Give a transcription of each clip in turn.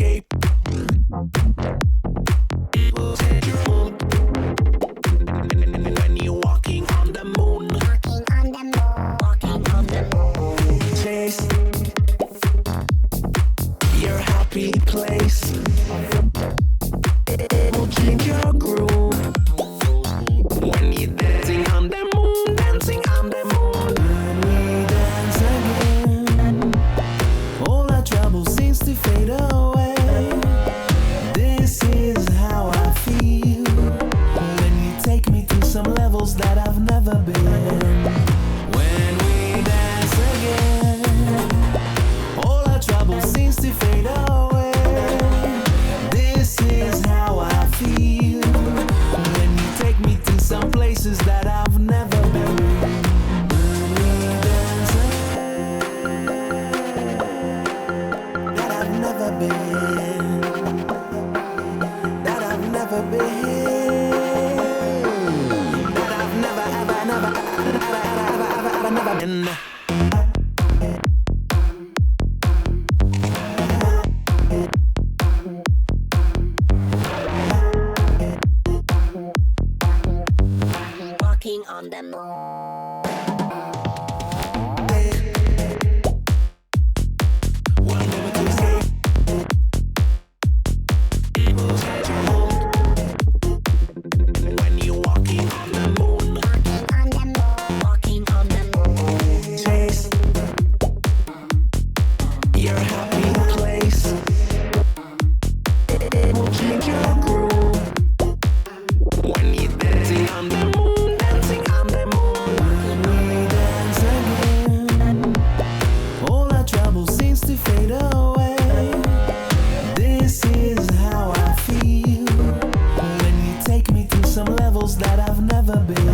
escape. People take your mood. When you're walking on the moon, walking on the moon, chase your happy place. It will change your groove when you're dancing on the moon, dancing on the moon. When we dance again, all our trouble seems to fade away. This is how I feel when you take me to some levels that I've never been. When we dance again, all our trouble seems to fade away. This is how I feel when you take me to some places that I've never been. When we dance again, that I've never been, that I've never been, that I've never, ever, never, ever, never been. Walking on the moon. One moment to escape. People take your mood. When you're walking on the moon, Walking on the moon. chase your happy place. It will change your groove when you're dancing on the moon, dancing on the moon. When we dance again, all our trouble seems to fade away. This is how I feel when you take me to some levels that I've never been.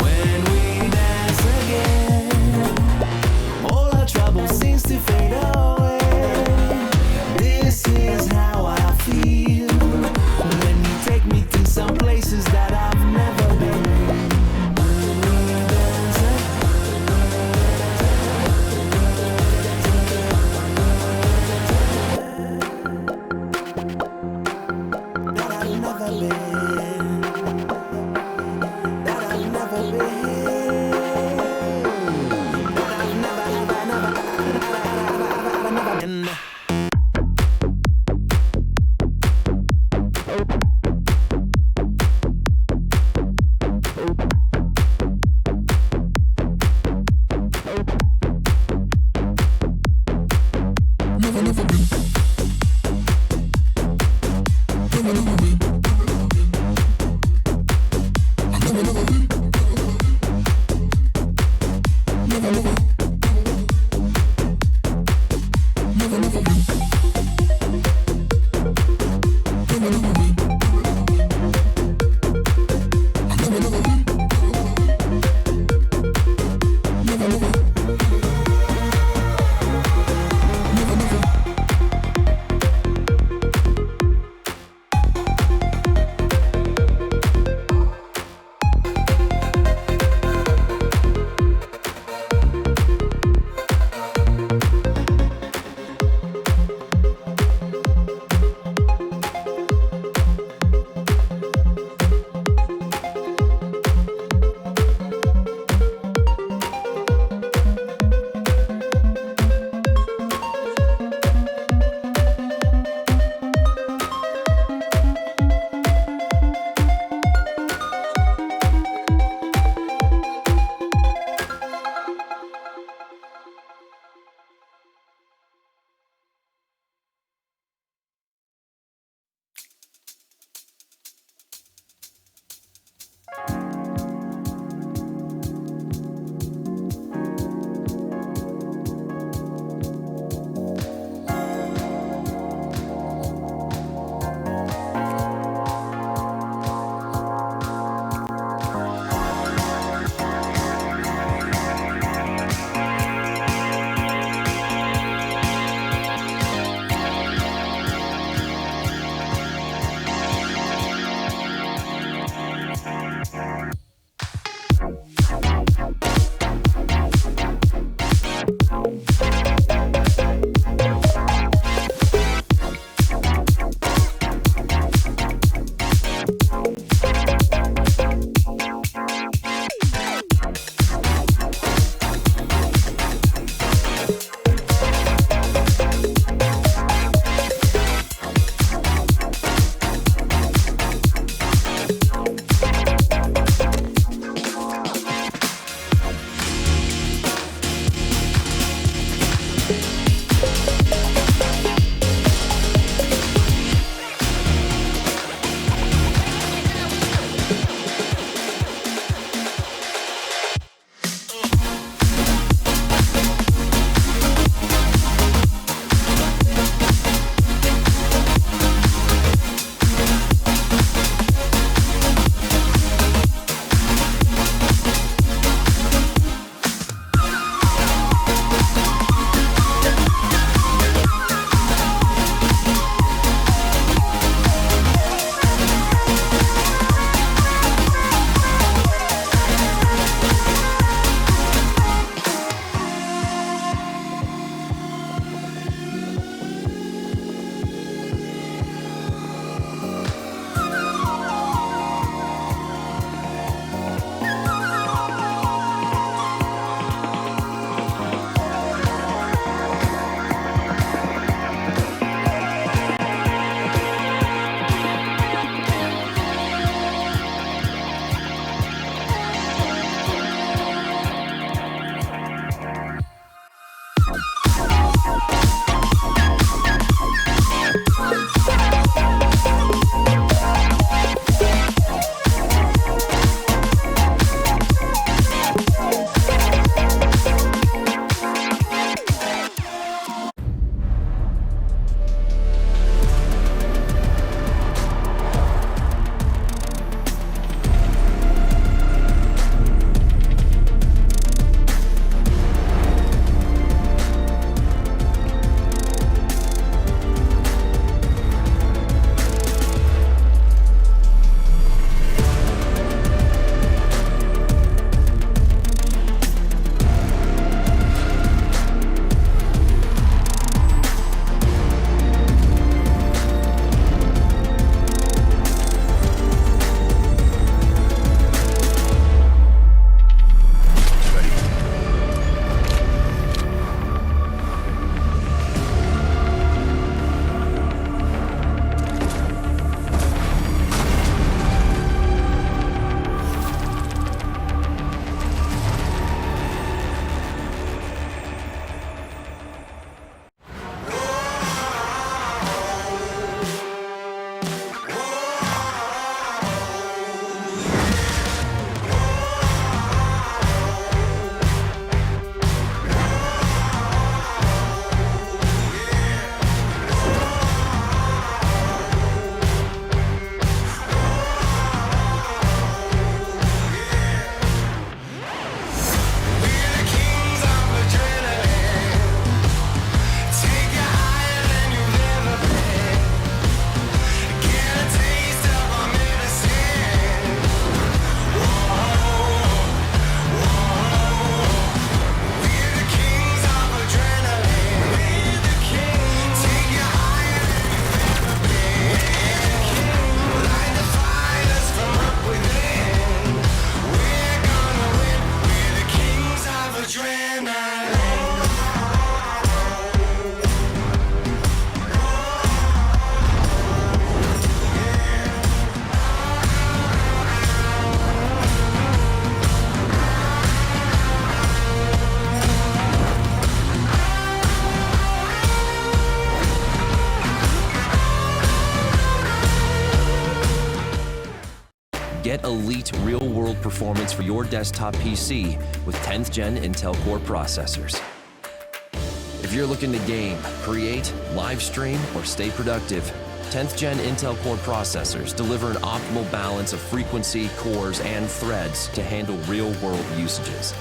When we dance again, all our trouble seems to fade away. This is how I feel when you take me to some places that I've never been. When we dance that I've never been, that I've never been, that I've never, ever, never, never been. Get elite real-world performance for your desktop PC with 10th Gen Intel Core processors. If you're looking to game, create, live stream, or stay productive, 10th Gen Intel Core processors deliver an optimal balance of frequency, cores, and threads to handle real-world usages.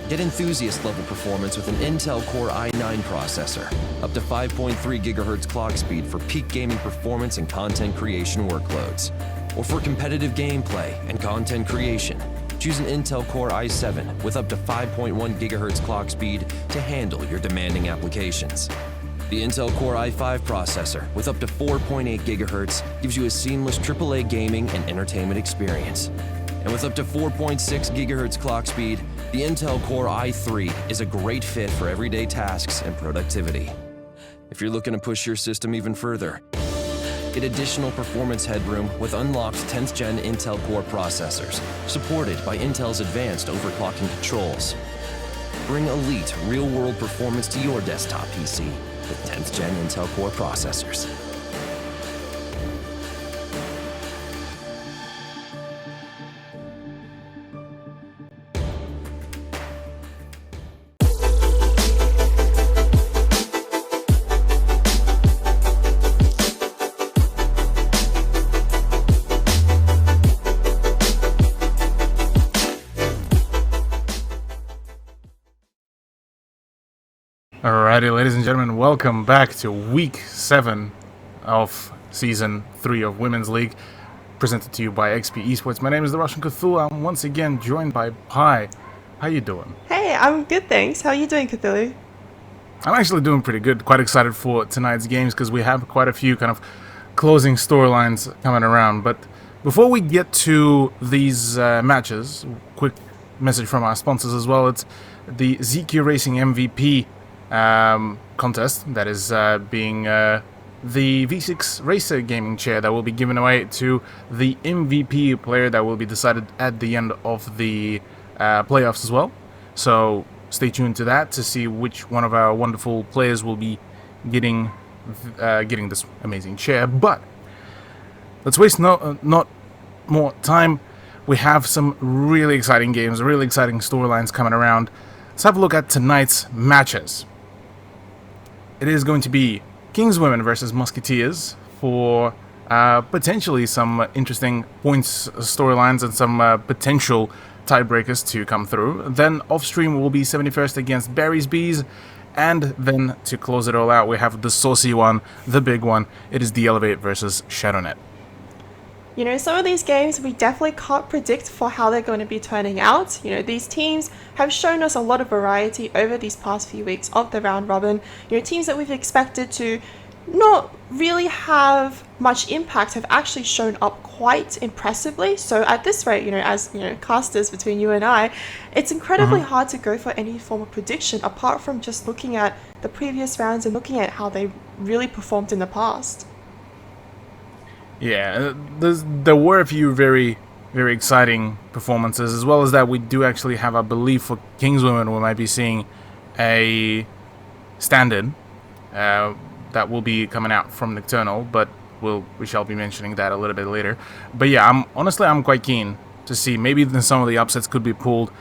Get enthusiast-level performance with an Intel Core i9 processor, up to 5.3 GHz clock speed for peak gaming performance and content creation workloads. Or for competitive gameplay and content creation, choose an Intel Core i7 with up to 5.1 GHz clock speed to handle your demanding applications. The Intel Core i5 processor with up to 4.8 GHz gives you a seamless AAA gaming and entertainment experience. And with up to 4.6 GHz clock speed, the Intel Core i3 is a great fit for everyday tasks and productivity. If you're looking to push your system even further, get additional performance headroom with unlocked 10th Gen Intel Core processors, supported by Intel's advanced overclocking controls. Bring elite, real-world performance to your desktop PC with 10th Gen Intel Core processors. Alrighty, ladies and gentlemen, welcome back to Week 7 of Season 3 of Women's League, presented to you by Esports. My name is the Russian Cthulhu. I'm once again joined by Pi. How you doing? Hey, I'm good, thanks. How are you doing, Cthulhu? I'm actually doing pretty good. Quite excited for tonight's games because we have quite a few kind of closing storylines coming around. But before we get to these matches, quick message from our sponsors as well. It's the ZQ Racing MVP contest that is being the V6 Racer gaming chair that will be given away to the MVP player that will be decided at the end of the playoffs as well. So stay tuned to that to see which one of our wonderful players will be getting this amazing chair. But let's waste not more time. We have some really exciting games, really exciting storylines coming around. Let's have a look at tonight's matches. It is going to be Kingswomen versus Musketeers for potentially some interesting points storylines and some potential tiebreakers to come through. Then off-stream will be 71st against Barry's Bees. And then to close it all out, we have the saucy one, the big one. It is the Elevate versus ShadowNet. You know, some of these games we definitely can't predict for how they're going to be turning out. You know, these teams have shown us a lot of variety over these past few weeks of the round robin. You know, teams that we've expected to not really have much impact have actually shown up quite impressively. So at this rate, you know, as you know, casters between you and I, it's incredibly hard to go for any form of prediction apart from just looking at the previous rounds and looking at how they really performed in the past. Yeah, there were a few very, very exciting performances, as well as that we do actually have, I believe, for Kingswomen, we might be seeing a stand-in that will be coming out from Nocturnal, but we shall be mentioning that a little bit later. But yeah, I'm quite keen to see maybe some of the upsets could be pulled.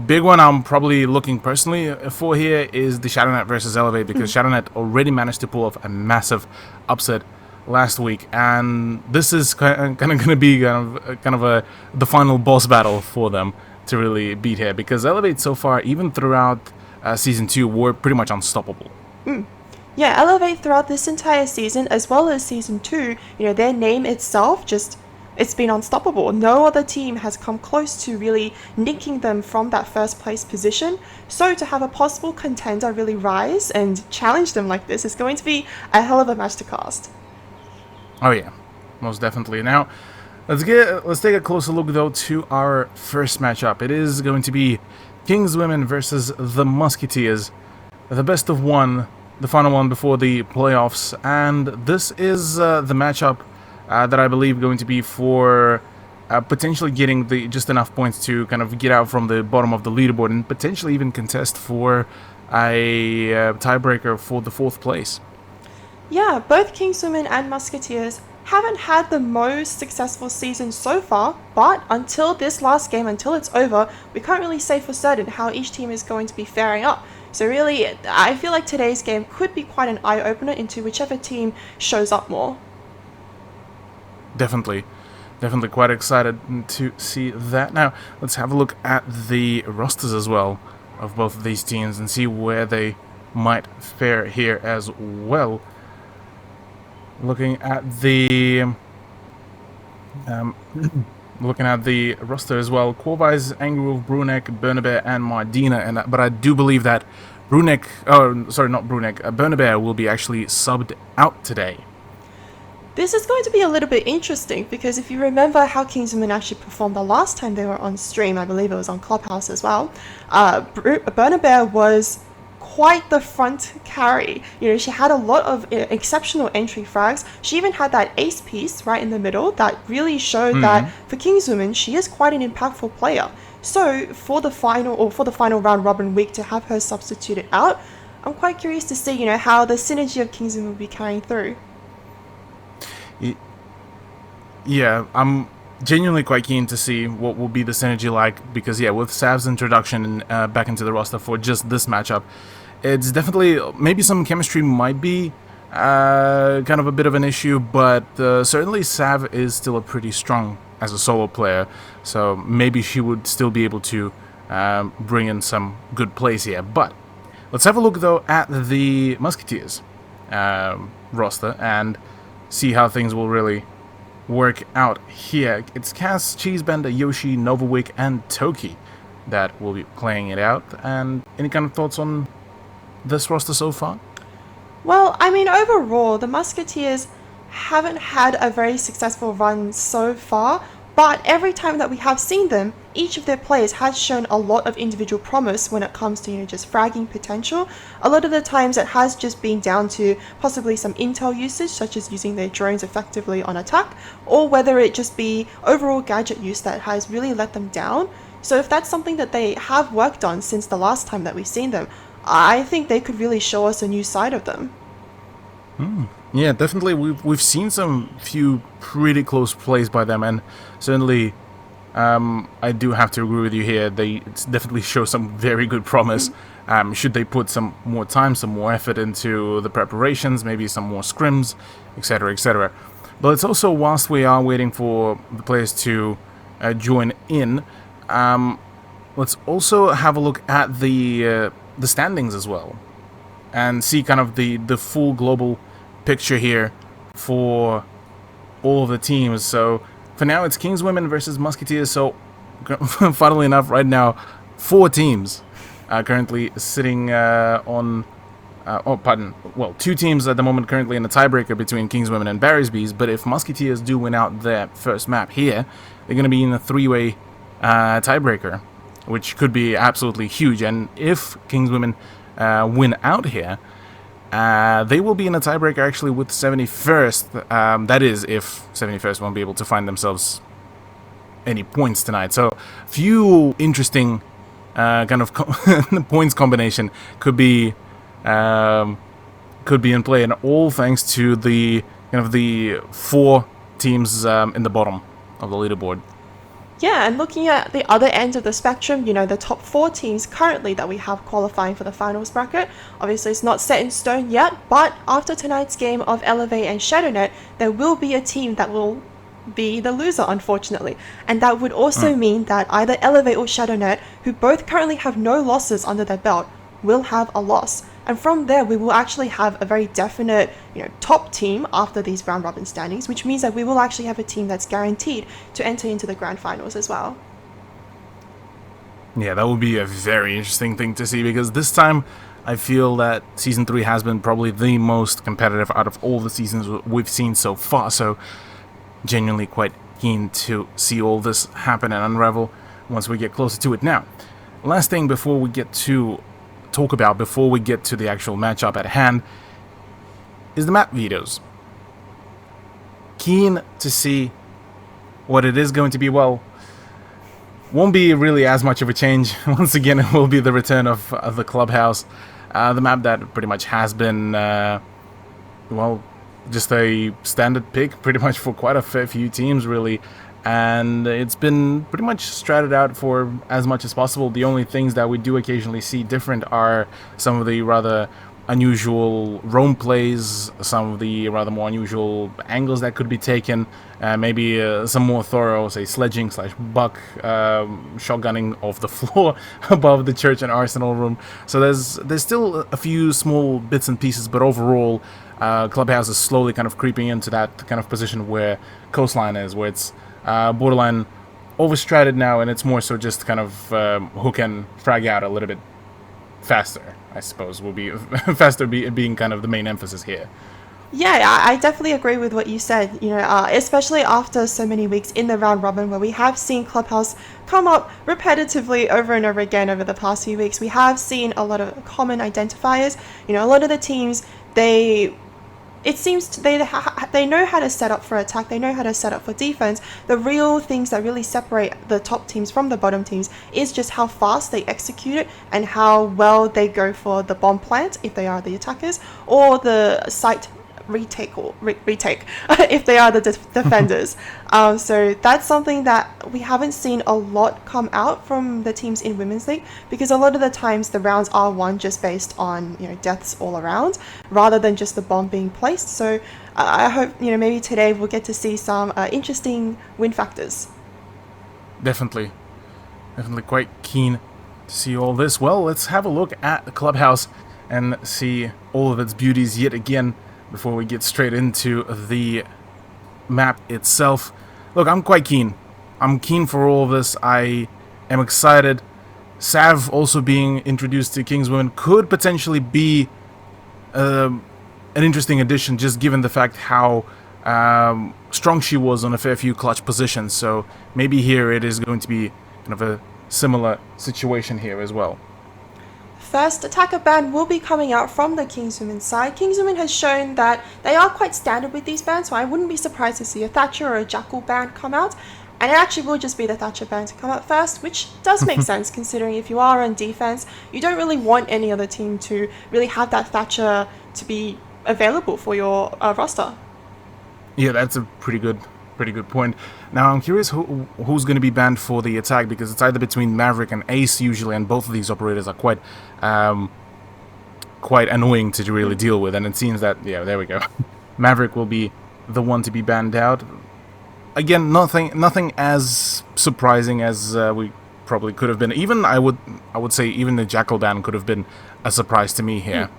Big one I'm probably looking personally for here is the ShadowNet versus Elevate, because ShadowNet already managed to pull off a massive upset last week, and this is kind of going to be the final boss battle for them to really beat here, because Elevate so far, even throughout Season 2, were pretty much unstoppable. Yeah, Elevate throughout this entire season, as well as Season 2, you know, their name itself it's been unstoppable. No other team has come close to really nicking them from that first place position. So to have a possible contender really rise and challenge them like this is going to be a hell of a match to cast. Oh yeah, most definitely. Now, let's take a closer look though to our first matchup. It is going to be Kingswomen versus the Musketeers, the best of one, the final one before the playoffs, and this is the matchup that I believe going to be for potentially getting just enough points to kind of get out from the bottom of the leaderboard and potentially even contest for a tiebreaker for the 4th place. Yeah, both Kingswomen and Musketeers haven't had the most successful season so far, but until this last game, until it's over, we can't really say for certain how each team is going to be faring up. So really, I feel like today's game could be quite an eye-opener into whichever team shows up more. Definitely quite excited to see that. Now, let's have a look at the rosters as well of both of these teams and see where they might fare here as well. Looking at the roster as well, Corvais, Angerwolf, Brunek, Bernabear, and Mardina. But I do believe that Bernabear will be actually subbed out today. This is going to be a little bit interesting because if you remember how Kingswomen actually performed the last time they were on stream, I believe it was on Clubhouse as well, Bernabear was quite the front carry. You know, she had a lot of exceptional entry frags. She even had that ace piece right in the middle that really showed that for Kingswomen, she is quite an impactful player. So for the final round robin week to have her substituted out, I'm quite curious to see, you know, how the synergy of Kingswomen will be carrying through. Yeah, I'm genuinely quite keen to see what will be the synergy like because, yeah, with Sav's introduction back into the roster for just this matchup, it's definitely, maybe some chemistry might be kind of a bit of an issue, but certainly Sav is still a pretty strong as a solo player, so maybe she would still be able to bring in some good plays here. But let's have a look, though, at the Musketeers roster and see how things will really work out here. It's Cass, Cheesebender, Yoshi, Novawick, and Toki that will be playing it out. And any kind of thoughts on this roster so far? Well, I mean, overall, the Musketeers haven't had a very successful run so far, but every time that we have seen them, each of their players has shown a lot of individual promise when it comes to, you know, just fragging potential. A lot of the times it has just been down to possibly some intel usage, such as using their drones effectively on attack, or whether it just be overall gadget use that has really let them down. So if that's something that they have worked on since the last time that we've seen them, I think they could really show us a new side of them. Yeah, definitely. We've seen some few pretty close plays by them, and certainly I do have to agree with you here. They definitely show some very good promise. Should they put some more time, some more effort into the preparations, maybe some more scrims, etc., etc. But it's also, whilst we are waiting for the players to join in, let's also have a look at the standings as well, and see kind of the full global picture here for all of the teams. So for now, it's Kingswomen versus Musketeers. So funnily enough, right now, 4 teams are currently sitting on 2 teams at the moment currently in the tiebreaker between Kingswomen and Barrysbees. But if Musketeers do win out their first map here, they're going to be in a 3-way tiebreaker, which could be absolutely huge. And if Kingswomen win out here, they will be in a tiebreaker actually with 71st. That is, if 71st won't be able to find themselves any points tonight. So, few interesting kind of points combination could be in play, and all thanks to the kind of the 4 teams in the bottom of the leaderboard. Yeah, and looking at the other end of the spectrum, you know, the top 4 teams currently that we have qualifying for the finals bracket, obviously it's not set in stone yet, but after tonight's game of Elevate and ShadowNet, there will be a team that will be the loser, unfortunately. And that would also mean that either Elevate or ShadowNet, who both currently have no losses under their belt, will have a loss. And from there, we will actually have a very definite, you know, top team after these round robin standings, which means that we will actually have a team that's guaranteed to enter into the grand finals as well. Yeah, that would be a very interesting thing to see, because this time I feel that Season 3 has been probably the most competitive out of all the seasons we've seen so far, so genuinely quite keen to see all this happen and unravel once we get closer to it. Now, last thing before we get to the actual matchup at hand is the map vetoes. Keen to see what it is going to be. Well, won't be really as much of a change. Once again, it will be the return of the clubhouse, the map that pretty much has been just a standard pick pretty much for quite a fair few teams, really. And it's been pretty much stratted out for as much as possible. The only things that we do occasionally see different are some of the rather unusual roam plays, some of the rather more unusual angles that could be taken, maybe some more thorough, say, sledging slash buck shotgunning off the floor above the church and arsenal room. So there's still a few small bits and pieces, but overall, Clubhouse is slowly kind of creeping into that kind of position where Coastline is, where it's borderline overstratted now, and it's more so just kind of who can frag out a little bit faster, I suppose, will be faster being kind of the main emphasis here. Yeah, I definitely agree with what you said, especially after so many weeks in the round robin where we have seen Clubhouse come up repetitively over and over again over the past few weeks. We have seen a lot of common identifiers. A lot of the teams, it seems they know how to set up for attack, they know how to set up for defense. The real things that really separate the top teams from the bottom teams is just how fast they execute it and how well they go for the bomb plant if they are the attackers, or the site retake if they are the defenders. So that's something that we haven't seen a lot come out from the teams in Women's League, because a lot of the times the rounds are won just based on deaths all around rather than just the bomb being placed. So I hope maybe today we'll get to see some interesting win factors. Definitely quite keen to see all this. Well, let's have a look at the Clubhouse and see all of its beauties yet again before we get straight into the map itself. Look, I'm quite keen. I'm keen for all of this. I am excited. Sav also being introduced to Kingswomen could potentially be an interesting addition, just given the fact how strong she was on a fair few clutch positions. So maybe here it is going to be kind of a similar situation here as well. First, attacker ban will be coming out from the Kingswomen side. Kingswomen has shown that they are quite standard with these bans, so I wouldn't be surprised to see a Thatcher or a Jackal ban come out. And it actually will just be the Thatcher ban to come out first, which does make sense considering if you are on defense, you don't really want any other team to really have that Thatcher to be available for your roster. Yeah, that's a pretty good point. Now, I'm curious who's going to be banned for the attack, because it's either between Maverick and Ace usually, and both of these operators are quite annoying to really deal with, and it seems that, yeah, there we go. Maverick will be the one to be banned out. Again, nothing as surprising as we probably could have been. Even I would say even the Jackal ban could have been a surprise to me here.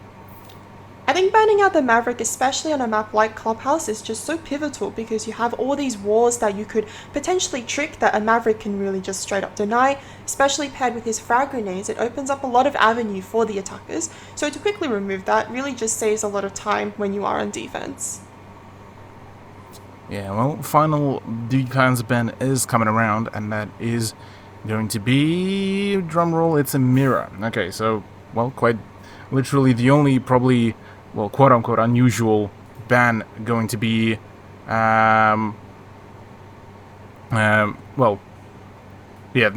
I think banning out the Maverick, especially on a map like Clubhouse, is just so pivotal because you have all these walls that you could potentially trick that a Maverick can really just straight up deny, especially paired with his frag grenades. It opens up a lot of avenue for the attackers, so to quickly remove that really just saves a lot of time when you are on defense. Yeah, well, final defense ban is coming around, and that is going to be, drumroll, it's a mirror. Okay, so, well, quite literally the only probably, well, quote-unquote unusual ban going to be, well, yeah,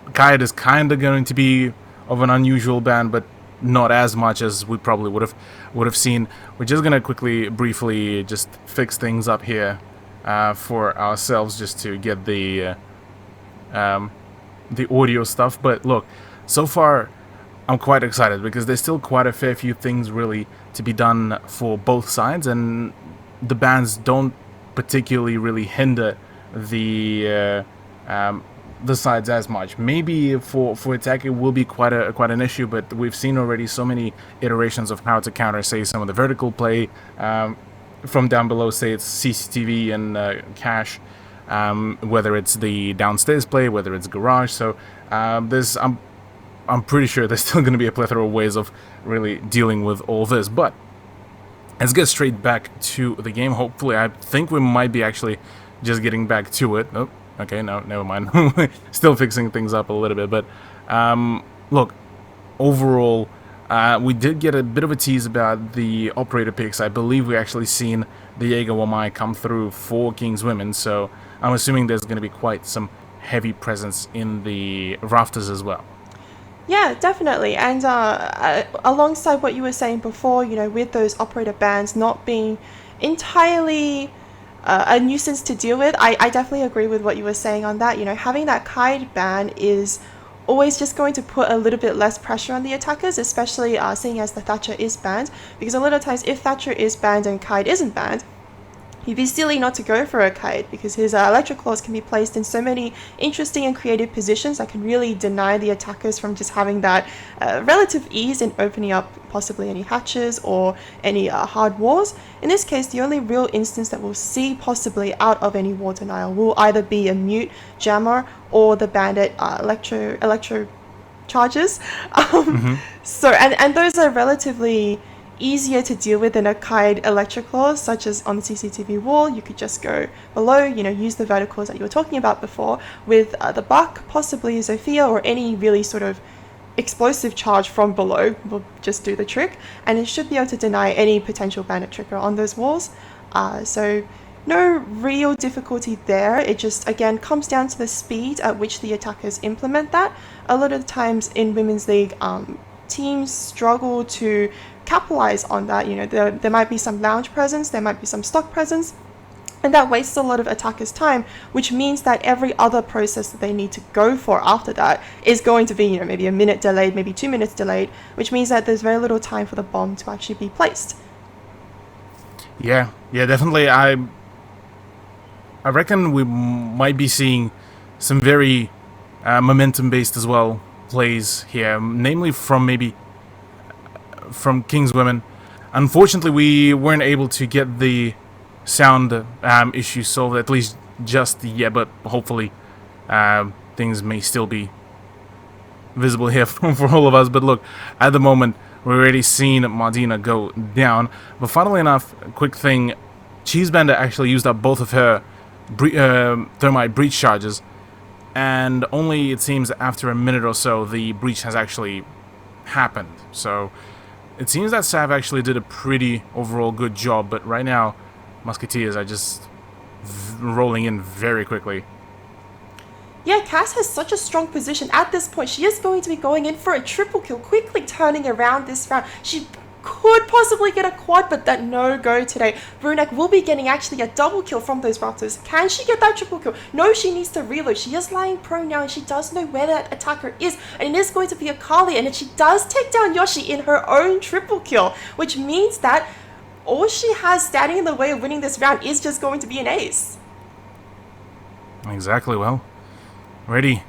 Kayad is kind of going to be of an unusual ban, but not as much as we probably would have seen. We're just gonna quickly, briefly, just fix things up here for ourselves, just to get the audio stuff. But look, so far I'm quite excited because there's still quite a fair few things really to be done for both sides, and the bans don't particularly really hinder the sides as much. Maybe for attack it will be quite an issue, but we've seen already so many iterations of how to counter, say, some of the vertical play from down below, say it's CCTV and cache, whether it's the downstairs play, whether it's garage. So there's I'm pretty sure there's still going to be a plethora of ways of really dealing with all this. But let's get straight back to the game. Hopefully, I think we might be actually just getting back to it. Oh, okay, no, never mind. Still fixing things up a little bit. But look, overall, we did get a bit of a tease about the operator picks. I believe we actually seen the Jaeger Wamai come through for Kingswomen. So I'm assuming there's going to be quite some heavy presence in the rafters as well. Yeah, definitely. And alongside what you were saying before, with those operator bans not being entirely a nuisance to deal with. I definitely agree with what you were saying on that. You know, having that kite ban is always just going to put a little bit less pressure on the attackers, especially seeing as the Thatcher is banned. Because a lot of times, if Thatcher is banned and kite isn't banned, he'd be silly not to go for a kite, because his electric claws can be placed in so many interesting and creative positions that can really deny the attackers from just having that relative ease in opening up possibly any hatches or any hard walls. In this case, the only real instance that we'll see possibly out of any wall denial will either be a mute jammer or the bandit electro charges. So and those are relatively easier to deal with than a kite electric claws, such as on the CCTV wall. You could just go below, you know, use the verticals that you were talking about before with the buck, possibly Zofia, or any really sort of explosive charge from below will just do the trick, and it should be able to deny any potential bandit trigger on those walls. So no real difficulty there. It just again comes down to the speed at which the attackers implement that. A lot of the times in Women's League, teams struggle to capitalize on that. You know, there might be some lounge presence, there might be some stock presence, and that wastes a lot of attackers' time, which means that every other process that they need to go for after that is going to be, you know, maybe a minute delayed, maybe 2 minutes delayed, which means that there's very little time for the bomb to actually be placed. Yeah, definitely. I reckon we might be seeing some very momentum-based as well plays here, namely from King's Women. Unfortunately, we weren't able to get the sound issue solved, at least just yet, but hopefully things may still be visible here for all of us. But look, at the moment, we're already seeing Martina go down. But funnily enough, a quick thing, Cheesebender actually used up both of her thermite breach charges, and only, it seems, after a minute or so, the breach has actually happened. So it seems that Sav actually did a pretty overall good job, but right now Musketeers are just rolling in very quickly. Yeah, Cass has such a strong position at this point. She is going to be going in for a triple kill, quickly turning around this round. She could possibly get a quad, but that no-go today. Brunek will be getting actually a double kill from those Raptors. Can she get that triple kill? No, she needs to reload. She is lying prone now, and she does know where that attacker is, and it is going to be a Kali, and she does take down Yoshi in her own triple kill, which means that all she has standing in the way of winning this round is just going to be an ace. Exactly, well, ready.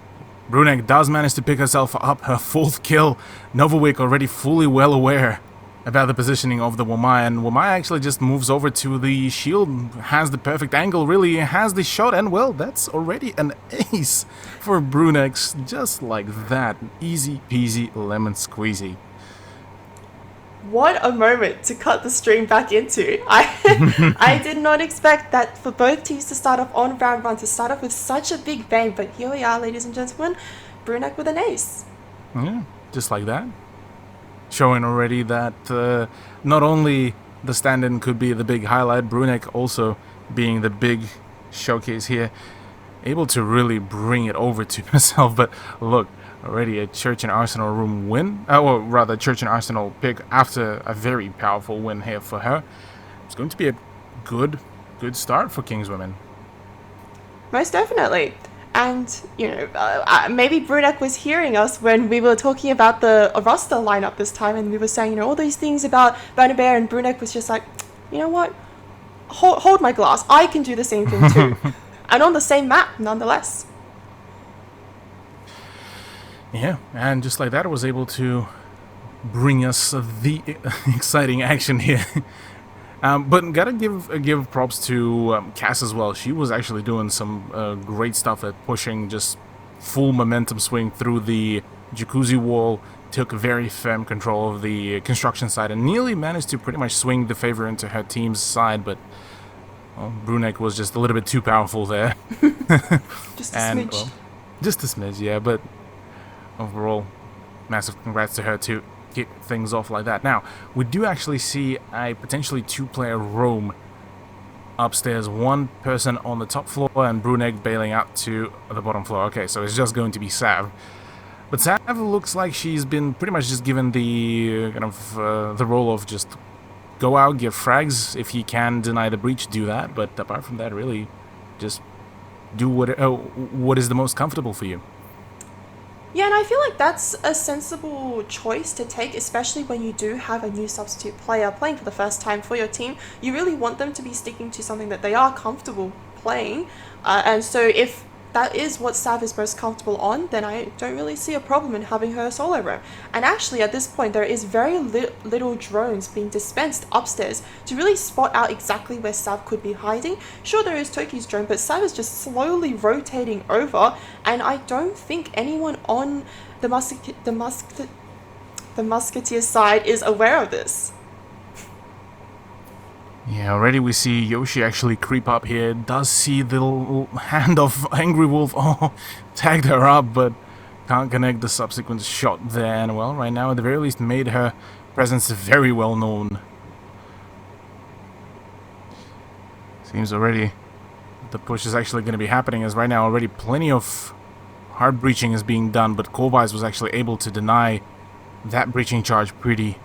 Brunek does manage to pick herself up her 4th kill. Novawick already fully well aware about the positioning of the Wamai, and Wamai actually just moves over to the shield, has the perfect angle, really has the shot, and well, that's already an ace for Brunex, just like that. Easy peasy lemon squeezy. What a moment to cut the stream back into. I did not expect that for both teams to start off on round 1, to start off with such a big bang, but here we are, ladies and gentlemen, Brunek with an ace. Yeah, just like that. Showing already that not only the stand-in could be the big highlight, Brunek also being the big showcase here, able to really bring it over to herself. But look, already a Church and Arsenal room win, or rather Church and Arsenal pick after a very powerful win here for her. It's going to be a good start for King's Women. Most definitely. And, you know, maybe Brunek was hearing us when we were talking about the roster lineup this time, and we were saying, you know, all these things about Burner Bear, and Brunek was just like, you know what? Hold my glass. I can do the same thing too. And on the same map, nonetheless. Yeah, and just like that, I was able to bring us the exciting action here. But gotta give props to Cass as well. She was actually doing some great stuff at pushing just full momentum swing through the jacuzzi wall, took very firm control of the construction side, and nearly managed to pretty much swing the favor into her team's side, but well, Brunek was just a little bit too powerful there. Just a smidge. Well, just a smidge, yeah, but overall, massive congrats to her to kick things off like that. Now, we do actually see a potentially 2-player roam upstairs. One person on the top floor and Brunek bailing out to the bottom floor. Okay, so it's just going to be Sav. But Sav looks like she's been pretty much just given the kind of the role of just go out, get frags. If he can deny the breach, do that. But apart from that, really, just do what is the most comfortable for you. Yeah, and I feel like that's a sensible choice to take, especially when you do have a new substitute player playing for the first time for your team. You really want them to be sticking to something that they are comfortable playing. And so if that is what Sav is most comfortable on, then I don't really see a problem in having her solo roam. And actually at this point there is very little drones being dispensed upstairs to really spot out exactly where Sav could be hiding. Sure, there is Toki's drone, but Sav is just slowly rotating over, and I don't think anyone on the Musketeer side is aware of this. Yeah, already we see Yoshi actually creep up here. Does see the little hand of Angry Wolf. Oh, tagged her up, but can't connect the subsequent shot there. And well, right now at the very least made her presence very well known. Seems already the push is actually going to be happening, as right now already plenty of hard breaching is being done, but Corvise was actually able to deny that breaching charge pretty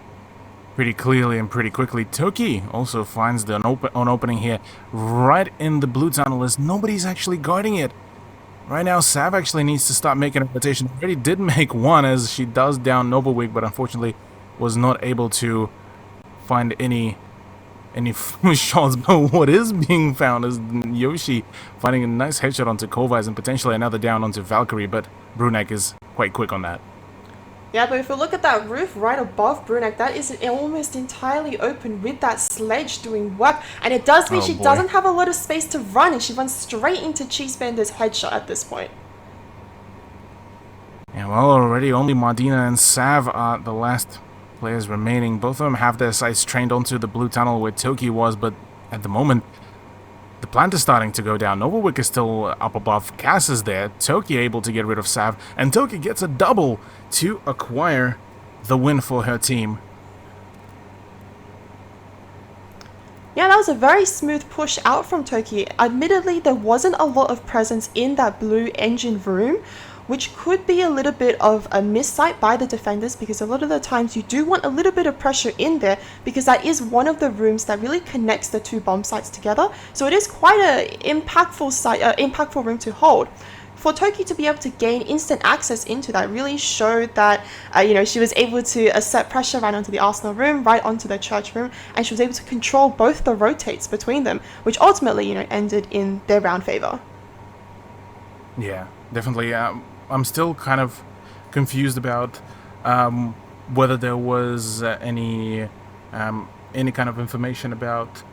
clearly and pretty quickly. Toki also finds the opening here right in the blue tunnel, as nobody's actually guarding it. Right now, Sav actually needs to start making a rotation. Already did make one, as she does down Novawig, but unfortunately was not able to find any shots. But what is being found is Yoshi finding a nice headshot onto Corvise and potentially another down onto Valkyrie, but Brunek is quite quick on that. Yeah, but if we look at that roof right above Brunek, that is almost entirely open with that sledge doing work. And it does mean she doesn't have a lot of space to run, and she runs straight into Cheesebender's headshot at this point. Yeah, well, already only Mardina and Sav are the last players remaining. Both of them have their sights trained onto the blue tunnel where Toki was, but at the moment, the plant is starting to go down. Novawick is still up above. Cass is there. Toki able to get rid of Sav, and Toki gets a double to acquire the win for her team. Yeah, that was a very smooth push out from Toki. Admittedly, there wasn't a lot of presence in that blue engine room, which could be a little bit of a missight by the defenders, because a lot of the times you do want a little bit of pressure in there, because that is one of the rooms that really connects the two bomb sites together. So it is quite an impactful room to hold. For Toki to be able to gain instant access into that really showed that she was able to assert pressure right onto the Arsenal room, right onto the church room, and she was able to control both the rotates between them, which ultimately ended in their round favor. Yeah, definitely. I'm still kind of confused about whether there was any kind of information about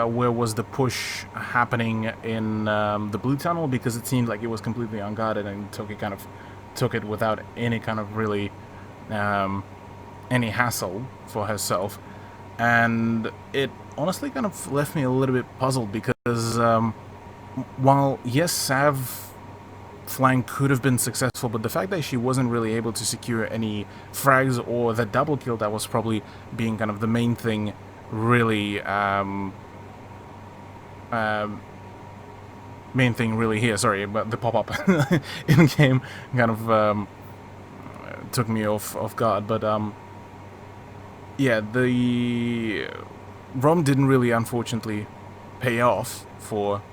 where was the push happening in the blue tunnel, because it seemed like it was completely unguarded, and Toki kind of took it without any kind of really any hassle for herself, and it honestly kind of left me a little bit puzzled, because while yes, Sav flank could have been successful, but the fact that she wasn't really able to secure any frags or the double kill, that was probably being kind of the main thing, really here. Sorry about the pop-up in game, kind of took me off guard, but yeah, the ROM didn't really, unfortunately, pay off for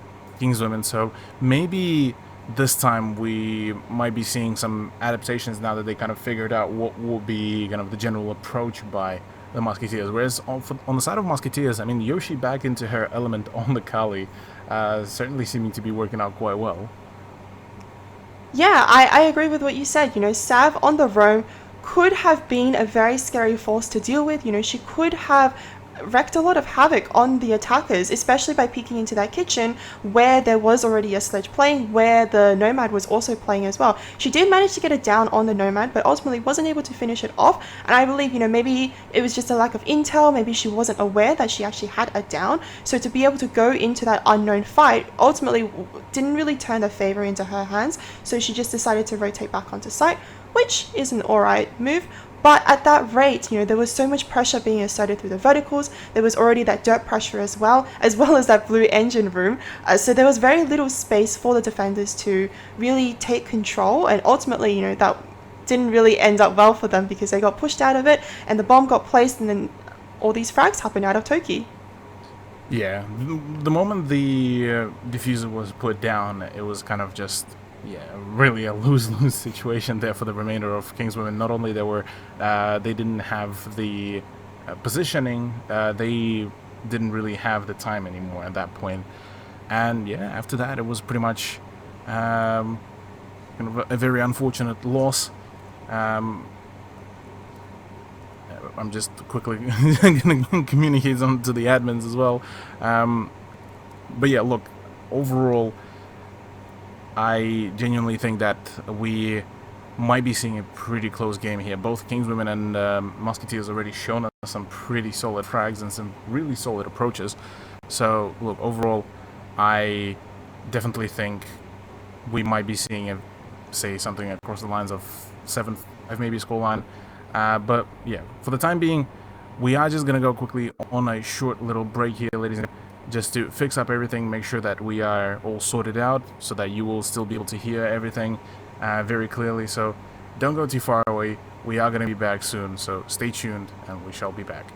Kingswomen, so maybe this time we might be seeing some adaptations now that they kind of figured out what will be kind of the general approach by the Musketeers. Whereas on the side of Musketeers, I mean, Yoshi back into her element on the Kali, certainly seeming to be working out quite well. Yeah, I agree with what you said. Sav on the roam could have been a very scary force to deal with. She could have wreaked a lot of havoc on the attackers, especially by peeking into that kitchen where there was already a sledge playing, where the Nomad was also playing as well. She did manage to get it down on the Nomad, but ultimately wasn't able to finish it off, and I believe, maybe it was just a lack of intel, maybe she wasn't aware that she actually had a down, so to be able to go into that unknown fight ultimately didn't really turn the favor into her hands, so she just decided to rotate back onto site, which is an alright move. But at that rate, there was so much pressure being asserted through the verticals. There was already that dirt pressure as well as that blue engine room. So there was very little space for the defenders to really take control. And ultimately, that didn't really end up well for them because they got pushed out of it and the bomb got placed and then all these frags happened out of Toki. Yeah, the moment the diffuser was put down, it was kind of just, really a lose-lose situation there for the remainder of Kingswomen. Not only they didn't have the positioning, they didn't really have the time anymore at that point. And after that, it was pretty much kind of a very unfortunate loss. I'm just quickly going to communicate on to the admins as well. But yeah, look, overall, I genuinely think that we might be seeing a pretty close game here. Both Kingswomen and Musketeers already shown us some pretty solid frags and some really solid approaches. So, look, overall, I definitely think we might be seeing say something across the lines of 7-5 maybe scoreline. But yeah, for the time being, we are just gonna go quickly on a short little break here, ladies and gentlemen, just to fix up everything, make sure that we are all sorted out so that you will still be able to hear everything very clearly. So don't go too far away. We are gonna be back soon, so stay tuned and we shall be back.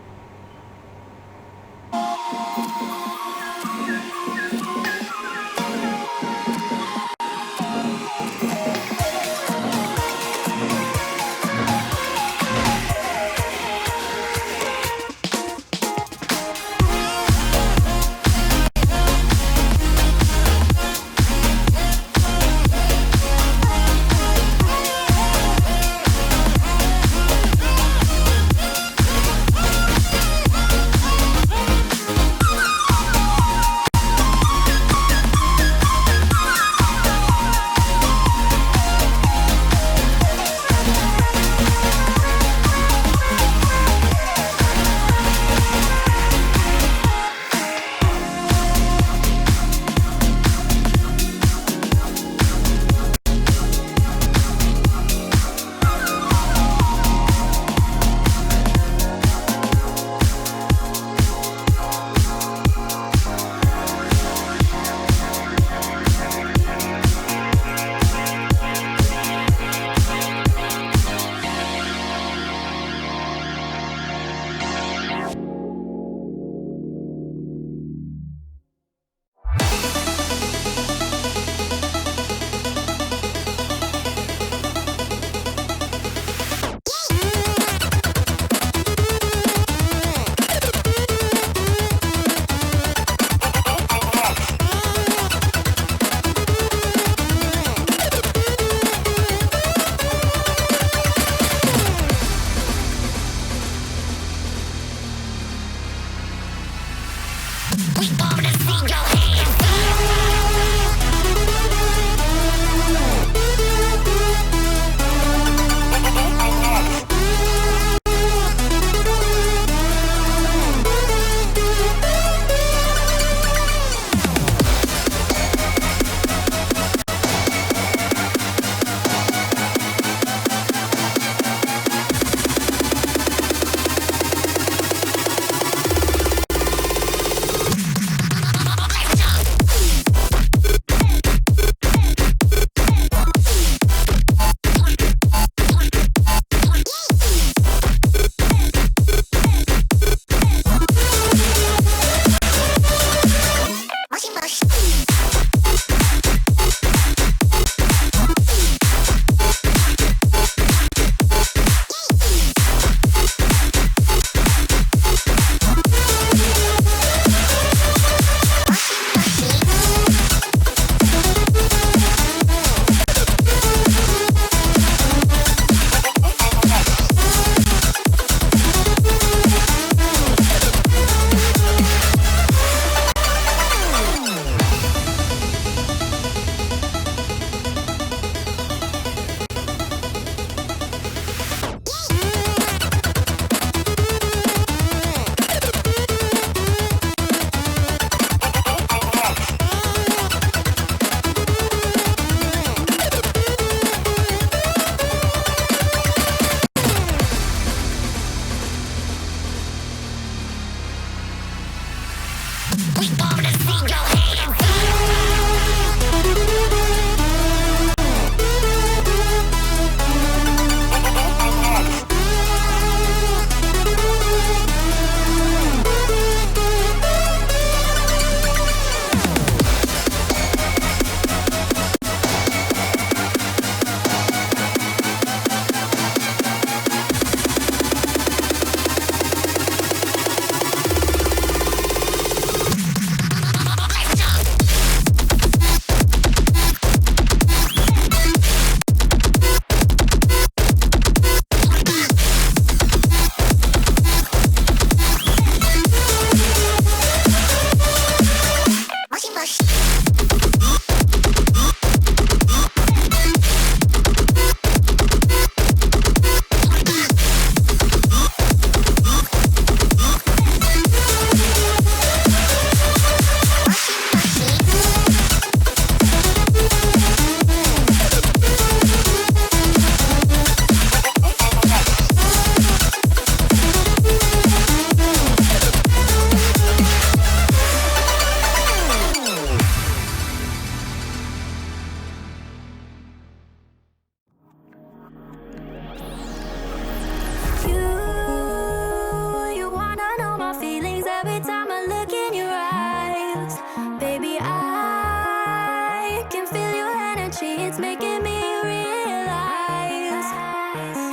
making me realize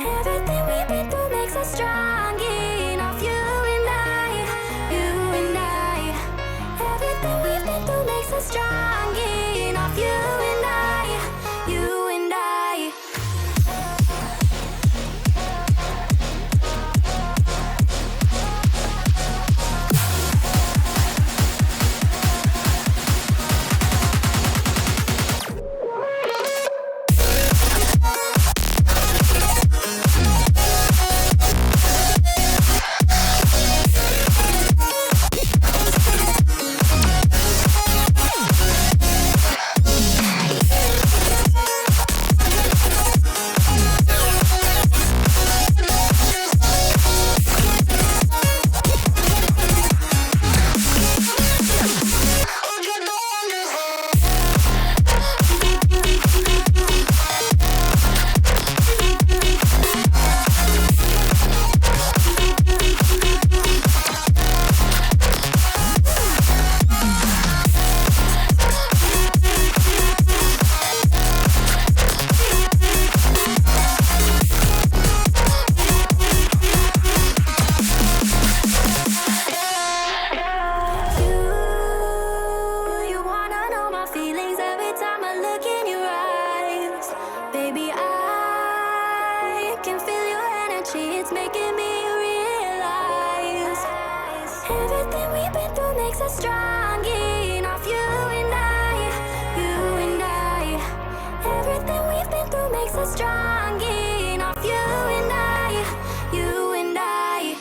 everything we've been through makes us strong enough. You and I, you and I. Everything we've been through makes us strong enough. You and I, you and I. You wanna know my feelings every time I look in your eyes. Baby, I can feel your energy, it's making me realize everything we've been through makes us strong enough. You and I, you and I. Everything we've been through makes us strong enough. You and I, you and I.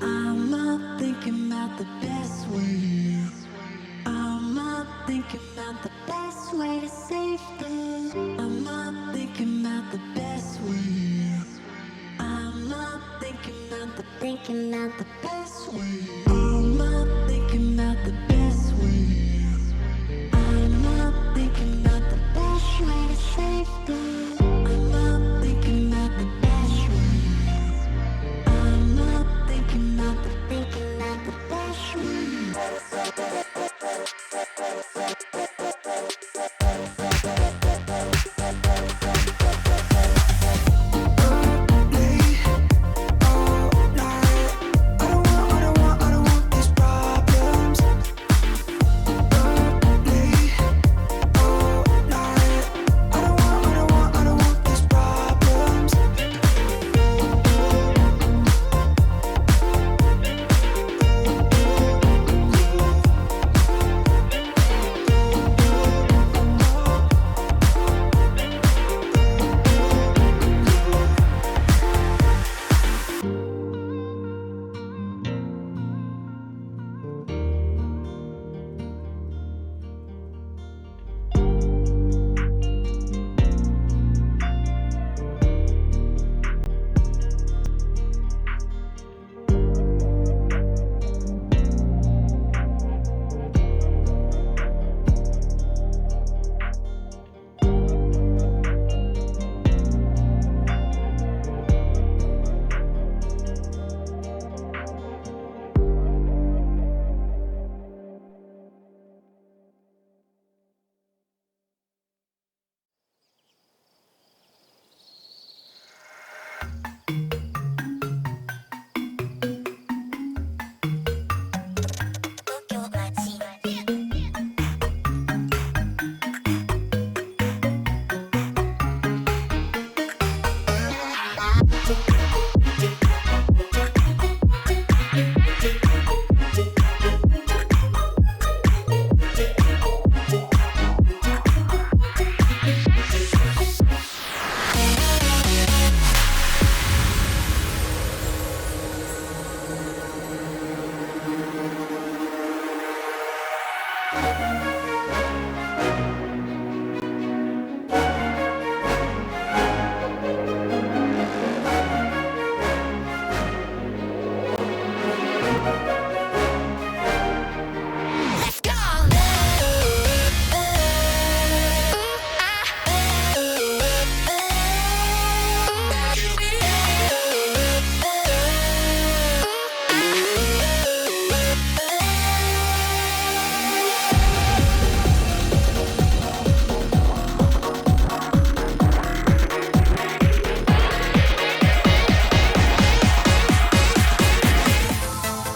I'm not thinking about the best way. I'm not thinking about the best way to save them. I'm not thinking about the best way. I'm not thinking about the best way. I'm not thinking about the best way. I'm not thinking about the best way to save them. I'm not thinking about the best way. I'm not thinking about the best way.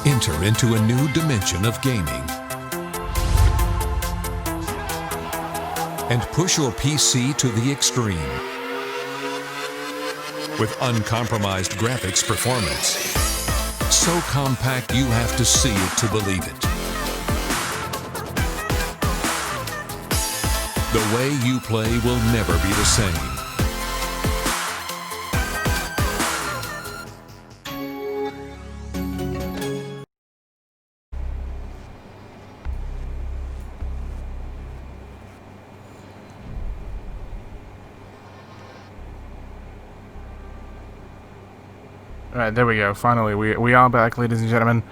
Enter into a new dimension of gaming and push your PC to the extreme with uncompromised graphics performance. So compact you have to see it to believe it. The way you play will never be the same. Right, there we go. Finally, we are back, ladies and gentlemen.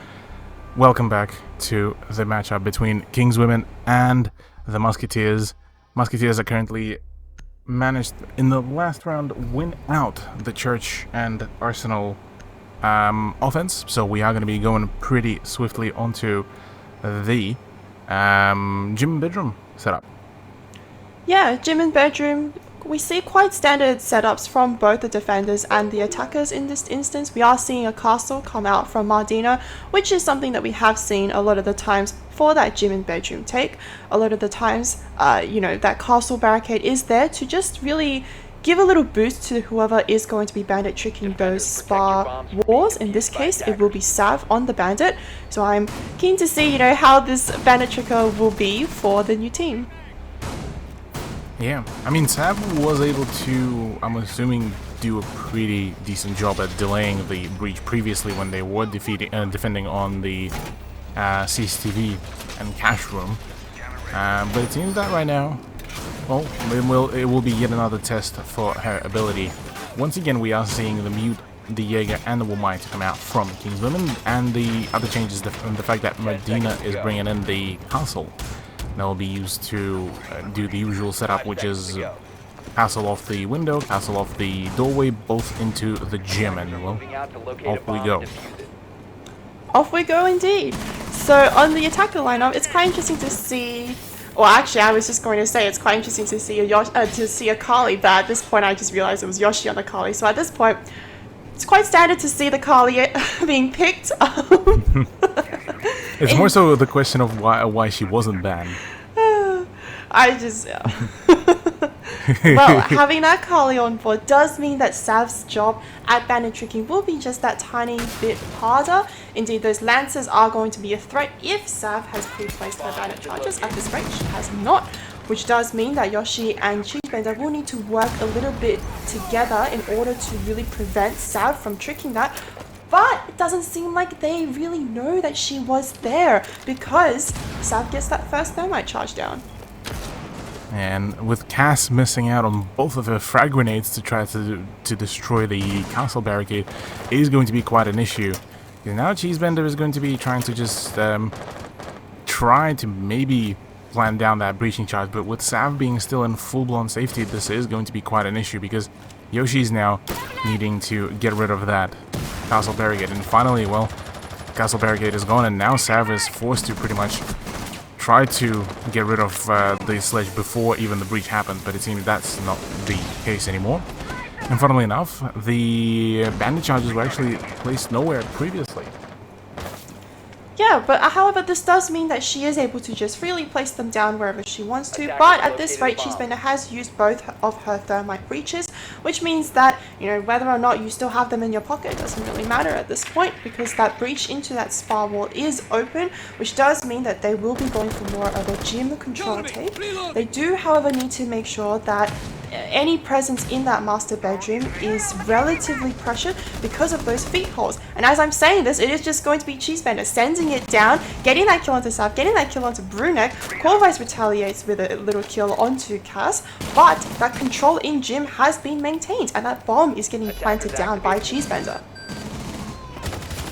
Welcome back to the matchup between Kingswomen and the Musketeers. Musketeers are currently managed in the last round win out the Church and Arsenal offense. So we are going to be going pretty swiftly onto the gym and bedroom setup. Yeah, gym and bedroom. We see quite standard setups from both the defenders and the attackers in this instance. We are seeing a castle come out from Mardina, which is something that we have seen a lot of the times for that gym and bedroom take. A lot of the times, that castle barricade is there to just really give a little boost to whoever is going to be bandit tricking those spa walls. In this case, it will be Sav on the bandit. So I'm keen to see, how this bandit tricker will be for the new team. Yeah, I mean, Sav was able to, I'm assuming, do a pretty decent job at delaying the breach previously when they were defending on the CCTV and cash room. But it seems that right now, well, it will be yet another test for her ability. Once again, we are seeing the Mute, the Jaeger, and the Woolmite come out from Kingswomen, and the other change is the fact that Medina is bringing in the castle. That will be used to do the usual setup, which is castle off the window, castle off the doorway, both into the gym, and well, off we go. Off we go indeed. So on the attacker lineup, it's quite interesting to see. Well, actually, I was just going to say it's quite interesting to see a Kali, but at this point, I just realized it was Yoshi on the Kali. So at this point, it's quite standard to see the Kali being picked. It's more so the question of why she wasn't banned. Well, having that Kali on board does mean that Sav's job at bandit tricking will be just that tiny bit harder. Indeed, those lancers are going to be a threat if Sav has pre-placed her bandit charges. At this rate, she has not, which does mean that Yoshi and Cheesebender will need to work a little bit together in order to really prevent Sav from tricking that. But it doesn't seem like they really know that she was there because Sav gets that first thermite charge down. And with Cass missing out on both of her frag grenades to try to destroy the castle barricade, it is going to be quite an issue. Because now Cheesebender is going to be trying to just try to maybe plan down that breaching charge, but with Sav being still in full-blown safety, this is going to be quite an issue because Yoshi's now needing to get rid of that castle barricade. And finally, well, castle barricade is gone, and now Sav is forced to pretty much try to get rid of the sledge before even the breach happens, but it seems that's not the case anymore. And funnily enough, the bandit charges were actually placed nowhere previously. Yeah, but however, this does mean that she is able to just freely place them down wherever she wants to, but at this rate, Cheesebender has used both of her thermite breaches, which means that, whether or not you still have them in your pocket, it doesn't really matter at this point, because that breach into that spa wall is open, which does mean that they will be going for more of a gym control tape. They do, however, need to make sure that any presence in that master bedroom is relatively pressured because of those feet holes. And as I'm saying this, it is just going to be Cheesebender sending it down, getting that kill onto Sav, getting that kill onto Brunek. Corvice retaliates with a little kill onto Cass, but that control in gym has been maintained, and that bomb is getting planted down by Cheesebender.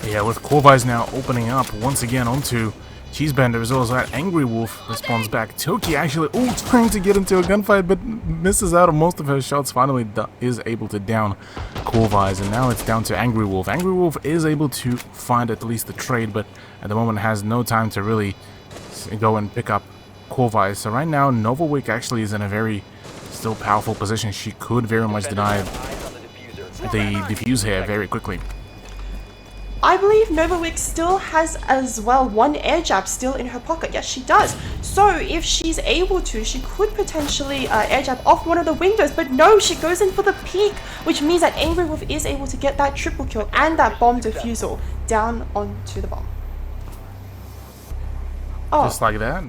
Yeah, with Corvice now opening up once again onto Cheesebender, as well as that Angry Wolf responds back. Toki actually trying to get into a gunfight, but misses out on most of her shots. Finally is able to down Corvice, and now it's down to Angry Wolf. Angry Wolf is able to find at least the trade, but at the moment has no time to really go and pick up Corvice. So right now, Novawick actually is in a very still powerful position. She could very much deny the defuse here very quickly. I believe Novawick still has as well one air jab still in her pocket. Yes, she does. So if she's able to, she could potentially air jab off one of the windows. But no, she goes in for the peak, which means that Angry Wolf is able to get that triple kill and that bomb defusal down onto the bomb. Oh. Just like that.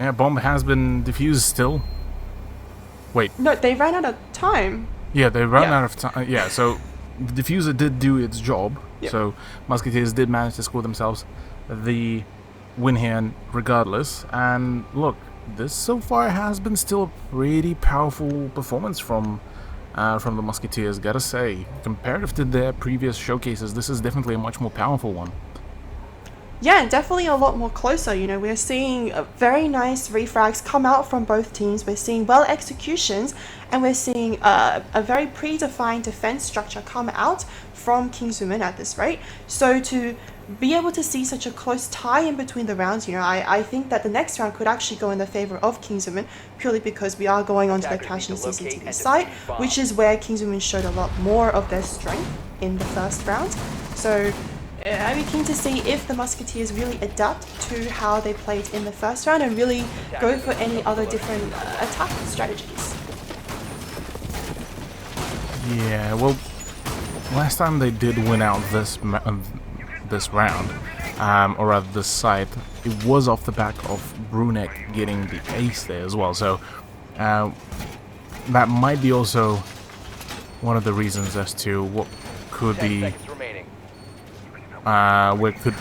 Yeah, bomb has been defused still. Wait. No, they ran out of time. Yeah, they ran out of time. Yeah, so the diffuser did do its job. Yep. So Musketeers did manage to score themselves the win here regardless. And look, this so far has been still a pretty powerful performance from from the Musketeers. Gotta say, comparative to their previous showcases, this is definitely a much more powerful one. Yeah, definitely a lot more closer. You know, we're seeing very nice refrags come out from both teams. We're seeing well executions, and we're seeing a very predefined defense structure come out from Kingswomen at this rate. So to be able to see such a close tie in between the rounds, you know, I think that the next round could actually go in the favor of Kingswomen, purely because we are going onto the cache and CCTV site, which is where Kingswomen showed a lot more of their strength in the first round. So I'd be keen to see if the Musketeers really adapt to how they played in the first round and really go for any other different attack strategies. Yeah, well, last time they did win out this round, or rather this side, it was off the back of Brunek getting the ace there as well. So that might be also one of the reasons as to what could be where could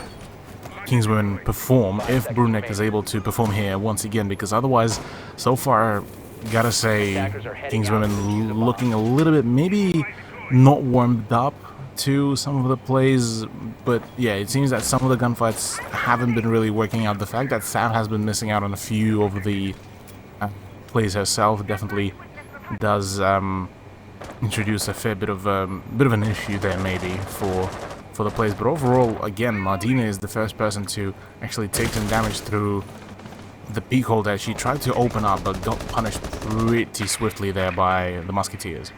Kingswomen perform if Brunek is able to perform here once again, because otherwise, so far, gotta say, Kingswomen looking a little bit maybe not warmed up to some of the plays, but yeah, it seems that some of the gunfights haven't been really working out. The fact that Sav has been missing out on a few of the plays herself definitely does introduce a fair bit of an issue there maybe for the plays. But overall, again, Mardina is the first person to actually take some damage through the peak hole that she tried to open up, but got punished pretty swiftly there by the Musketeers.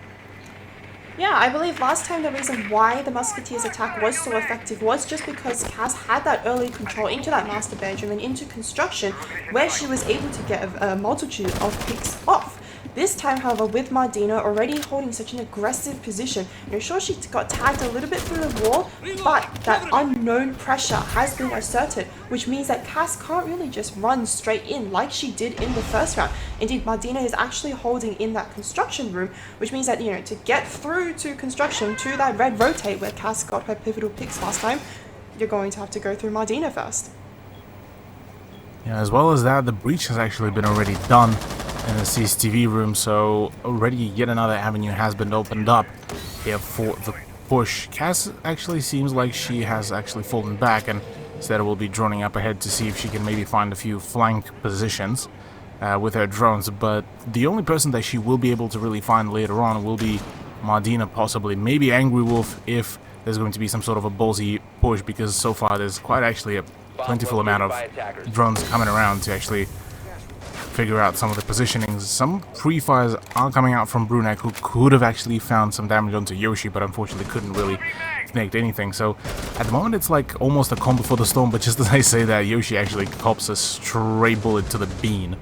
Yeah, I believe last time the reason why the Musketeers attack was so effective was just because Cass had that early control into that master bedroom and into construction, where she was able to get a multitude of picks off. This time, however, with Mardina already holding such an aggressive position, you're sure she got tagged a little bit through the wall, but that unknown pressure has been asserted, which means that Cass can't really just run straight in like she did in the first round. Indeed, Mardina is actually holding in that construction room, which means that, you know, to get through to construction, to that red rotate where Cass got her pivotal picks last time, you're going to have to go through Mardina first. Yeah, as well as that, the breach has actually been already done in the CCTV room, so already yet another avenue has been opened up here for the push. Cass actually seems like she has actually fallen back, and instead will be droning up ahead to see if she can maybe find a few flank positions with her drones, but the only person that she will be able to really find later on will be Mardina, possibly, maybe Angry Wolf if there's going to be some sort of a ballsy push, because so far there's quite actually a plentiful amount of drones coming around to actually figure out some of the positionings. Some pre-fires are coming out from Brunek, who could have actually found some damage onto Yoshi, but unfortunately couldn't really connect anything. So at the moment it's like almost a calm before the storm, but just as I say that, Yoshi actually cops a stray bullet to the bean.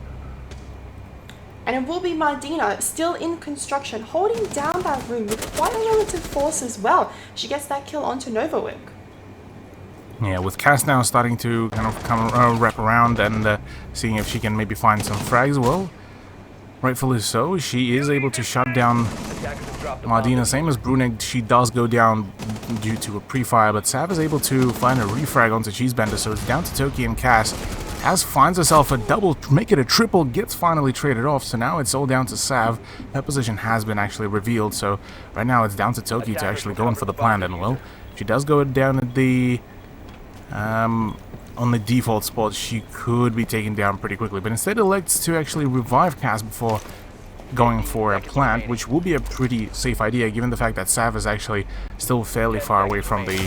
And it will be Mardina, still in construction, holding down that room with quite a relative force as well. She gets that kill onto Novawick. Yeah, with Cass now starting to kind of wrap around and seeing if she can maybe find some frags, well, rightfully so, she is able to shut down Mardina. Same as Brunek, she does go down due to a pre-fire, but Sav is able to find a refrag onto Cheesebender, so it's down to Toki and Cass. Cass finds herself a double, make it a triple, gets finally traded off, so now it's all down to Sav. Her position has been actually revealed, so right now it's down to Toki to actually go in for the plan, and well, she does go down at the on the default spot, she could be taken down pretty quickly, but instead elects to actually revive Cass before going for a plant, which will be a pretty safe idea given the fact that Sav is actually still fairly far away from the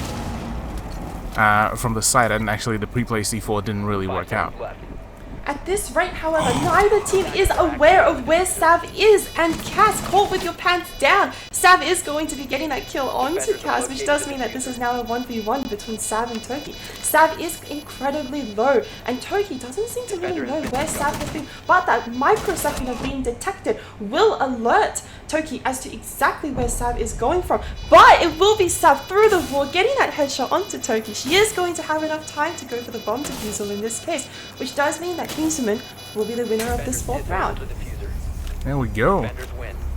site, and actually the pre-play C4 didn't really work out. At this rate, however, neither team is aware of where Sav is, and Cass, caught with your pants down. Sav is going to be getting that kill onto Cass, which does mean that this is now a 1v1 between Sav and Toki. Sav is incredibly low, and Toki doesn't seem to really know where Sav has been, but that microsecond of being detected will alert Toki as to exactly where Sav is going from. But it will be Sav through the wall, getting that headshot onto Toki. She is going to have enough time to go for the bomb defusal in this case, which does mean that Kingswomen will be the winner of this fourth round. There we go.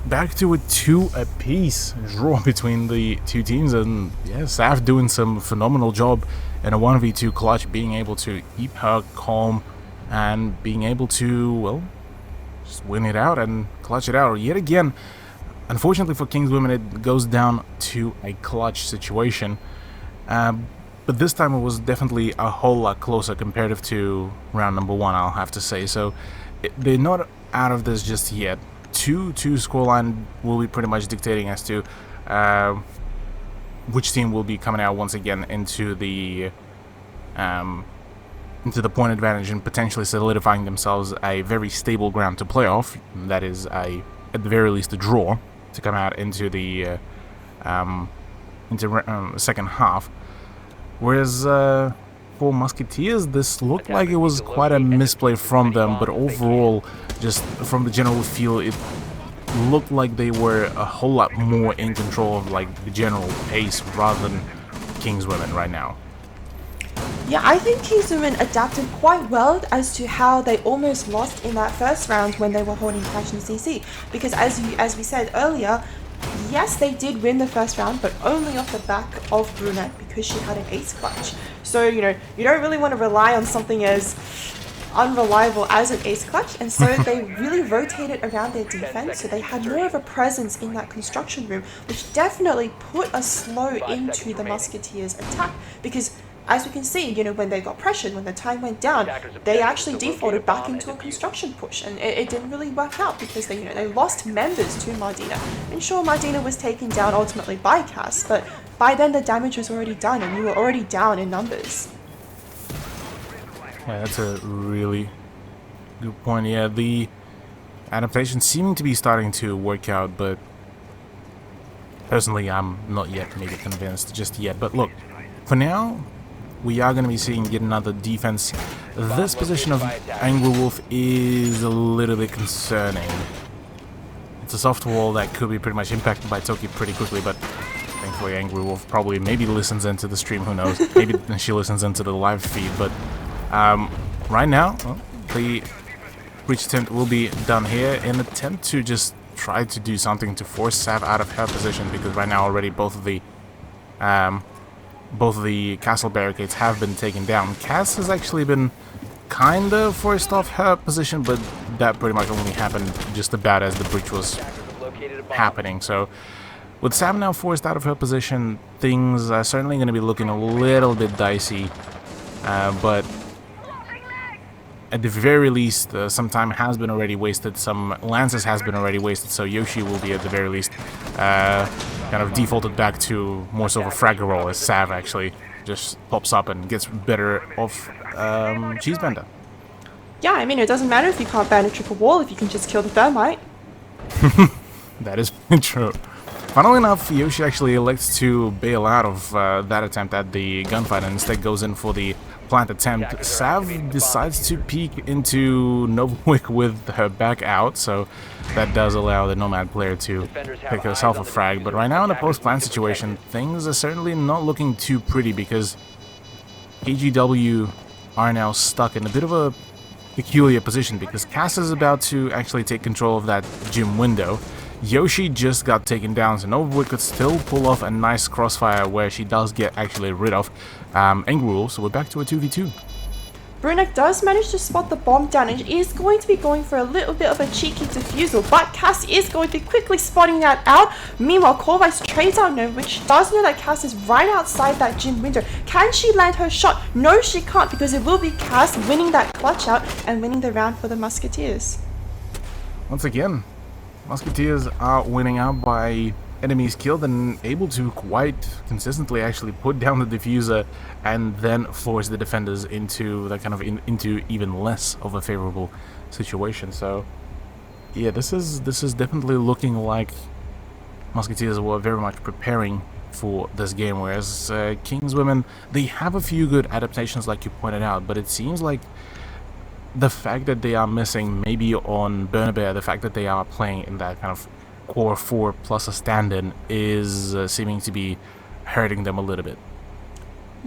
Back to a 2-apiece draw between the two teams, and yeah, Sav doing some phenomenal job in a 1v2 clutch, being able to keep her calm and being able to, well, just win it out and clutch it out. Yet again, unfortunately for Kings Women, it goes down to a clutch situation. But this time it was definitely a whole lot closer comparative to round number 1, I'll have to say. So they're not out of this just yet. 2-2 scoreline will be pretty much dictating as to which team will be coming out once again into the point advantage and potentially solidifying themselves a very stable ground to play off. That is, at the very least, a draw to come out into the second half. Whereas for Musketeers, this looked like it was quite a misplay from them, but overall, just from the general feel, it looked like they were a whole lot more in control of like the general pace rather than Kings Women right now. Yeah, I think Kings Women adapted quite well as to how they almost lost in that first round when they were holding Cash and CC. Because as we said earlier, yes, they did win the first round, but only off the back of Brunette because she had an ace clutch. So, you don't really want to rely on something as unreliable as an ace clutch, and so they really rotated around their defense, so they had more of a presence in that construction room, which definitely put a slow into the Musketeers' attack, because as we can see, when they got pressured, when the time went down, they actually defaulted back into a construction push, and it didn't really work out because they lost members to Mardina. And sure, Mardina was taken down ultimately by Cass, but by then the damage was already done and you were already down in numbers. Yeah, that's a really good point. Yeah, the adaptation seeming to be starting to work out, but personally, I'm not yet maybe convinced just yet. But look, for now, we are going to be seeing yet another defense. This position of Angry Wolf is a little bit concerning. It's a soft wall that could be pretty much impacted by Toki pretty quickly, but thankfully Angry Wolf probably maybe listens into the stream, who knows. Maybe she listens into the live feed, but right now, the breach attempt will be done here in an attempt to just try to do something to force Sav out of her position, because right now already both of the castle barricades have been taken down. Cass has actually been kind of forced off her position, but that pretty much only happened just about as the breach was happening. So with Sav now forced out of her position, things are certainly going to be looking a little bit dicey, but at the very least, some time has been already wasted, some lances has been already wasted, so Yoshi will be at the very least kind of defaulted back to more so of a fragger roll, as Sav actually just pops up and gets better off Cheesebender. Yeah, I mean, it doesn't matter if you can't ban a triple wall if you can just kill the thermite. That is true. Funnily enough, Yoshi actually elects to bail out of that attempt at the gunfight and instead goes in for the plant attempt. Sav decides to peek into Novawick with her back out, so that does allow the Nomad player to pick herself a frag. But right now in the post-plant situation, things are certainly not looking too pretty, because KGW are now stuck in a bit of a peculiar position, because Cass is about to actually take control of that gym window. Yoshi just got taken down, so Novawick could still pull off a nice crossfire where she does get actually rid of Angry Wolf, so we're back to a 2v2. Brunette does manage to spot the bomb down and is going to be going for a little bit of a cheeky defusal, but Cass is going to be quickly spotting that out. Meanwhile, Corvice trades out Novawick. She does know that Cass is right outside that gym window. Can she land her shot? No, she can't, because it will be Cass winning that clutch out and winning the round for the Musketeers. Once again, Musketeers are winning out by enemies killed and able to quite consistently actually put down the diffuser and then force the defenders into that kind of into even less of a favorable situation. So yeah, this is definitely looking like Musketeers were very much preparing for this game, whereas Kings Women, they have a few good adaptations like you pointed out, but it seems like the fact that they are missing maybe on Burnabear, the fact that they are playing in that kind of core 4 plus a stand-in is seeming to be hurting them a little bit.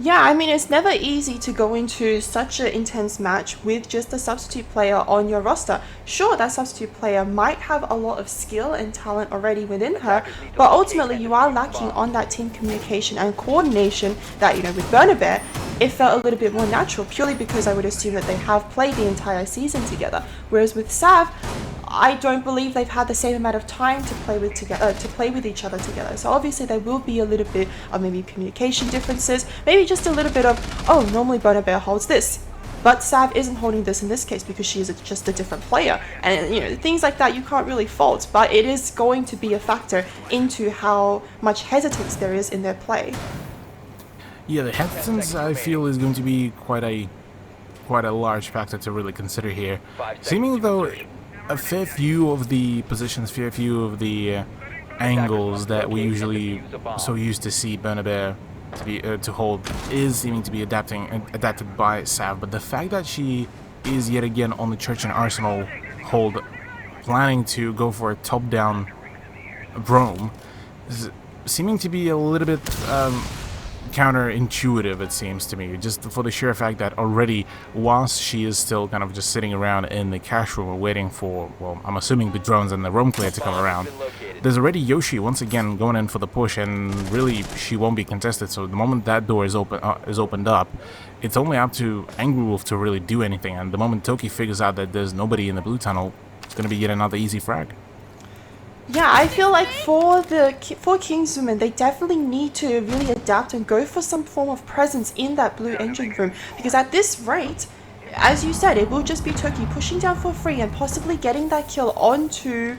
Yeah, I mean, it's never easy to go into such an intense match with just a substitute player on your roster. Sure, that substitute player might have a lot of skill and talent already within her, but ultimately you are lacking on that team communication and coordination that, with Burnabear, it felt a little bit more natural, purely because I would assume that they have played the entire season together. Whereas with Sav, I don't believe they've had the same amount of time to play with each other together. So obviously there will be a little bit of maybe communication differences, maybe just a little bit of, oh, normally Bonabere holds this, but Sav isn't holding this in this case because she is just a different player. And, you know, things like that you can't really fault, but it is going to be a factor into how much hesitance there is in their play. Yeah, the hesitance I feel is going to be quite a large factor to really consider here. Seeming though a fair few of the positions, fair few of the angles that we usually so used to see Bonabere to hold is seeming to be adapted by Sav, but the fact that she is yet again on the Church and Arsenal hold, planning to go for a top-down roam, is seeming to be a little bit counterintuitive, it seems to me, just for the sheer fact that already, whilst she is still kind of just sitting around in the cash room waiting for, well, I'm assuming the drones and the roam clear to come around, there's already Yoshi once again going in for the push, and really she won't be contested. So the moment that door is opened up, it's only up to Angry Wolf to really do anything, and the moment Toki figures out that there's nobody in the blue tunnel, it's going to be yet another easy frag. Yeah, I feel like for Kingswomen, they definitely need to really adapt and go for some form of presence in that blue engine room, because at this rate, as you said, it will just be Toki pushing down for free and possibly getting that kill onto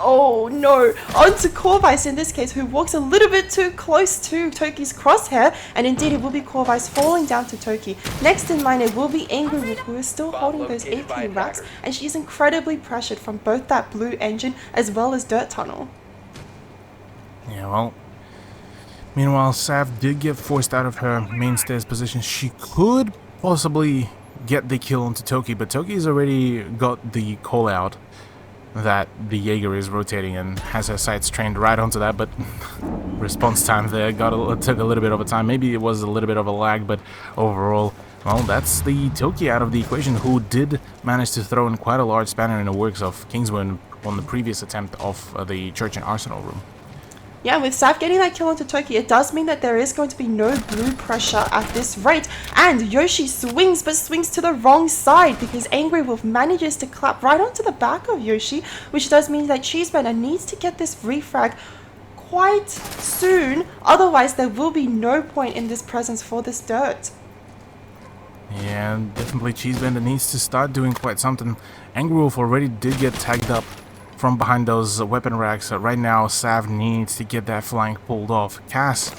onto Corvice in this case, who walks a little bit too close to Toki's crosshair, and indeed it will be Corvice falling down to Toki. Next in line it will be Angry Wolf, who is still holding those AK racks, and she's incredibly pressured from both that blue engine as well as dirt tunnel. Yeah, well, meanwhile Sav did get forced out of her main stairs position. She could possibly get the kill onto Toki, but Toki's already got the call out that the Jaeger is rotating and has her sights trained right onto that, but response time there took a little bit of a time. Maybe it was a little bit of a lag, but overall, well, that's the Toki out of the equation, who did manage to throw in quite a large spanner in the works of Kingswoman on the previous attempt of the Church and Arsenal room. Yeah, with Sav getting that kill onto Toki, it does mean that there is going to be no blue pressure at this rate. And Yoshi swings, but swings to the wrong side, because Angry Wolf manages to clap right onto the back of Yoshi, which does mean that Cheesebender needs to get this refrag quite soon. Otherwise, there will be no point in this presence for this dirt. Yeah, definitely Cheesebender needs to start doing quite something. Angry Wolf already did get tagged up from behind those weapon racks. Right now, Sav needs to get that flank pulled off. Cass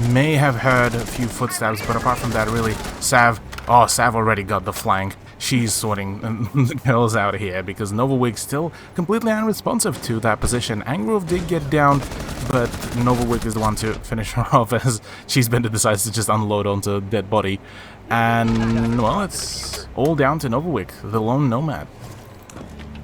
may have heard a few footsteps, but apart from that, really, Sav already got the flank. She's sorting the girls out here, because Novawig still completely unresponsive to that position. Angry Wolf did get down, but Novawig is the one to finish her off, as Cheesebender decides to just unload onto a dead body. And, well, it's all down to Novawig, the lone nomad.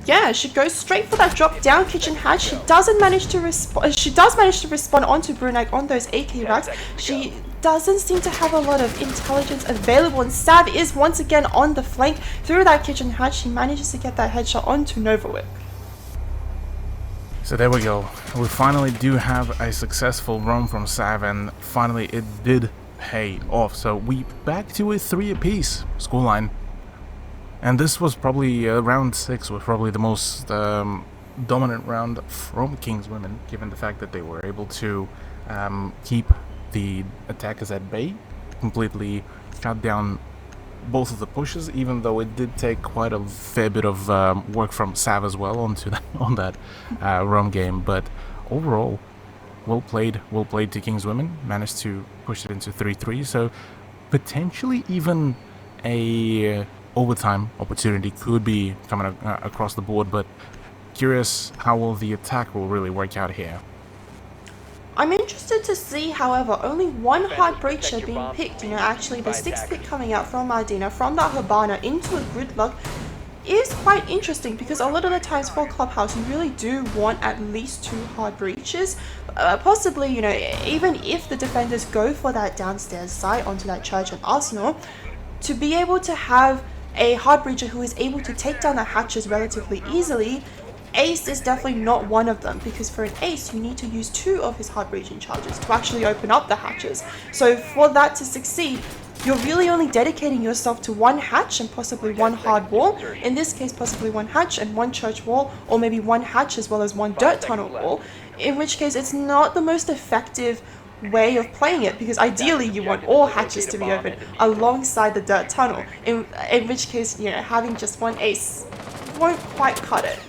Yeah, she goes straight for that drop down kitchen hatch. She doesn't manage to respond. She does manage to respond onto Brunak on those AK racks. She doesn't seem to have a lot of intelligence available, and Sav is once again on the flank through that kitchen hatch. She manages to get that headshot onto Novawick. So there we go. We finally do have a successful roam from Sav, and finally it did pay off. So we back to a 3 apiece scoreline. And this was probably round 6 was probably the most dominant round from Kingswomen, given the fact that they were able to keep the attackers at bay, completely shut down both of the pushes, even though it did take quite a fair bit of work from Sav as well on that roam game. But overall, well played to Kingswomen. Managed to push it into 3-3, so potentially even a overtime opportunity could be coming across the board, but curious how will the attack will really work out here. I'm interested to see, however, only one hard breacher being picked. You know, actually the 6th pick coming out from Mardina, from that Habana into a Gridlock, is quite interesting, because a lot of the times for Clubhouse you really do want at least 2 hard breaches. Possibly, you know, even if the defenders go for that downstairs site onto that Church and Arsenal, to be able to have a hard breacher who is able to take down the hatches relatively easily. Ace is definitely not one of them, because for an ace you need to use 2 of his hard breaching charges to actually open up the hatches. So for that to succeed, you're really only dedicating yourself to one hatch and possibly one hard wall. In this case, possibly one hatch and one church wall, or maybe one hatch as well as one dirt tunnel wall, in which case it's not the most effective way of playing it, because ideally you want all hatches to be open alongside the dirt tunnel, in which case, you know, having just one ace won't quite cut it.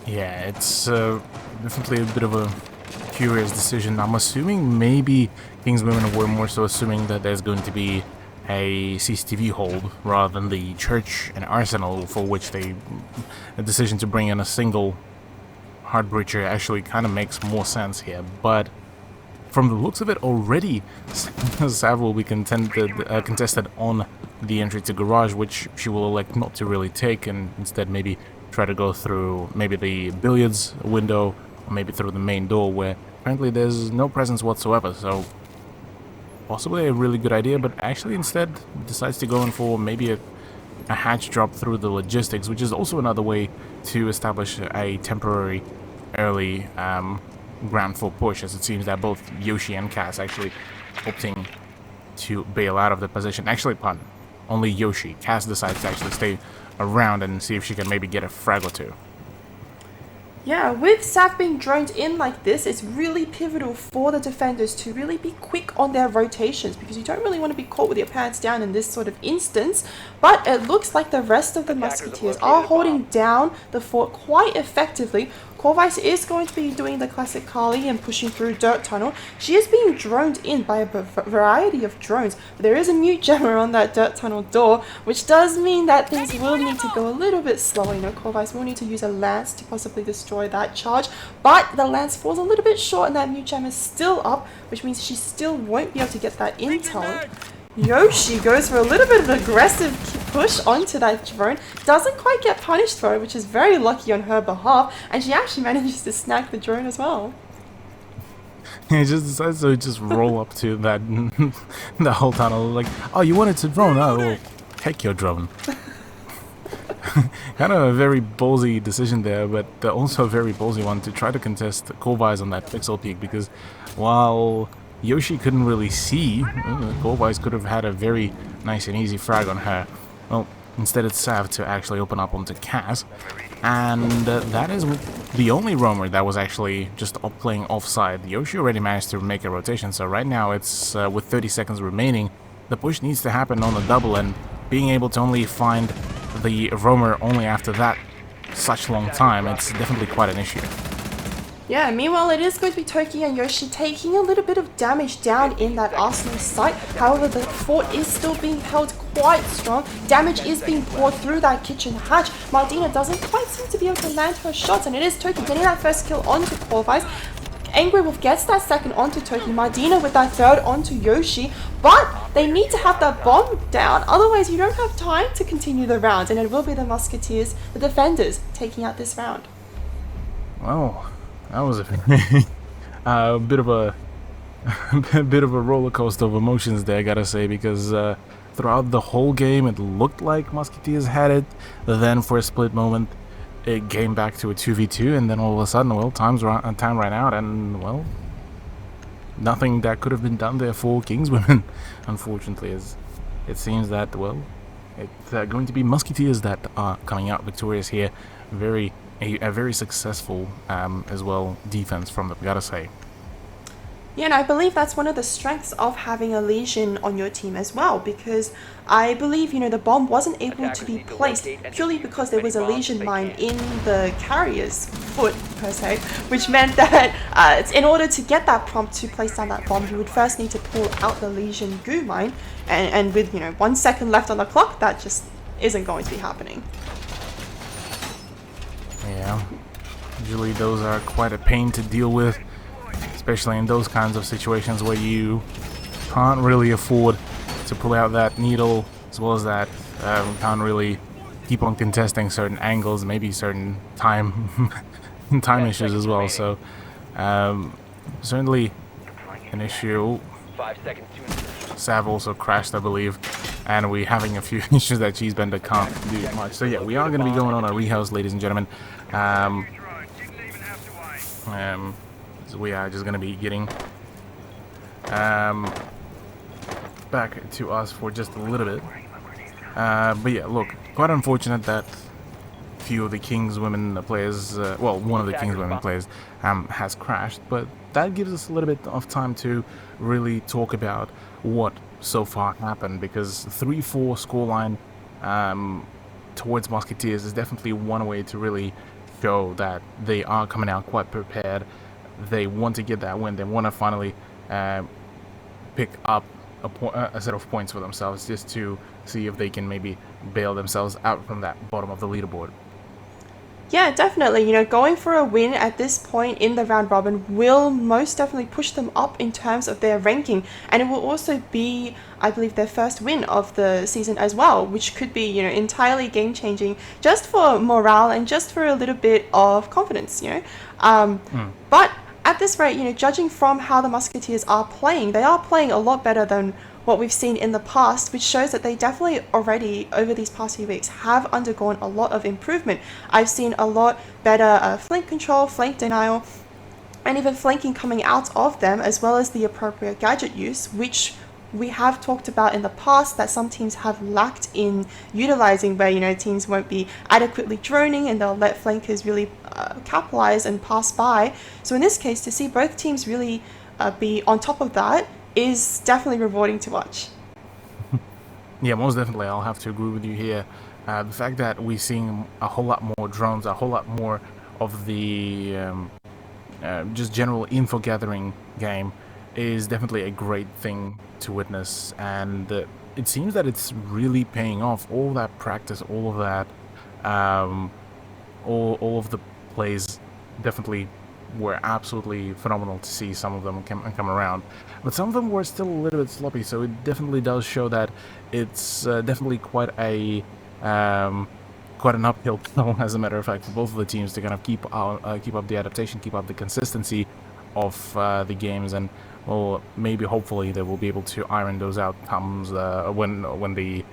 Yeah, it's definitely a bit of a curious decision. I'm assuming maybe Kings Women were more so assuming that there's going to be a CCTV hold rather than the church and arsenal, for which the decision to bring in a single hard breacher actually kind of makes more sense here. But from the looks of it already, Sav will be contested on the entry to garage, which she will elect not to really take, and instead maybe try to go through maybe the billiards window, or maybe through the main door, where apparently there's no presence whatsoever. So possibly a really good idea, but actually instead decides to go in for maybe a hatch drop through the logistics, which is also another way to establish a temporary early ground full push, as it seems that both Yoshi and Cass actually opting to bail out of the position. Actually, pardon, only Yoshi. Cass decides to actually stay around and see if she can maybe get a frag or two. Yeah, with Sav being droned in like this, it's really pivotal for the defenders to really be quick on their rotations, because you don't really want to be caught with your pants down in this sort of instance. But it looks like the rest of the Musketeers are holding down the fort quite effectively. Corvice is going to be doing the classic Carly and pushing through Dirt Tunnel. She is being droned in by a variety of drones, but there is a mute jammer on that Dirt Tunnel door, which does mean that things will need to go a little bit slower. You know, Corvice will need to use a lance to possibly destroy that charge, but the lance falls a little bit short and that mute jammer is still up, which means she still won't be able to get that intel. Yoshi goes for a little bit of an aggressive push onto that drone, doesn't quite get punished for it, which is very lucky on her behalf, and she actually manages to snag the drone as well. He just decides to just roll up to that the whole tunnel, like, oh, you wanted to drone? Oh, well, take your drone. Kind of a very ballsy decision there, but also a very ballsy one to try to contest Corvice on that pixel peak, because while Yoshi couldn't really see, Corvice could have had a very nice and easy frag on her. Well, instead it's Sav to actually open up onto Cass, and that is the only roamer that was actually just playing offside. Yoshi already managed to make a rotation, so right now it's with 30 seconds remaining, the push needs to happen on the double, and being able to only find the roamer only after that such long time, it's definitely quite an issue. Yeah, meanwhile it is going to be Toki and Yoshi taking a little bit of damage down in that arsenal site. However, the fort is still being held quite strong. Damage is being poured through that kitchen hatch. Mardina doesn't quite seem to be able to land her shots, and it is Toki getting that first kill onto Corvice. Angry Wolf gets that second onto Toki, Mardina with that third onto Yoshi, but they need to have that bomb down, otherwise you don't have time to continue the round, and it will be the Musketeers, the defenders, taking out this round. Well, that was a bit of a roller coaster of emotions there, I gotta say, because throughout the whole game it looked like Musketeers had it. Then for a split moment it came back to a 2v2, and then all of a sudden, well, time ran out, and well, nothing that could have been done there for Kingswomen, unfortunately, as it seems that, well, it's going to be Musketeers that are coming out victorious here. A very successful as well defense from them, gotta say. Yeah, and I believe that's one of the strengths of having a Legion on your team as well, because I believe, you know, the bomb wasn't able to be placed purely because there was a Legion mine in the carrier's foot, per se, which meant that in order to get that prompt to place down that bomb, you would first need to pull out the Legion goo mine, and with, you know, 1 second left on the clock, that just isn't going to be happening. Yeah, usually those are quite a pain to deal with, especially in those kinds of situations where you can't really afford to pull out that needle, as well as that can't really keep on contesting certain angles, maybe certain time issues as well. So certainly an issue. Sav also crashed, I believe, and we're having a few issues that Cheesebender can't do much. So yeah, we are going to be going on a rehouse, ladies and gentlemen. So we are just going to be getting shift back to us for just a little bit. But yeah, look, quite unfortunate that few of the Kings women players, well, one of the Kings women players has crashed, but that gives us a little bit of time to really talk about what so far happened, because 3-4 scoreline towards Musketeers is definitely one way to really show that they are coming out quite prepared. They want to get that win. They want to finally pick up a set of points for themselves, just to see if they can maybe bail themselves out from that bottom of the leaderboard. Yeah, definitely. You know, going for a win at this point in the round robin will most definitely push them up in terms of their ranking, and it will also be, I believe, their first win of the season as well, which could be, you know, entirely game changing just for morale and just for a little bit of confidence, you know. But at this rate, you know, judging from how the Musketeers are playing, they are playing a lot better than what we've seen in the past, which shows that they definitely already, over these past few weeks, have undergone a lot of improvement. I've seen a lot better flank control, flank denial, and even flanking coming out of them, as well as the appropriate gadget use, which we have talked about in the past that some teams have lacked in utilizing, where, you know, teams won't be adequately droning and they'll let flankers really capitalize and pass by. So in this case, to see both teams really be on top of that is definitely rewarding to watch. Yeah, most definitely. I'll have to agree with you here. The fact that we're seeing a whole lot more drones, a whole lot more of the just general info gathering game is definitely a great thing to witness, and it seems that it's really paying off. All that practice, all of that, all of the plays definitely were absolutely phenomenal to see. Some of them come around, but some of them were still a little bit sloppy, so it definitely does show that it's definitely quite an uphill battle, as a matter of fact, for both of the teams to kind of keep up the adaptation, keep up the consistency of the games, and well, maybe hopefully they will be able to iron those out comes when the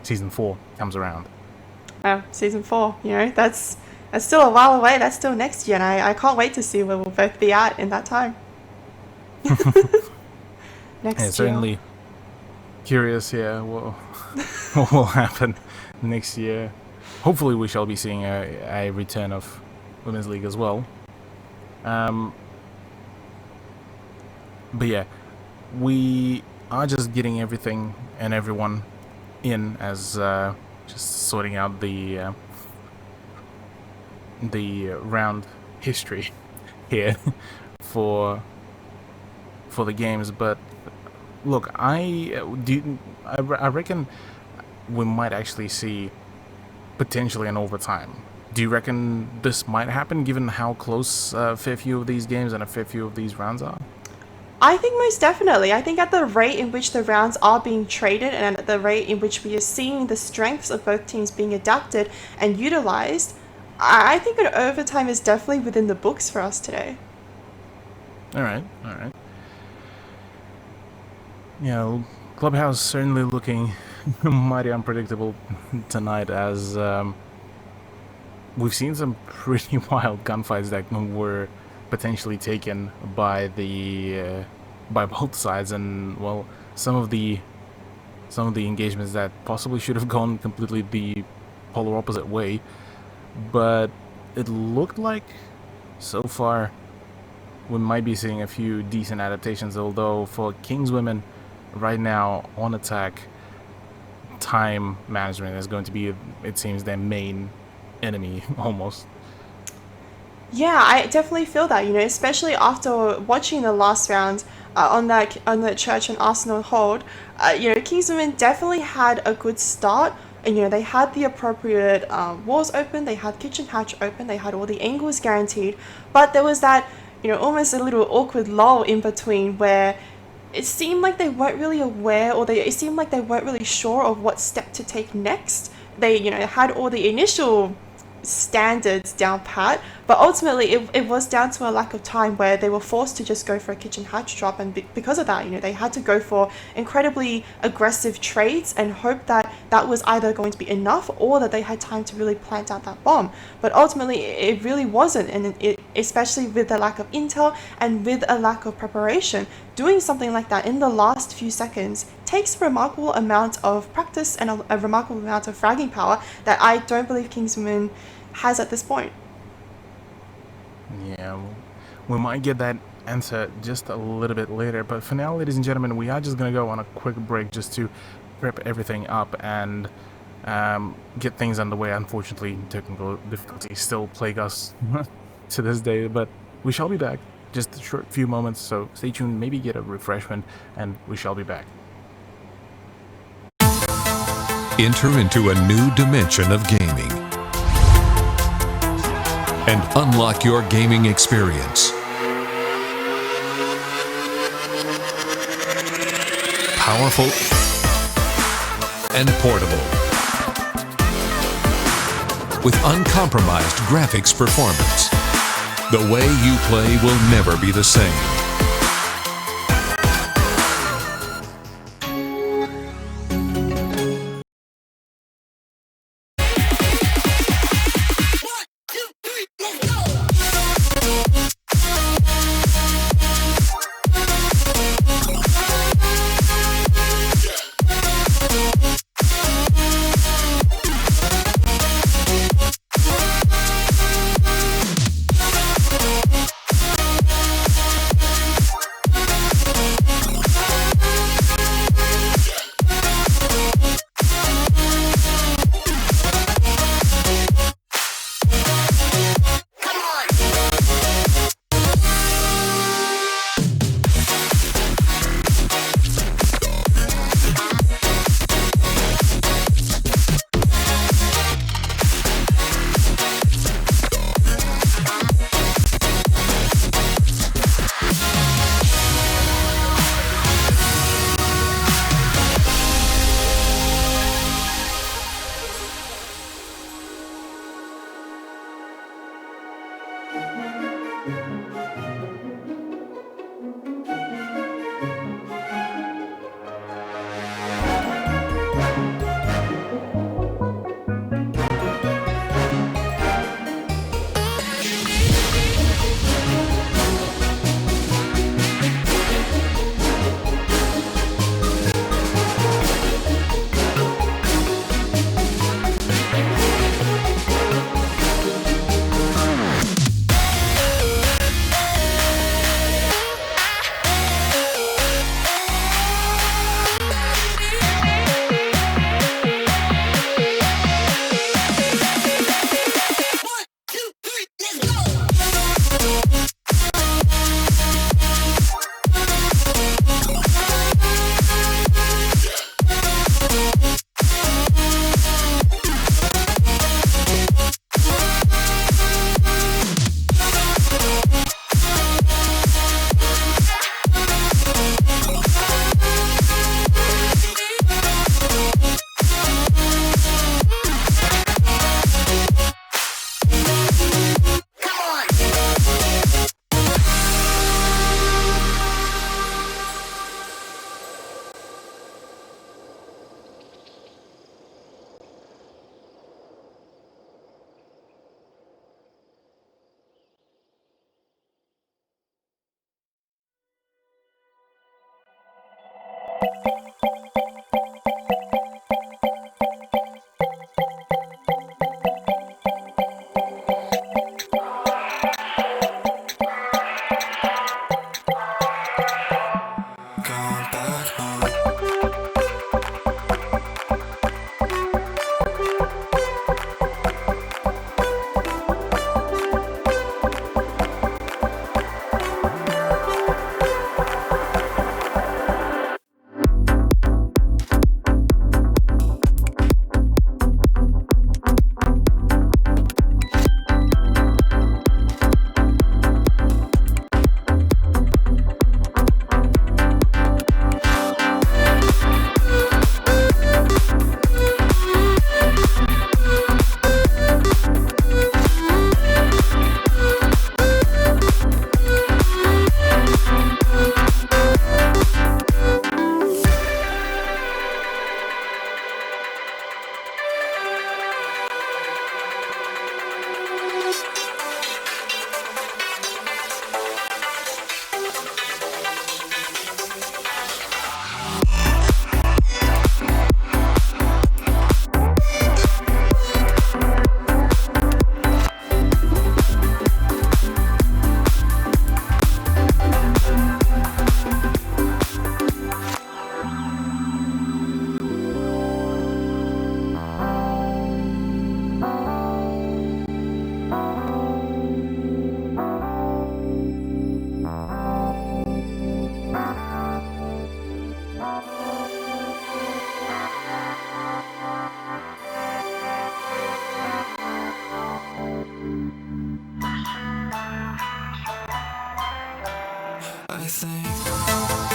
season 4 comes around. Season 4, you know, that's still a while away. That's still next year, and I can't wait to see where we'll both be at in that time. Next year. Certainly curious here what will happen next year. Hopefully we shall be seeing a return of Women's League as well. But yeah, we are just getting everything and everyone in, as just sorting out the round history here for the games. But look, I reckon we might actually see potentially an overtime. Do you reckon this might happen, given how close a fair few of these games and a fair few of these rounds are? I think most definitely. I think at the rate in which the rounds are being traded, and at the rate in which we are seeing the strengths of both teams being adapted and utilized, I think an overtime is definitely within the books for us today. All right. Yeah, Clubhouse certainly looking mighty unpredictable tonight, as we've seen some pretty wild gunfights that were potentially taken by by both sides, and well, some of the engagements that possibly should have gone completely the polar opposite way. But it looked like so far we might be seeing a few decent adaptations, although for Kings women right now on attack, time management is going to be, it seems, their main enemy almost. Yeah, I definitely feel that, you know, especially after watching the last round on the Church and Arsenal hold. You know, Kings women definitely had a good start. And, you know, they had the appropriate walls open, they had kitchen hatch open, they had all the angles guaranteed. But there was that, you know, almost a little awkward lull in between where it seemed like they weren't really aware, or it seemed like they weren't really sure of what step to take next. They, you know, had all the initial standards down pat, But ultimately, it was down to a lack of time where they were forced to just go for a kitchen hatch drop, and because of that, you know, they had to go for incredibly aggressive trades and hope that that was either going to be enough or that they had time to really plant out that bomb. But ultimately, it really wasn't, and especially with the lack of intel and with a lack of preparation, doing something like that in the last few seconds takes a remarkable amount of practice and a remarkable amount of fragging power that I don't believe Kingsman has at this point. Yeah, we might get that answer just a little bit later, but for now, ladies and gentlemen, we are just gonna go on a quick break just to prep everything up and get things underway. Unfortunately, technical difficulties still plague us to this day, but we shall be back. Just a short few moments, so stay tuned, maybe get a refreshment, and we shall be back. Enter into a new dimension of gaming and unlock your gaming experience. Powerful and portable, with uncompromised graphics performance. The way you play will never be the same.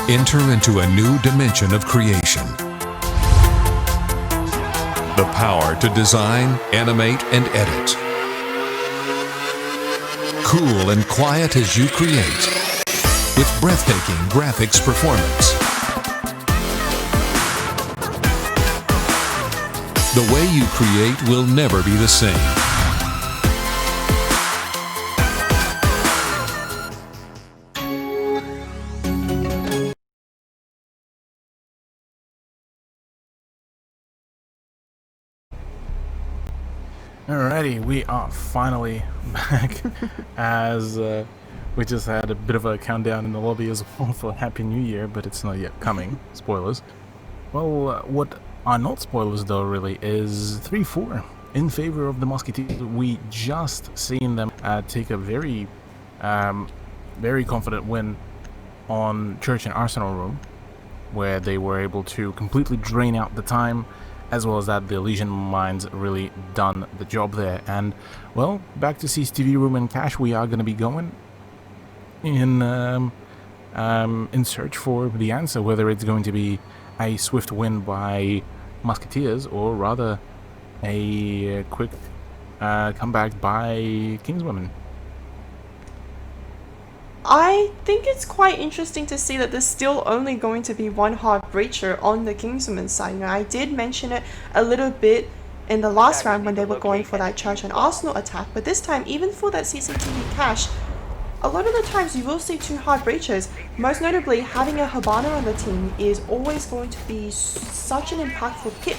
Enter into a new dimension of creation. The power to design, animate, and edit. Cool and quiet as you create, with breathtaking graphics performance. The way you create will never be the same. Alrighty, we are finally back as we just had a bit of a countdown in the lobby as well for Happy New Year, but it's not yet coming. Spoilers. Well, what are not spoilers though really is 3-4 in favor of the Musketeers. We just seen them take a very confident win on Church and Arsenal Room, where they were able to completely drain out the time, as well as that the Elysian Mines really done the job there. And well, back to CCTV Room and Cash we are going to be going in search for the answer, whether it's going to be a swift win by Musketeers or rather a quick comeback by Kingswomen. I think it's quite interesting to see that there's still only going to be one hard breacher on the Kingswomen's side. You know, I did mention it a little bit in the last round when they were going for that Church and Arsenal attack, but this time, even for that CCTV Cash, a lot of the times you will see two hard breachers. Most notably, having a Habana on the team is always going to be such an impactful pick,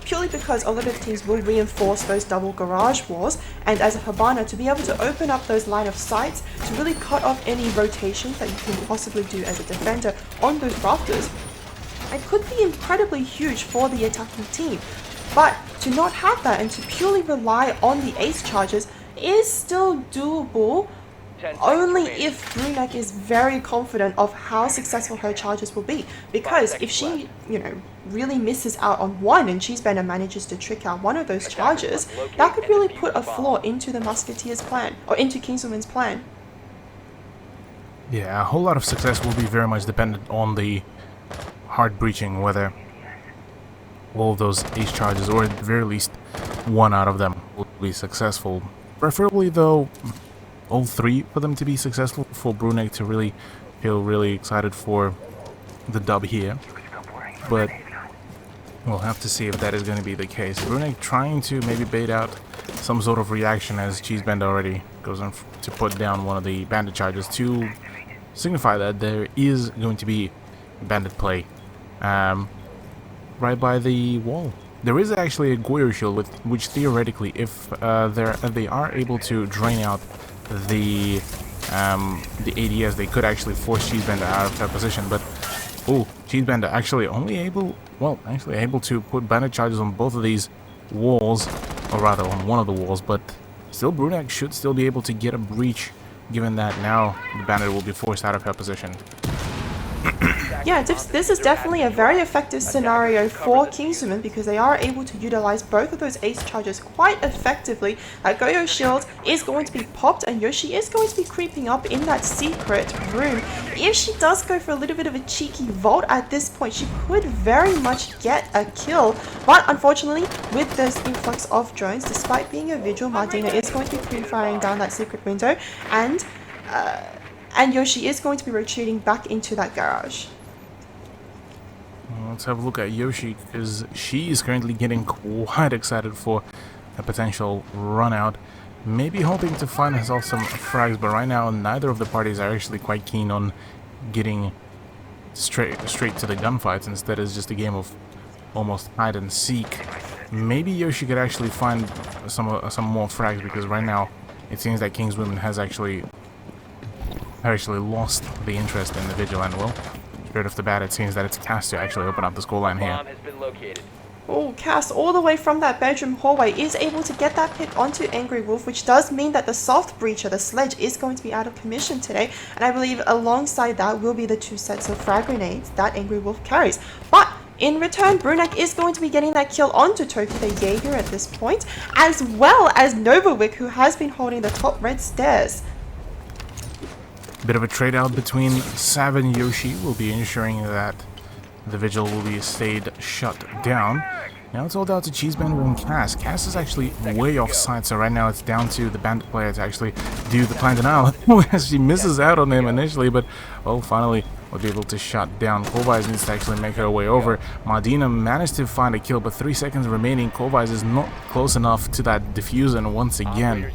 purely because a lot of teams will reinforce those double garage walls, and as a Habana, to be able to open up those line of sights to really cut off any rotations that you can possibly do as a defender on those rafters, it could be incredibly huge for the attacking team. But to not have that and to purely rely on the ace charges is still doable, only if Brunek is very confident of how successful her charges will be. Because if she, you know, really misses out on one and Cheesebender manages to trick out one of those charges, that could really put a flaw into the Musketeers' plan, or into Kingswomen's plan. Yeah, a whole lot of success will be very much dependent on the hard breaching, whether all of those ace charges, or at the very least one out of them, will be successful. Preferably though, all three for them to be successful, for Brunek to really feel really excited for the dub here. But we'll have to see if that is going to be the case. Brunek trying to maybe bait out some sort of reaction as Cheesebender already goes on to put down one of the bandit charges to signify that there is going to be bandit play right by the wall. There is actually a Goyo shield with which theoretically, if they are able to drain out the ADS, they could actually force Cheesebender out of that position. But oh, Cheesebender actually able to put bandit charges on both of these walls, or rather on one of the walls, but still Brunek should still be able to get a breach, given that now the bandit will be forced out of her position. Yeah, this is definitely a very effective scenario for Kingswomen, because they are able to utilize both of those ace charges quite effectively. Goyo shield is going to be popped, and Yoshi is going to be creeping up in that secret room. If she does go for a little bit of a cheeky vault at this point, she could very much get a kill. But unfortunately, with this influx of drones, despite being a vigil, Mardina is going to be pre-firing down that secret window, and Yoshi is going to be retreating back into that garage. Let's have a look at Yoshi, because she is currently getting quite excited for a potential run out, maybe hoping to find herself some frags, but right now neither of the parties are actually quite keen on getting straight to the gunfights. Instead it's just a game of almost hide and seek. Maybe Yoshi could actually find some more frags, because right now it seems that Kingswomen has actually lost the interest in the vigil, and well, straight off the bat, it seems that it's Cass to actually open up the scoreline here. Oh, Cass, all the way from that bedroom hallway, is able to get that pick onto Angry Wolf, which does mean that the soft breacher, the sledge, is going to be out of commission today. And I believe alongside that will be the 2 sets of frag grenades that Angry Wolf carries. But in return, Brunek is going to be getting that kill onto Toki the Jaeger at this point, as well as Novawick, who has been holding the top red stairs. Bit of a trade out between Sav and Yoshi will be ensuring that the Vigil will be stayed shut down. Now it's all down to Cheesebender and Cass. Cass is actually way offside, so right now it's down to the Bandit player to actually do the plan denial. She misses out on him initially, but well, finally will be able to shut down. Kovice needs to actually make her way over. Mardina managed to find a kill, but 3 seconds remaining. Kovice is not close enough to that diffuser, and once again,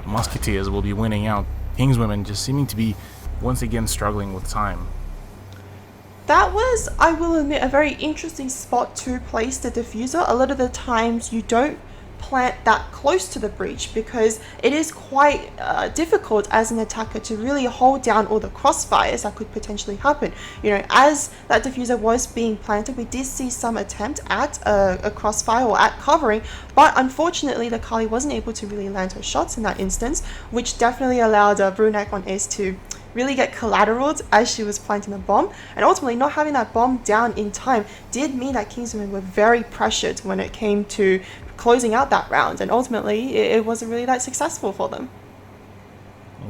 Musketeers will be winning out. Kingswomen just seeming to be once again struggling with time. That was, I will admit, a very interesting spot to place the diffuser. A lot of the times you don't plant that close to the breach because it is quite difficult as an attacker to really hold down all the crossfires that could potentially happen. You know, as that diffuser was being planted, we did see some attempt at a crossfire or at covering, but unfortunately the Kali wasn't able to really land her shots in that instance, which definitely allowed Brunek on Ace to really get collateraled as she was planting the bomb, and ultimately not having that bomb down in time did mean that Kingswomen were very pressured when it came to closing out that round, and ultimately it wasn't really that successful for them.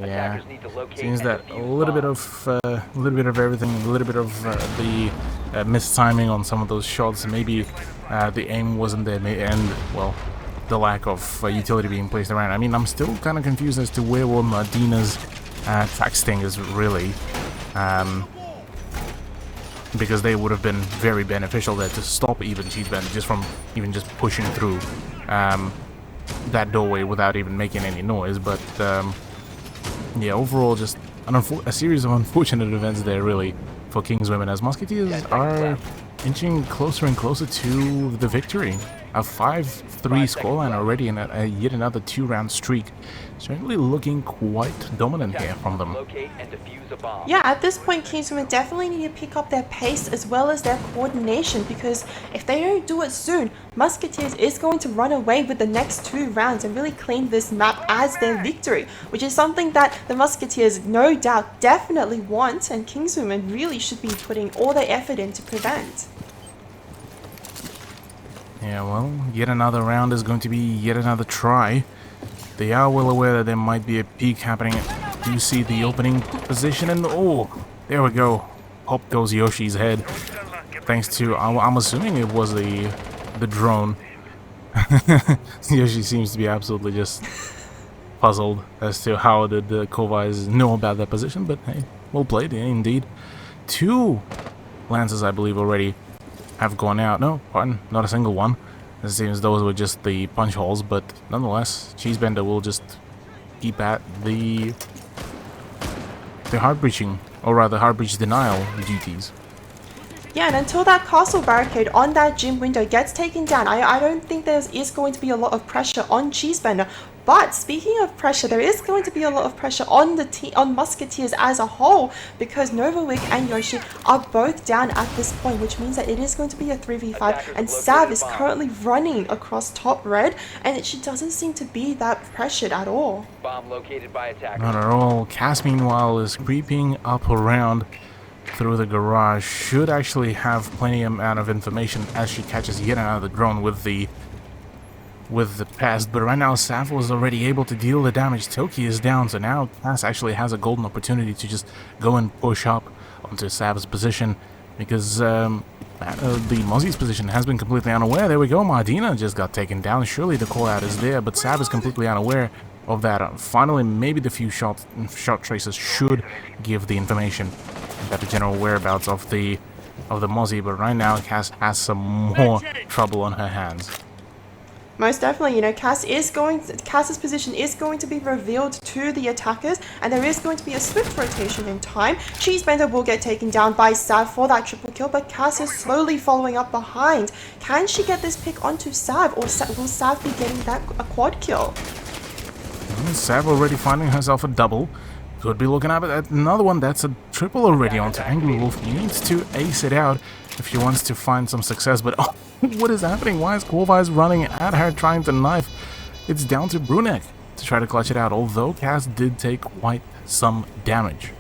Yeah, seems that a little bit of everything, a little bit of the missed timing on some of those shots. Maybe the aim wasn't there, and well, the lack of utility being placed around. I mean, I'm still kind of confused as to where were Mardina's track stingers really, because they would have been very beneficial there to stop even Cheesebender just from even just pushing through that doorway without even making any noise. But yeah, overall just a series of unfortunate events there really for Kingswomen, as Musketeers are inching closer and closer to the victory. A 5-3 scoreline already in yet another 2-round streak. Certainly looking quite dominant here from them. Yeah, at this point, Kingswomen definitely need to pick up their pace as well as their coordination, because if they don't do it soon, Musketeers is going to run away with the next 2 rounds and really claim this map as their victory, which is something that the Musketeers no doubt definitely want, and Kingswomen really should be putting all their effort in to prevent. Yeah, well, yet another round is going to be yet another try. They are well aware that there might be a peak happening. You see the opening position, and oh, there we go. Up goes Yoshi's head. Thanks to, I'm assuming it was the drone. Yoshi seems to be absolutely just puzzled as to how did the Kovice know about that position, but hey, well played, yeah, indeed. 2 lances, I believe, already have gone out. No, pardon, not a single one. It seems those were just the punch holes, but nonetheless, Cheesebender will just keep at the hard breaching, or rather hard breach denial duties. Yeah, and until that castle barricade on that gym window gets taken down, I don't think there is going to be a lot of pressure on Cheesebender. But speaking of pressure, there is going to be a lot of pressure on on Musketeers as a whole, because Novawick and Yoshi are both down at this point, which means that it is going to be a 3v5, and Sav is currently running across top red, and she doesn't seem to be that pressured at all. Bomb located by attacker. Not at all. Cass, meanwhile, is creeping up around through the garage. Should actually have plenty amount of information as she catches yet another drone with the pest, but right now Sav was already able to deal the damage. Toki is down, so now Cass actually has a golden opportunity to just go and push up onto Sav's position, because the Mozzie's position has been completely unaware. There we go, Mardina just got taken down. Surely the call out is there, but Sav is completely unaware of that. Finally, maybe the few shot tracers should give the information about the general whereabouts of the Mozzie, but right now Cass has some more trouble on her hands. Most definitely, you know, Cass's position is going to be revealed to the attackers, and there is going to be a swift rotation in time. Cheesebender will get taken down by Sav for that triple kill, but Cass is slowly following up behind. Can she get this pick onto Sav, or will Sav be getting a quad kill? Sav already finding herself a double. Could be looking at another one. That's a triple already onto Angry Wolf. Needs to ace it out if she wants to find some success, but oh, what is happening? Why is Kovice running at her trying to knife? It's down to Brunek to try to clutch it out, although Cass did take quite some damage.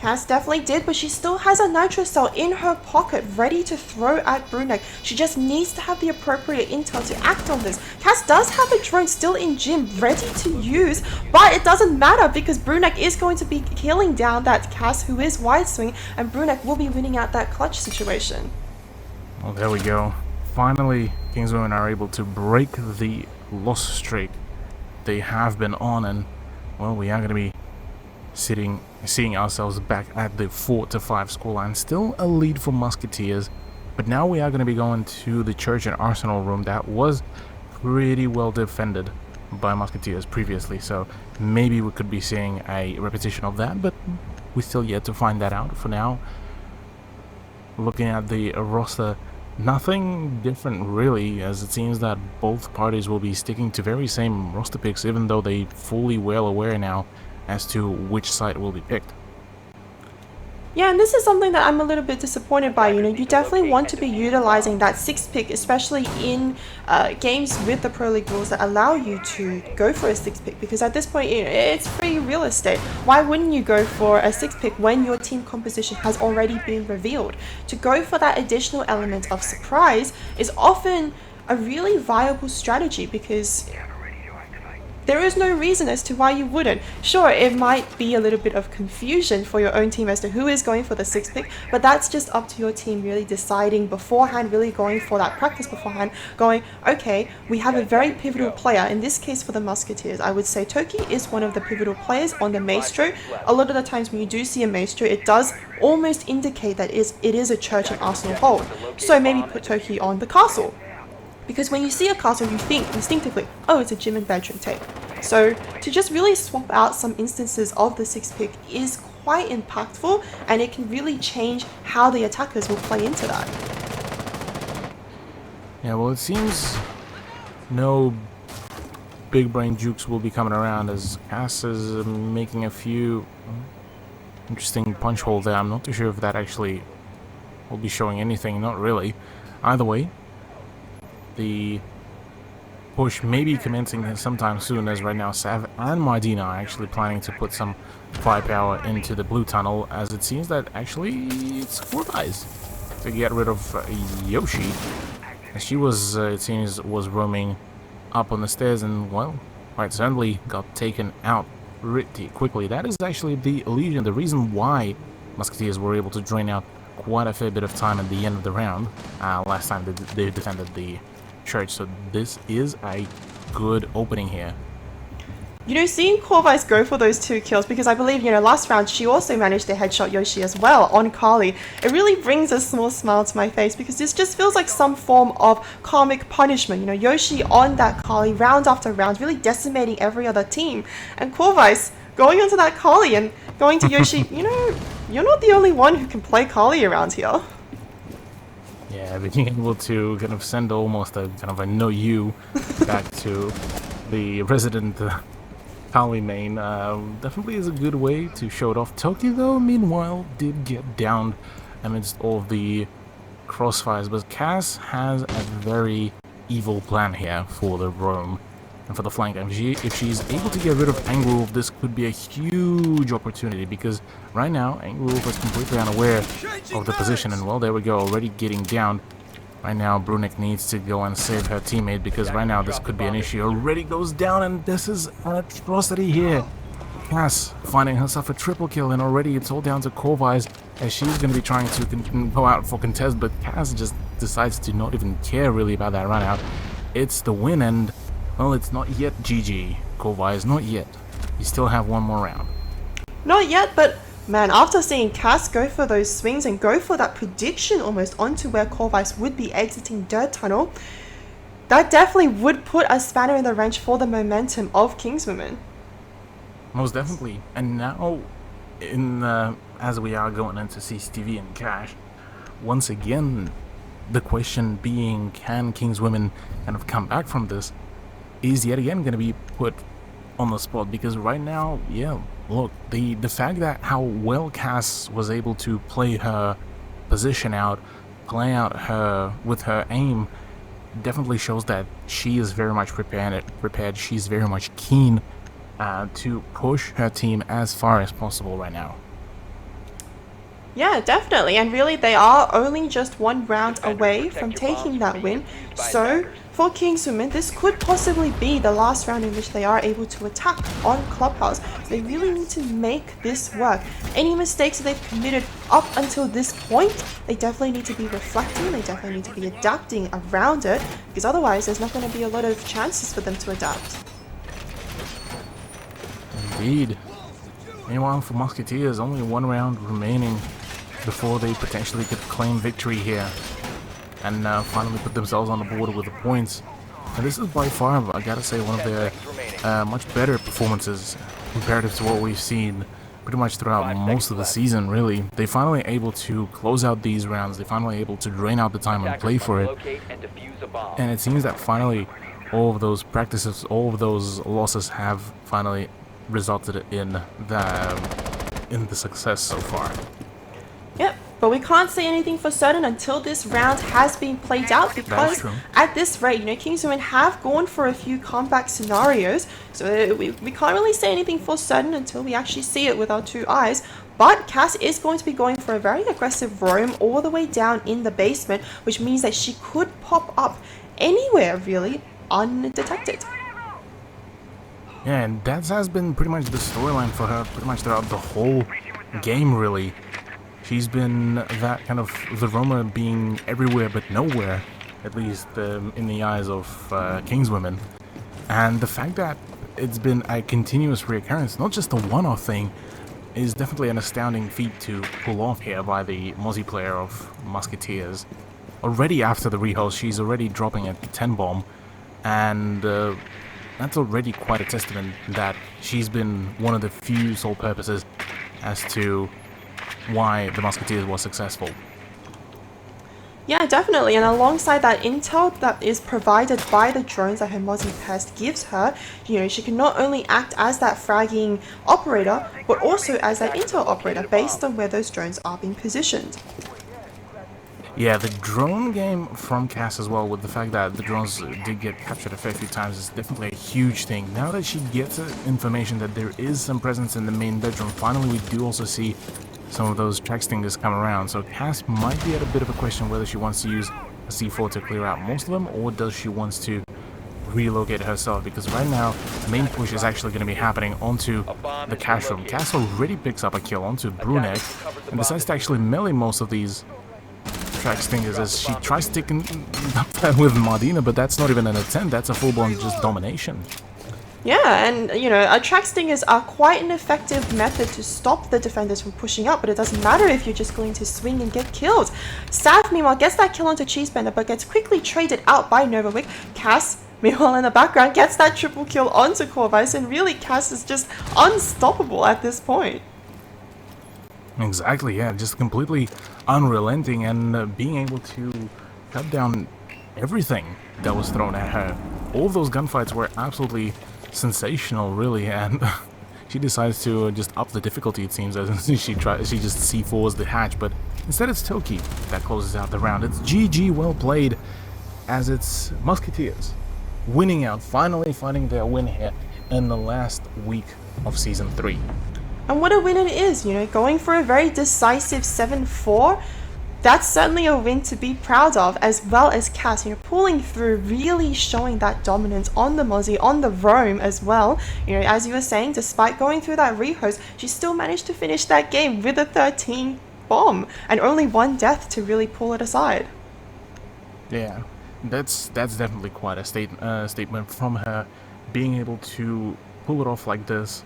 Cass definitely did, but she still has a Nitro Cell in her pocket ready to throw at Brunek. She just needs to have the appropriate intel to act on this. Cass does have a drone still in gym ready to use, but it doesn't matter because Brunek is going to be killing down that Cass who is wide swing, and Brunek will be winning out that clutch situation. Well, there we go. Finally, Kingswomen are able to break the loss streak they have been on, and well, we are going to be seeing ourselves back at the 4-5 scoreline. Still a lead for Musketeers, but now we are going to be going to the Church and Arsenal room that was pretty well defended by Musketeers previously, so maybe we could be seeing a repetition of that, but we still yet to find that out. For now, looking at the roster, nothing different really, as it seems that both parties will be sticking to very same roster picks, even though they fully well aware now as to which side will be picked. Yeah, and this is something that I'm a little bit disappointed by. You know, you definitely want to be utilizing that 6th pick, especially in games with the Pro League rules that allow you to go for a 6th pick, because at this point, you know, it's free real estate. Why wouldn't you go for a 6th pick when your team composition has already been revealed? To go for that additional element of surprise is often a really viable strategy, because there is no reason as to why you wouldn't. Sure, it might be a little bit of confusion for your own team as to who is going for the 6th pick, but that's just up to your team really deciding beforehand, really going for that practice beforehand, going, okay, we have a very pivotal player. In this case for the Musketeers, I would say Toki is one of the pivotal players on the Maestro. A lot of the times when you do see a Maestro, it does almost indicate that it is a Church and Arsenal hold. So maybe put Toki on the castle. Because when you see a castle, you think instinctively, oh, it's a gym and bedroom tape. So to just really swap out some instances of the 6th pick is quite impactful, and it can really change how the attackers will play into that. Yeah, well, it seems no big brain jukes will be coming around, as Cass is making a few interesting punch hole there. I'm not too sure if that actually will be showing anything, not really. Either way, the push may be commencing sometime soon, as right now Sav and Mardina are actually planning to put some firepower into the blue tunnel, as it seems that actually it's 4 guys to get rid of Yoshi, as she was, it seems, was roaming up on the stairs and, well, quite suddenly got taken out pretty quickly. That is actually the illusion, the reason why Musketeers were able to drain out quite a fair bit of time at the end of the round last time they defended the Church. So this is a good opening here. You know, seeing Corvice go for those 2 kills, because I believe, you know, last round she also managed to headshot Yoshi as well on Kali. It really brings a small smile to my face, because this just feels like some form of karmic punishment. You know, Yoshi on that Kali round after round, really decimating every other team. And Corvice going onto that Kali and going to Yoshi, you know, you're not the only one who can play Kali around here. Yeah, being able to kind of send almost a kind of a no you back to the resident Kali main definitely is a good way to show it off. Toki, though, meanwhile, did get downed amidst all of the crossfires, but Cass has a very evil plan here for the roam and for the flank. And if she's able to get rid of Angulf, this could be a huge opportunity, because right now Angulf is completely unaware of the position, and well, there we go, already getting down. Right now Brunek needs to go and save her teammate, because right now this could be an issue. Already goes down, and this is an atrocity here. Cass finding herself a triple kill, and already it's all down to Corvice, as she's going to be trying to go out for contest, but Cass just decides to not even care really about that run out. It's the win, and well, it's not yet GG, Corvice, not yet. You still have one more round. Not yet, but man, after seeing Cass go for those swings and go for that prediction almost onto where Corvice would be exiting Dirt Tunnel, that definitely would put a spanner in the wrench for the momentum of Kingswomen. Most definitely. And now, as we are going into CCTV and Cash, once again, the question being, can Kingswomen kind of come back from this, is yet again going to be put on the spot, because right now, yeah, look, the fact that how well Cass was able to play her position out, play out her with her aim, definitely shows that she is very much prepared. She's very much keen to push her team as far as possible right now. Yeah, definitely. And really, they are only just one round away from taking that win. So, for Kingswomen, this could possibly be the last round in which they are able to attack on Clubhouse. They really need to make this work. Any mistakes that they've committed up until this point, they definitely need to be reflecting. They definitely need to be adapting around it, because otherwise there's not going to be a lot of chances for them to adapt. Indeed. Meanwhile, for Musketeers, only one round remaining before they potentially could claim victory here and finally put themselves on the board with the points. And this is by far, I gotta say, one of their much better performances comparative to what we've seen pretty much throughout most of the season, really. They finally able to close out these rounds. They finally able to drain out the time and play for it. And it seems that finally all of those practices, all of those losses have finally resulted in the success so far. Yep, but we can't say anything for certain until this round has been played out, because at this rate, Kingswomen have gone for a few comeback scenarios, so we can't really say anything for certain until we actually see it with our two eyes. But Cass is going to be going for a very aggressive roam all the way down in the basement, which means that she could pop up anywhere really undetected. Yeah, and that has been pretty much the storyline for her pretty much throughout the whole game, really. She's been that kind of the roamer, being everywhere but nowhere, at least in the eyes of Kingswomen. And the fact that it's been a continuous reoccurrence, not just a one-off thing, is definitely an astounding feat to pull off here by the Mozzie player of Musketeers. Already after the rehost, she's already dropping a 10 bomb, and that's already quite a testament that she's been one of the few sole purposes as to why the Musketeers was successful. Yeah, definitely. And alongside that intel that is provided by the drones that her Mozzie Pest gives her, she can not only act as that fragging operator, but also as that intel operator based on where those drones are being positioned. Yeah, the drone game from Cass as well, with the fact that the drones did get captured a fair few times, is definitely a huge thing. Now that she gets information that there is some presence in the main bedroom, finally we do also see some of those track stingers come around. So Cass might be at a bit of a question whether she wants to use a C4 to clear out most of them, or does she wants to relocate herself, because right now the main push is actually going to be happening onto the cash room. Cass already picks up a kill onto Brunette and decides to actually melee most of these track stingers as she tries sticking up that with Mardina, but that's not even an attempt, that's a full-blown just domination. Yeah, and track stingers are quite an effective method to stop the defenders from pushing up, but it doesn't matter if you're just going to swing and get killed. Sav, meanwhile, gets that kill onto Cheesebender, but gets quickly traded out by Novawick. Cass, meanwhile, in the background, gets that triple kill onto Corvice, and really Cass is just unstoppable at this point. Exactly, yeah, just completely unrelenting and being able to cut down everything that was thrown at her. All of those gunfights were absolutely sensational, really, and she decides to just up the difficulty, it seems, as she just C4s the hatch, but instead it's Toki that closes out the round. It's GG, well played, as it's Musketeers winning out, finally finding their win here in the last week of Season 3. And what a win it is, going for a very decisive 7-4. That's certainly a win to be proud of, as well as Cass, pulling through, really showing that dominance on the Mozzie, on the roam as well. As you were saying, despite going through that rehost, she still managed to finish that game with a 13 bomb and only one death to really pull it aside. Yeah, that's definitely quite a statement from her, being able to pull it off like this.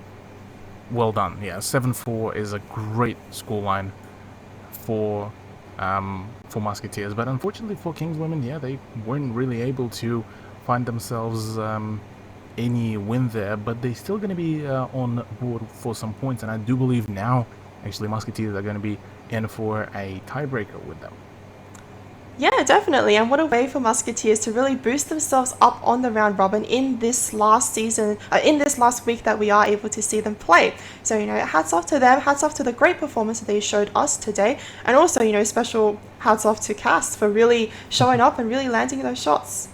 Well done. Yeah, 7-4 is a great scoreline for Musketeers, but unfortunately for Kingswomen, yeah, they weren't really able to find themselves any win there, but they're still going to be on board for some points, and I do believe now, actually, Musketeers are going to be in for a tiebreaker with them. Yeah, definitely. And what a way for Musketeers to really boost themselves up on the round robin in this last season, in this last week that we are able to see them play. So, hats off to them, hats off to the great performance that they showed us today. And also, special hats off to Cass for really showing up and really landing those shots.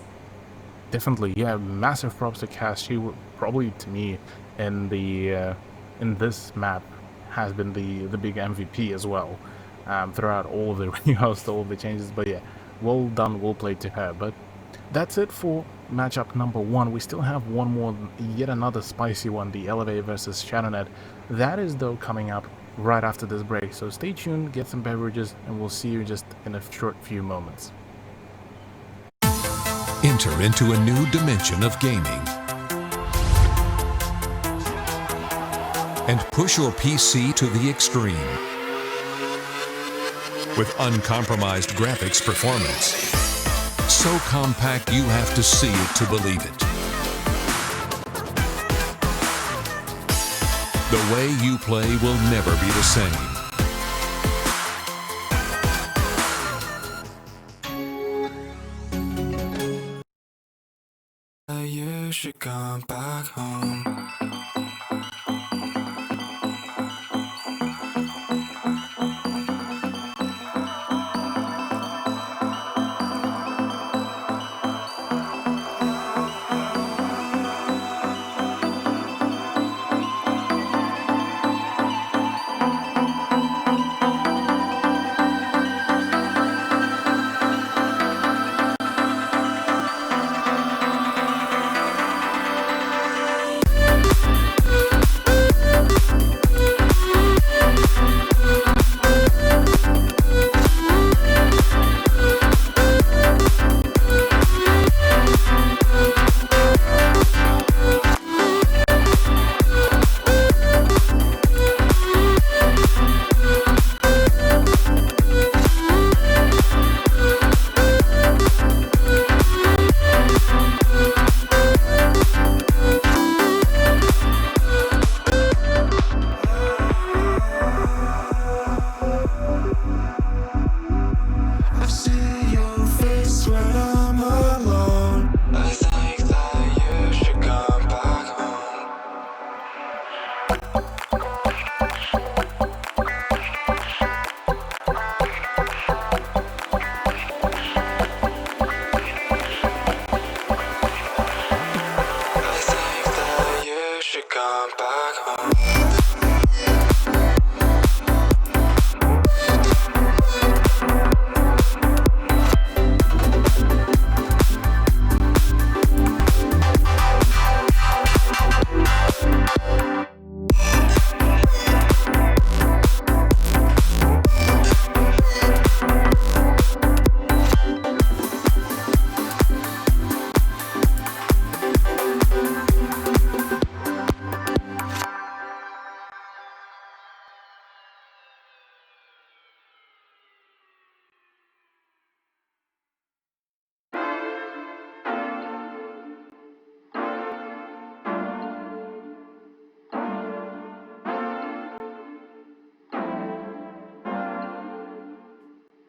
Definitely, yeah, massive props to Cass. She would probably, to me, in this map, has been the big MVP as well. throughout all of the rehost, all of the changes. But yeah, well done, well played to her. But that's it for matchup number 1. We still have one more, yet another spicy one, the Elevate versus Shadownet. That is though coming up right after this break. So stay tuned, get some beverages, and we'll see you just in a short few moments. Enter into a new dimension of gaming and push your PC to the extreme with uncompromised graphics performance. So compact you have to see it to believe it. The way you play will never be the same. You should come back home.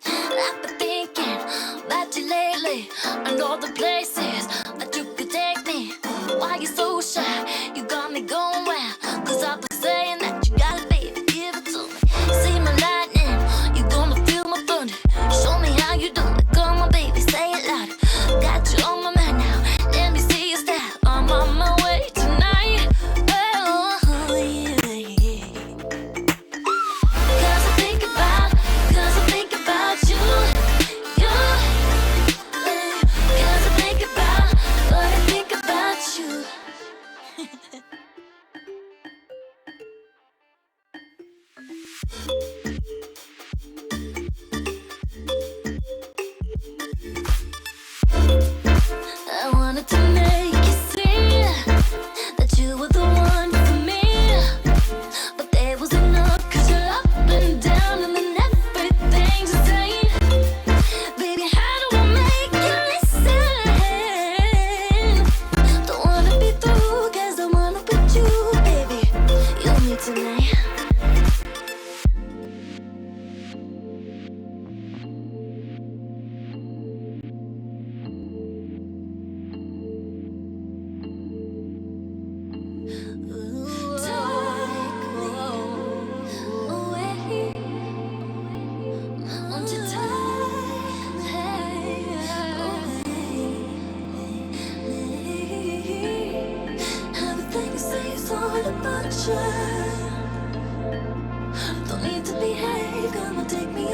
I've been thinking about you lately and all the places that you could take me. Why you so shy? You got me going wild. 'Cause I've been saying that you got it, baby, give it to me. See my lightning, you gonna feel my thunder. Show me how you do it, come on, baby, say it loud. Got you on my mind now, let me see your style. I'm on my way tonight. Oh, yeah, yeah. 'Cause I think about you, you. 'Cause I think about what I think about you. I wanted to make you see that you were the one for me. But there was enough 'cause you're up and down and then everything's the same. Baby, how do I make you listen? Don't wanna be through 'cause I wanna put you, baby. You and me tonight. Don't need to behave, come on, take me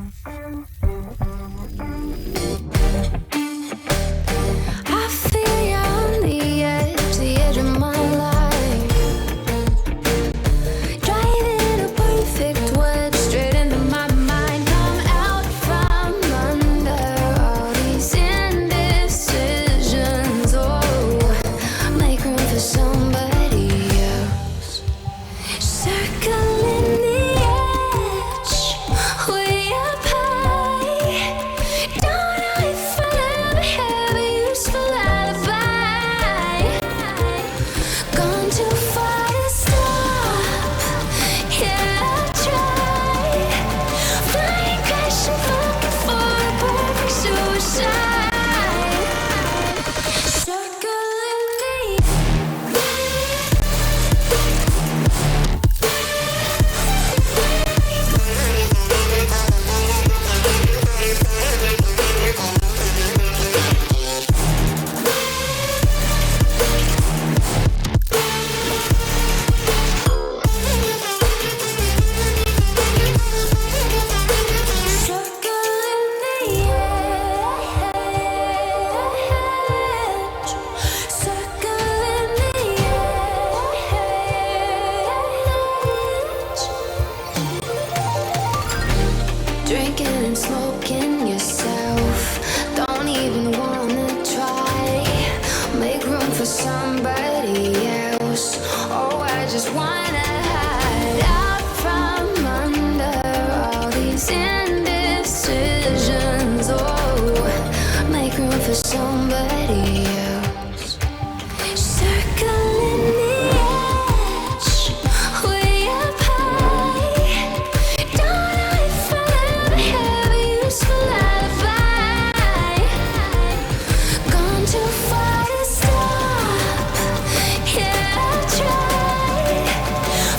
I feel you on the edge of my life. Driving a perfect wedge straight into my mind. Come out from under all these indecisions. Oh, make room for somebody else. Circling the edge, way up high. Don't know if I'll ever have a useful alibi. Gone too far to stop. Yeah, I'll try. Flying, crashing, looking for a perfect suicide. Circling the drinking and smoking yourself. Don't even wanna try. Make room for somebody else. Oh, I just wanna hide out from under all these indecisions. Oh, make room for somebody else. Circling the edge, way up high. Don't know if I'll ever have a useful alibi. Gone too far to stop. Yeah, I'll try.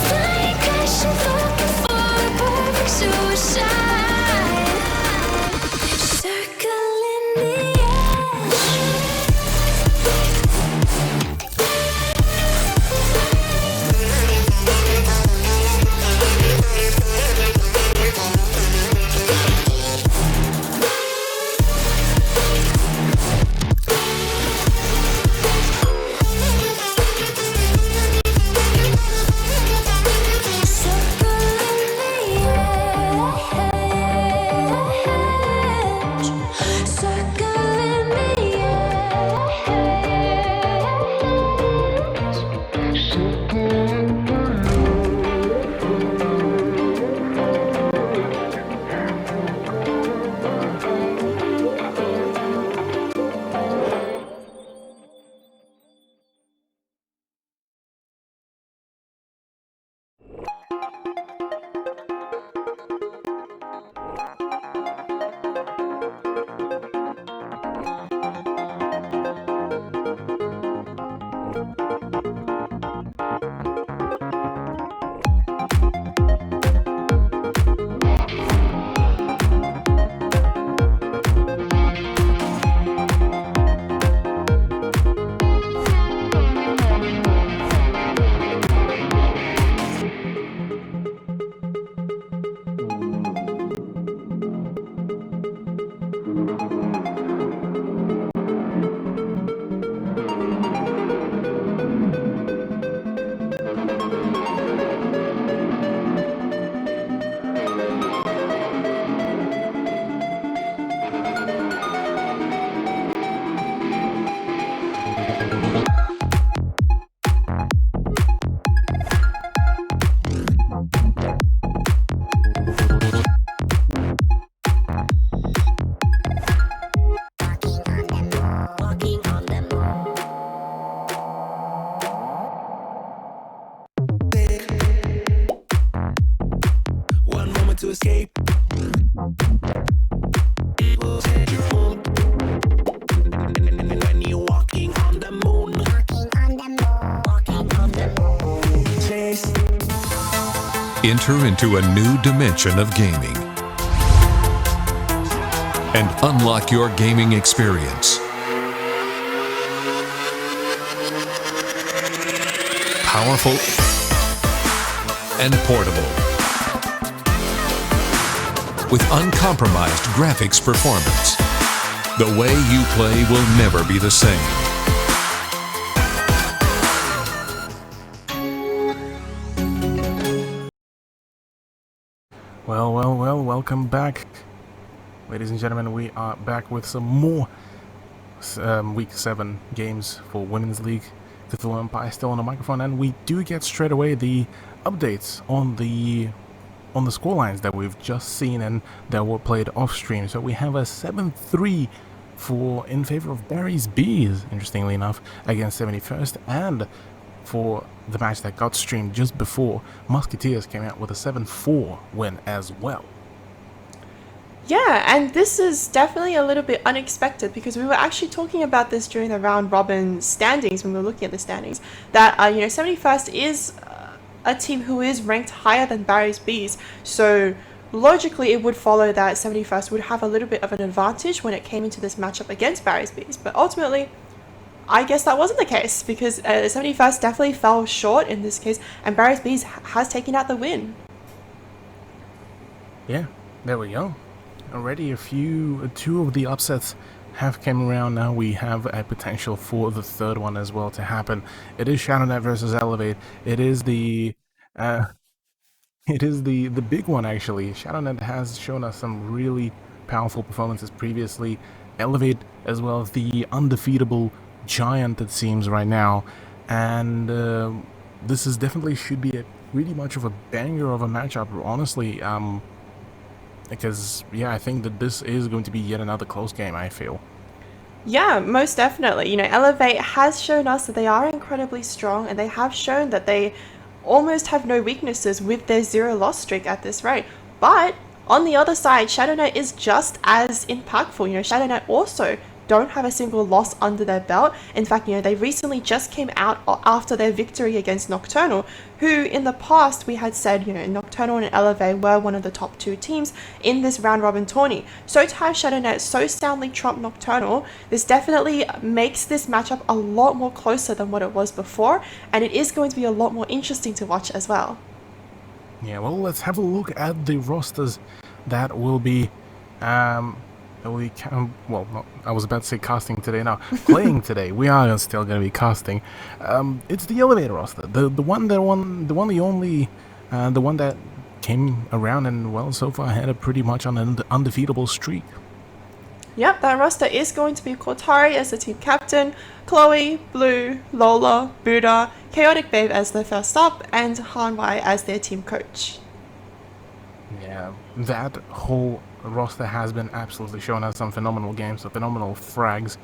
Flying, crashing, looking for a perfect suicide. Circling the edge. to escape. It will change your mood. When you're walking on the moon. Walking on the moon. Walking on the moon. Chase. Enter into a new dimension of gaming and unlock your gaming experience. Powerful and portable. with uncompromised graphics performance. The way you play will never be the same. Well, welcome back. Ladies and gentlemen, we are back with some more Week 7 games for Women's League. Cthulhu Empire still on the microphone, and we do get straight away the updates on the scorelines that we've just seen and that were played off stream. So we have a 7-3 in favor of Barry's Bees, interestingly enough, against 71st, and for the match that got streamed just before, Musketeers came out with a 7-4 win as well. Yeah, and this is definitely a little bit unexpected because we were actually talking about this during the round robin standings when we were looking at the standings, that 71st is a team who is ranked higher than Barry's Bees, so logically it would follow that 71st would have a little bit of an advantage when it came into this matchup against Barry's Bees, but ultimately I guess that wasn't the case because 71st definitely fell short in this case, and Barry's Bees has taken out the win. Yeah, there we go. Already two of the upsets have come around. Now we have a potential for the third one as well to happen. It is ShadowNet versus Elevate. It is the big one actually. ShadowNet has shown us some really powerful performances previously. Elevate as well as the undefeatable giant it seems right now, and this is definitely should be a really much of a banger of a matchup, honestly. Because, yeah, I think that this is going to be yet another close game, I feel. Yeah, most definitely. Elevate has shown us that they are incredibly strong, and they have shown that they almost have no weaknesses with their 0-loss streak at this rate. But on the other side, ShadowNet is just as impactful. ShadowNet also don't have a single loss under their belt. In fact, they recently just came out after their victory against Nocturnal, who in the past we had said, Nocturnal and Elevate were one of the top 2 teams in this round robin tourney. So to have ShadowNet so soundly trump Nocturnal, this definitely makes this matchup a lot more closer than what it was before, and it is going to be a lot more interesting to watch as well. Yeah, well, let's have a look at the rosters that will be I was about to say casting today. Now playing today. We are still going to be casting. It's the Elevator roster, the one that came around and well so far had a pretty much on an undefeatable streak. Yep, that roster is going to be Cortari as the team captain, Chloe, Blue, Lola, Buddha, Chaotic Babe as their first up, and Hanwai as their team coach. Yeah, that whole roster has been absolutely showing us some phenomenal games, some phenomenal frags,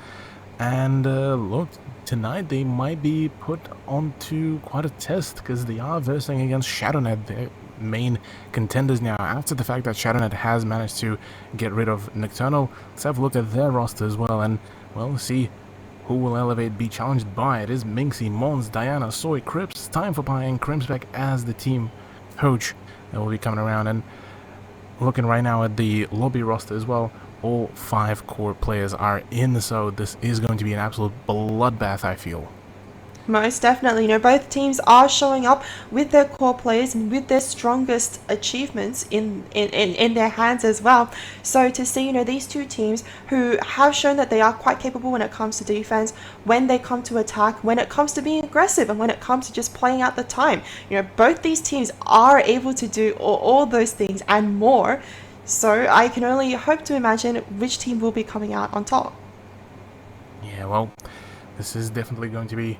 and look, tonight they might be put onto quite a test because they are versing against ShadowNet, their main contenders now. After the fact that ShadowNet has managed to get rid of Nocturnal, let's have a look at their roster as well, and well, see who will Elevate be challenged by. It is Minxie, Mons, Diana, Soy, Crips, Time for Pie, and Crimsbeck as the team coach that will be coming around. And looking right now at the lobby roster as well, all 5 core players are in, so this is going to be an absolute bloodbath, I feel. Most definitely. Both teams are showing up with their core players and with their strongest achievements in their hands as well. So to see, these two teams who have shown that they are quite capable when it comes to defense, when they come to attack, when it comes to being aggressive, and when it comes to just playing out the time. Both these teams are able to do all those things and more. So I can only hope to imagine which team will be coming out on top. Yeah, well, this is definitely going to be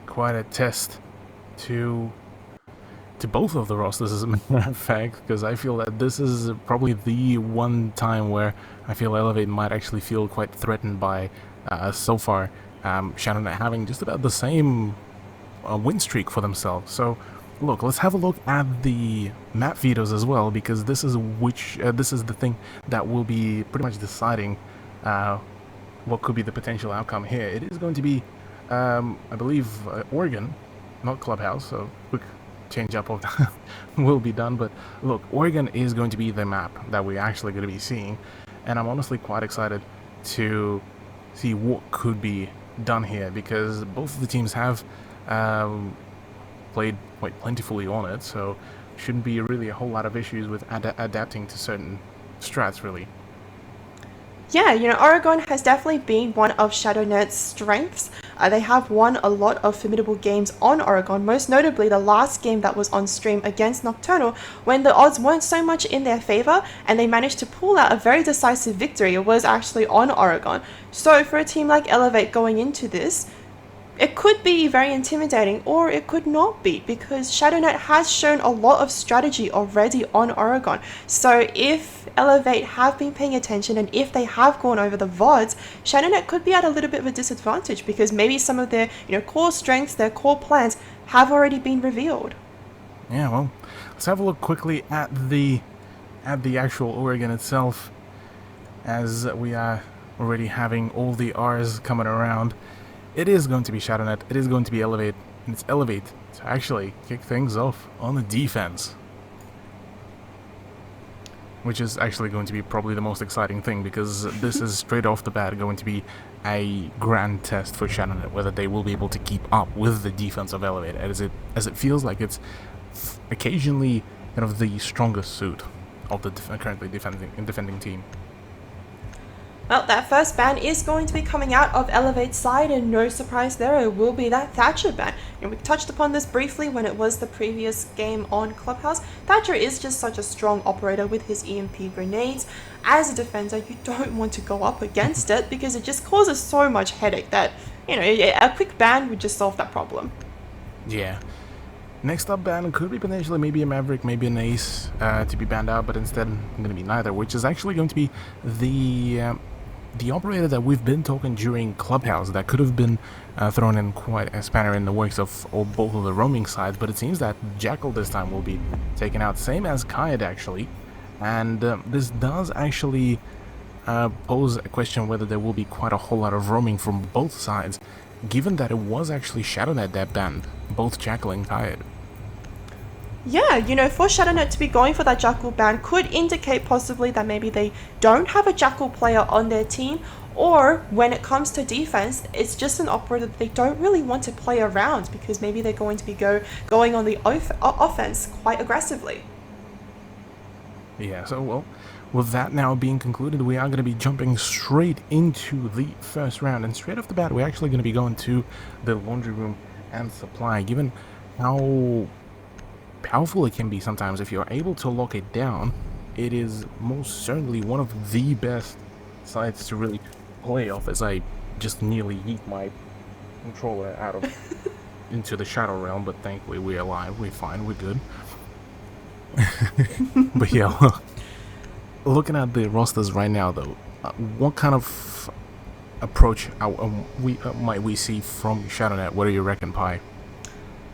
quite a test to both of the rosters, as a matter of fact, because I feel that this is probably the one time where I feel Elevate might actually feel quite threatened by so far ShadowNet having just about the same win streak for themselves. So look, let's have a look at the map vetoes as well, because this is the thing that will be pretty much deciding what could be the potential outcome here. It is going to be I believe Oregon, not Clubhouse, so quick change up of that will be done. But look, Oregon is going to be the map that we're actually going to be seeing, and I'm honestly quite excited to see what could be done here, because both of the teams have played quite plentifully on it, so shouldn't be really a whole lot of issues with adapting to certain strats, really. Yeah, Oregon has definitely been one of ShadowNet's strengths. They have won a lot of formidable games on Oregon, most notably the last game that was on stream against Nocturnal, when the odds weren't so much in their favor and they managed to pull out a very decisive victory. It was actually on Oregon. So for a team like Elevate going into this, it could be very intimidating, or it could not be, because ShadowNet has shown a lot of strategy already on Oregon. So if Elevate have been paying attention and if they have gone over the VODs, ShadowNet could be at a little bit of a disadvantage, because maybe some of their core strengths, their core plans have already been revealed. Yeah, well, let's have a look quickly at the actual Oregon itself, as we are already having all the R's coming around. It is going to be ShadowNet, it is going to be Elevate, and it's Elevate to actually kick things off on the defense. Which is actually going to be probably the most exciting thing, because this is straight off the bat going to be a grand test for ShadowNet, whether they will be able to keep up with the defense of Elevate, as it feels like it's occasionally kind of the strongest suit of the currently defending team. Well, that first ban is going to be coming out of Elevate's side, and no surprise there, it will be that Thatcher ban. We touched upon this briefly when it was the previous game on Clubhouse. Thatcher is just such a strong operator with his EMP grenades. As a defender, you don't want to go up against it, because it just causes so much headache that, a quick ban would just solve that problem. Yeah. Next up ban could be potentially maybe a Maverick, maybe an Ace to be banned out, but instead going to be neither, which is actually going to be the operator that we've been talking during Clubhouse that could have been thrown in quite a spanner in the works of both of the roaming sides, but it seems that Jackal this time will be taken out, same as Kayed actually, and this does actually pose a question whether there will be quite a whole lot of roaming from both sides, given that it was actually ShadowNet that banned both Jackal and Kayed. Yeah, for ShadowNet to be going for that Jackal ban could indicate possibly that maybe they don't have a Jackal player on their team, or when it comes to defense, it's just an operator that they don't really want to play around, because maybe they're going to be going on the offense quite aggressively. Yeah, so well, with that now being concluded, we are going to be jumping straight into the first round, and straight off the bat, we're actually going to be going to the laundry room and supply, given how powerful it can be sometimes. If you're able to lock it down, it is most certainly one of the best sites to really play off, as I just nearly yeet my controller out of into the shadow realm, but thankfully we're alive, we're fine, we're good. But yeah, looking at the rosters right now though, what kind of approach might we see from ShadowNet? What do you reckon, Pi?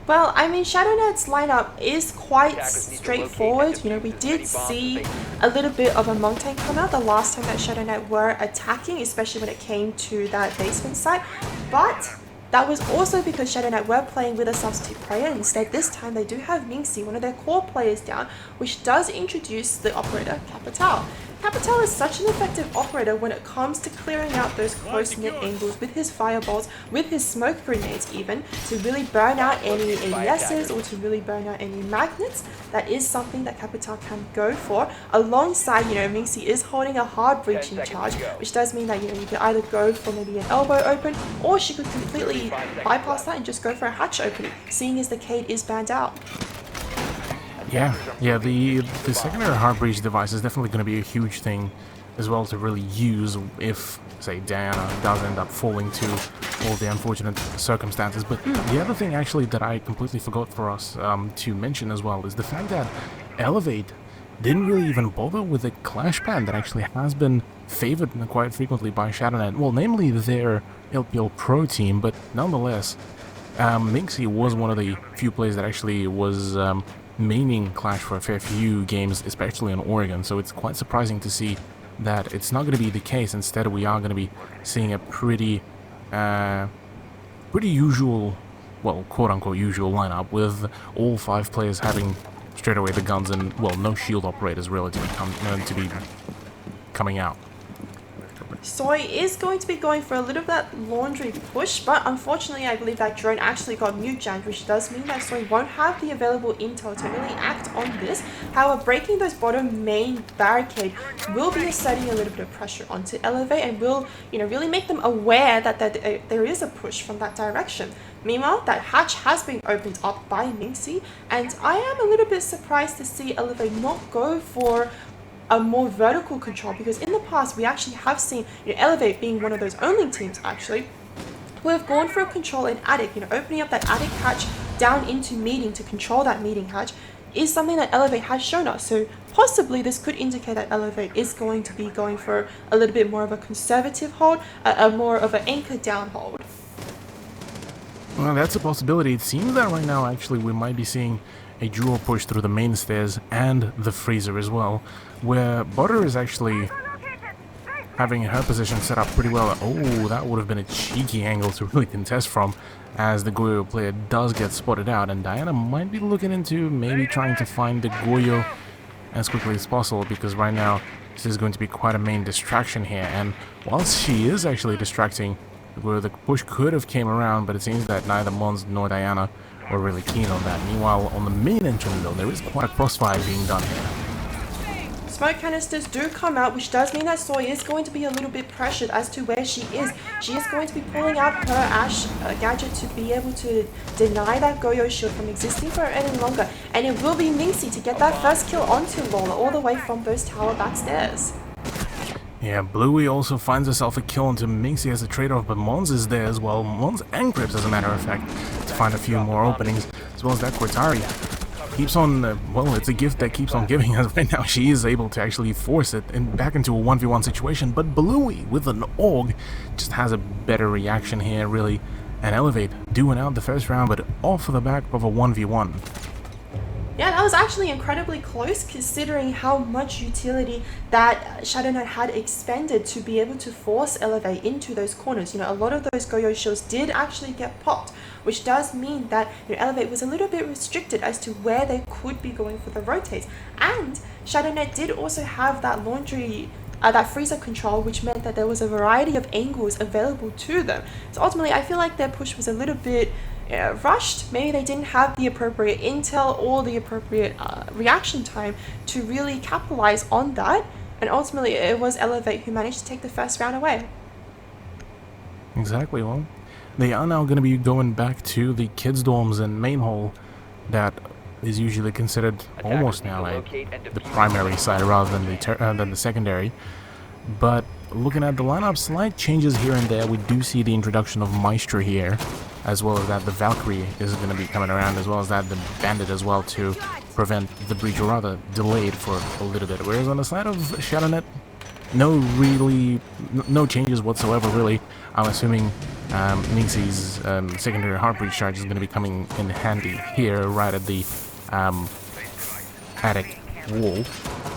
Well, I mean, ShadowNet's lineup is quite straightforward. We did see a little bit of a Montagne come out the last time that ShadowNet were attacking, especially when it came to that basement site. But that was also because ShadowNet were playing with a substitute player. Instead, this time they do have Minxie, one of their core players, down, which does introduce the operator Capital. Capital is such an effective operator when it comes to clearing out those close-knit angles with his fireballs, with his smoke grenades even, to really burn out any ADSs or to really burn out any magnets. That is something that Capital can go for. Alongside, Minxie is holding a hard breaching charge, which does mean that, you could either go for maybe an elbow open, or she could completely bypass that and just go for a hatch opening, seeing as the Cade is banned out. Yeah, the secondary hard breach device is definitely going to be a huge thing as well to really use if, say, Diana does end up falling to all the unfortunate circumstances. But the other thing actually that I completely forgot for us to mention as well is the fact that Elevate didn't really even bother with a clash ban that actually has been favored quite frequently by ShadowNet, well, namely their LPL Pro team, but nonetheless, Minxie was one of the few players that actually was maining Clash for a fair few games, especially in Oregon, so it's quite surprising to see that it's not going to be the case. Instead, we are going to be seeing a pretty usual, well, quote-unquote usual lineup, with all 5 players having straight away the guns and, well, no shield operators really to be coming out. Soy is going to be going for a little bit of that laundry push, but unfortunately I believe that drone actually got mute jammed, which does mean that Soy won't have the available intel to really act on this. However, breaking those bottom main barricade will be asserting a little bit of pressure onto Elevate and will, really make them aware that there is a push from that direction. Meanwhile, that hatch has been opened up by Minxie, and I am a little bit surprised to see Elevate not go for a more vertical control, because in the past we actually have seen Elevate being one of those only teams actually who have gone for a control in attic. Opening up that attic hatch down into meeting to control that meeting hatch is something that Elevate has shown us. So possibly this could indicate that Elevate is going to be going for a little bit more of a conservative hold, a more of an anchor down hold. Well, that's a possibility. It seems that right now actually we might be seeing a dual push through the main stairs and the freezer as well, where Butter is actually having her position set up pretty well. Oh, that would have been a cheeky angle to really contest from, as the Goyo player does get spotted out, and Diana might be looking into maybe trying to find the Goyo as quickly as possible, because right now this is going to be quite a main distraction here. And whilst she is actually distracting where the push could have came around, but it seems that neither Mons nor Diana were really keen on that. Meanwhile, on the main entrance though, there is quite a crossfire being done here. Smoke canisters do come out, which does mean that Soy is going to be a little bit pressured as to where she is. She is going to be pulling out her Ash gadget to be able to deny that Goyo shield from existing for any longer, and it will be Minxie to get that first kill onto Lola all the way from those tower backstairs. Yeah, Bluey also finds herself a kill onto Minxie as a trade-off, but Mons is there as well. Mons and Crips, as a matter of fact, to find a few more openings, as well as that Cortari keeps on, well, it's a gift that keeps on giving us. Right now she is able to actually force it back into a 1v1 situation, but Bluey with an AUG just has a better reaction here, really, and Elevate doing out the first round, but off the back of a 1v1. Yeah, that was actually incredibly close considering how much utility that Shadow Knight had expended to be able to force Elevate into those corners. A lot of those Goyo shields did actually get popped, which does mean that Elevate was a little bit restricted as to where they could be going for the rotates. And Shadow Knight did also have that laundry that freezer control, which meant that there was a variety of angles available to them. So ultimately, I feel like their push was a little bit rushed. Maybe they didn't have the appropriate intel or the appropriate reaction time to really capitalize on that, and ultimately it was Elevate who managed to take the first round away. Exactly. Well, they are now going to be going back to the kids' dorms and main hall that is usually considered almost now the primary side rather than the secondary. But looking at the lineup, slight changes here and there. We do see the introduction of Maestro here, as well as that the Valkyrie is going to be coming around, as well as that the Bandit as well, to prevent the breach, or rather delayed for a little bit. Whereas on the side of ShadowNet, no changes whatsoever really. I'm assuming Minxie's secondary heart breach charge is going to be coming in handy here, right at the attic wall,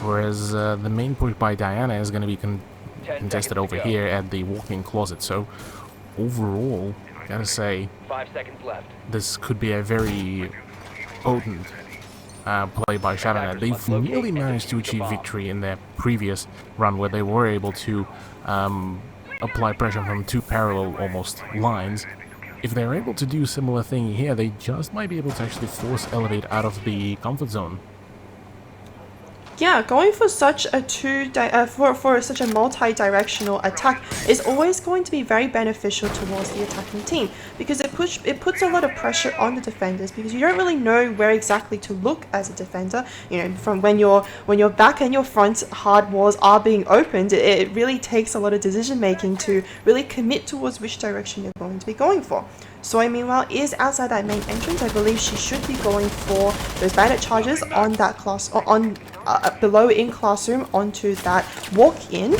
whereas the main push by Diana is going to be contested over here at the walk-in closet. So overall, gotta say, 5 seconds left. this could be a very potent play by ShadowNet. They've really managed to achieve victory in their previous run, where they were able to apply pressure from two parallel almost lines. If they're able to do a similar thing here, they just might be able to actually force Elevate out of the comfort zone. Yeah, going for such a for such a multi-directional attack is always going to be very beneficial towards the attacking team, because it puts a lot of pressure on the defenders, because you don't really know where exactly to look as a defender. From when your back and your front hard walls are being opened, it really takes a lot of decision making to really commit towards which direction you're going to be going for. Soy, meanwhile, is outside that main entrance. I believe she should be going for those bandit charges on that class, or on below in classroom onto that walk-in.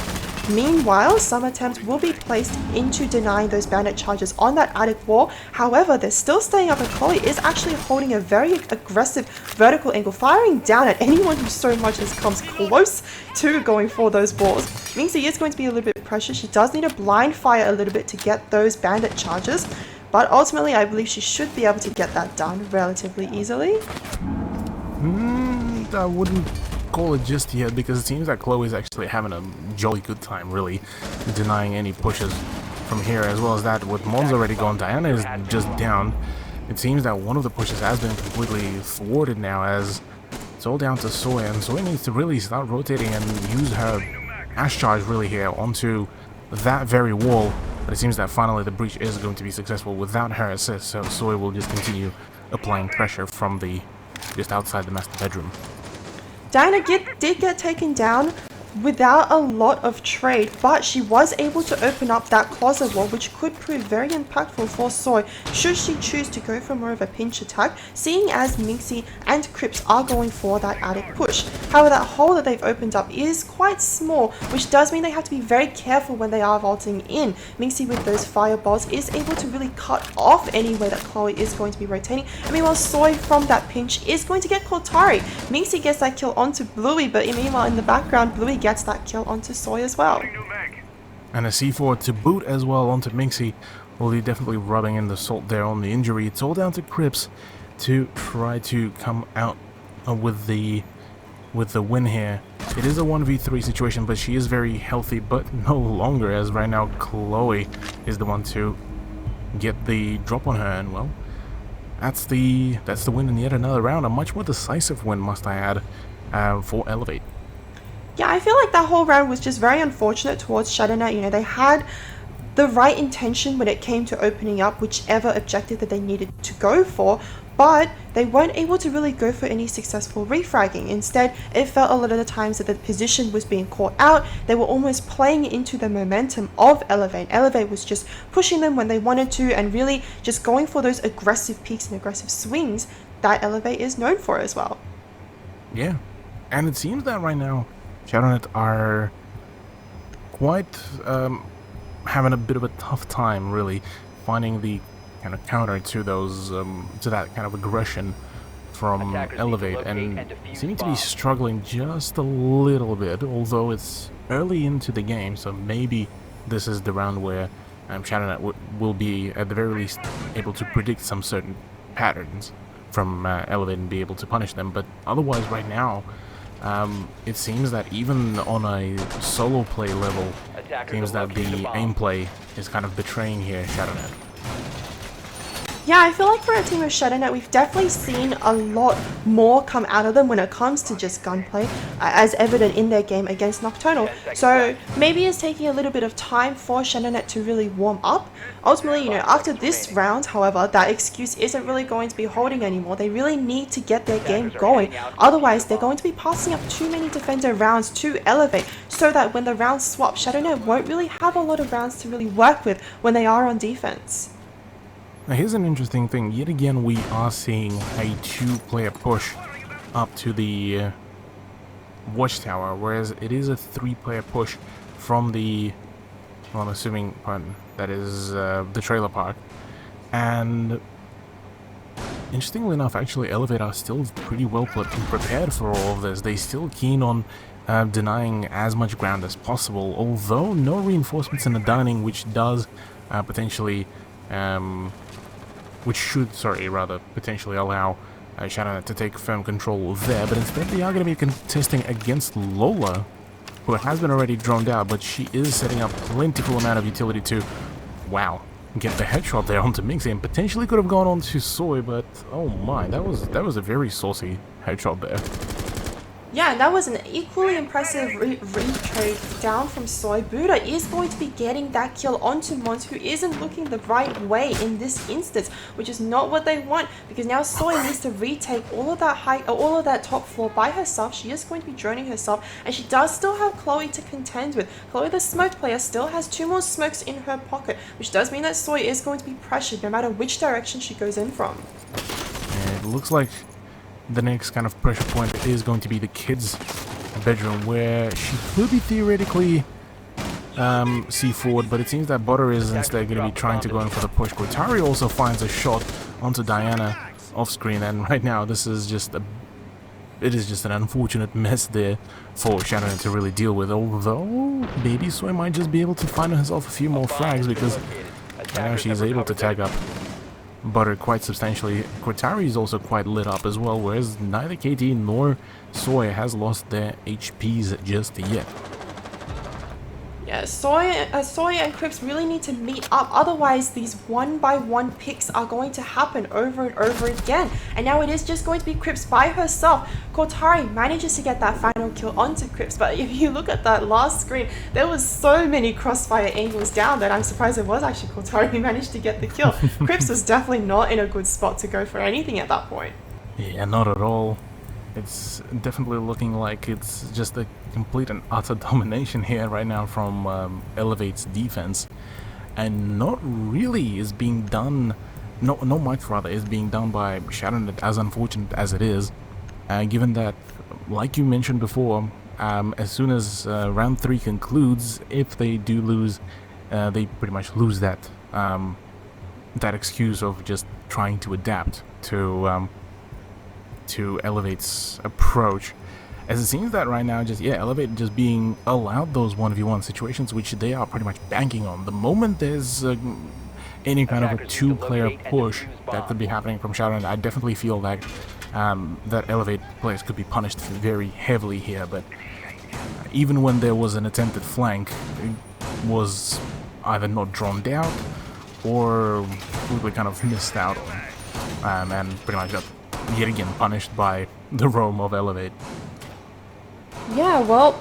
Meanwhile, some attempts will be placed into denying those bandit charges on that attic wall. However, they're still staying up, and Chloe is actually holding a very aggressive vertical angle, firing down at anyone who so much as comes close to going for those balls. Minxie is going to be a little bit pressured. She does need to blind fire a little bit to get those bandit charges, but ultimately I believe she should be able to get that done relatively easily. I wouldn't call it just yet because it seems that Chloe is actually having a jolly good time, really, denying any pushes from here, as well as that with Mons already gone, Diana is just down. It seems that one of the pushes has been completely thwarted now, as it's all down to Soy, and Soy needs to really start rotating and use her Ash Charge really here onto that very wall. But it seems that finally the breach is going to be successful without her assist, so Soy will just continue applying pressure from the just outside the master bedroom. Diana did get taken down without a lot of trade, but she was able to open up that closet wall, which could prove very impactful for Soy should she choose to go for more of a pinch attack, seeing as Minxie and Crips are going for that attic push. However, that hole that they've opened up is quite small, which does mean they have to be very careful when they are vaulting in. Minxie with those fireballs is able to really cut off any way that Chloe is going to be rotating, and meanwhile Soy from that pinch is going to get Cortari. Minxie gets that kill onto Bluey, but meanwhile in the background Bluey gets that kill onto Soy as well. And a C4 to boot as well onto Minxie. Well, he's definitely rubbing in the salt there on the injury. It's all down to Crips to try to come out with the win here. It is a 1v3 situation, but she is very healthy, but no longer, as right now Chloe is the one to get the drop on her, and well, that's the win in yet another round. A much more decisive win, must I add, for Elevate. Yeah, I feel like that whole round was just very unfortunate towards ShadowNet. You know, they had the right intention when it came to opening up whichever objective that they needed to go for, but they weren't able to really go for any successful refragging. Instead, it felt a lot of the times that the position was being caught out. They were almost playing into the momentum of Elevate. Elevate was just pushing them when they wanted to and really just going for those aggressive peaks and aggressive swings that Elevate is known for as well. Yeah, and it seems that right now ShadowNet are quite having a bit of a tough time really finding the kind of counter to those to that kind of aggression from Elevate, and seeming to be struggling just a little bit, although it's early into the game, so maybe this is the round where ShadowNet will be at the very least able to predict some certain patterns from Elevate and be able to punish them. But otherwise right now it seems that even on a solo play level, it seems that the aim play is kind of betraying here ShadowNet. Yeah, I feel like for a team of ShadowNet, we've definitely seen a lot more come out of them when it comes to just gunplay, as evident in their game against Nocturnal. So maybe it's taking a little bit of time for ShadowNet to really warm up. Ultimately, you know, after this round, however, that excuse isn't really going to be holding anymore. They really need to get their game going. Otherwise, they're going to be passing up too many defender rounds to Elevate, so that when the rounds swap, ShadowNet won't really have a lot of rounds to really work with when they are on defense. Now here's an interesting thing. Yet again, we are seeing a two-player push up to the watchtower, whereas it is a three-player push from the, well, I'm assuming, pardon, that is the trailer park. And interestingly enough, actually, Elevate are still pretty well prepared for all of this. They're still keen on denying as much ground as possible, although no reinforcements in the dining, which does potentially potentially allow ShadowNet to take firm control there, but instead they are going to be contesting against Lola, who has been already droned out, but she is setting up plentiful amount of utility to, wow, get the headshot there onto Minxie, and potentially could have gone on to Soy, but oh my, that was a very saucy headshot there. Yeah, and that was an equally impressive retrade down from Soy. Buddha is going to be getting that kill onto Mons, who isn't looking the right way in this instance, which is not what they want, because now Soy needs to retake all of that top floor by herself. She is going to be droning herself, and she does still have Chloe to contend with. Chloe, the smoked player, still has 2 more smokes in her pocket, which does mean that Soy is going to be pressured no matter which direction she goes in from. And it looks like the next kind of pressure point is going to be the kids' bedroom, where she could be theoretically C4'd, but it seems that Butter is instead going to be trying to go in for the push. Cortari also finds a shot onto Diana off screen, and right now this is just an unfortunate mess there for ShadowNet to really deal with, although Baby Soy might just be able to find herself a few more frags, because right now she's able to tag up buttered quite substantially. Cortari is also quite lit up as well, whereas neither KT nor Soy has lost their HPs just yet. Yeah, Soy and Crips really need to meet up, otherwise these one-by-one picks are going to happen over and over again. And now it is just going to be Crips by herself. Cortari manages to get that final kill onto Crips, but if you look at that last screen, there was so many crossfire angles down that I'm surprised it was actually Cortari who managed to get the kill. Crips was definitely not in a good spot to go for anything at that point. Yeah, not at all. It's definitely looking like it's just a complete and utter domination here right now from Elevate's defense, and not really is being done. No much rather is being done by ShadowNet, as unfortunate as it is. Given that, like you mentioned before, as soon as round 3 concludes, if they do lose, they pretty much lose that that excuse of just trying to adapt to Elevate's approach, as it seems that right now Elevate just being allowed those 1v1 situations, which they are pretty much banking on. The moment there's any kind of a 2-player push that could be happening from ShadowNet, I definitely feel like that Elevate players could be punished very heavily here. But even when there was an attempted flank, it was either not drawn down or we kind of missed out on, and pretty much got yet again punished by the roam of Elevate. Yeah, well,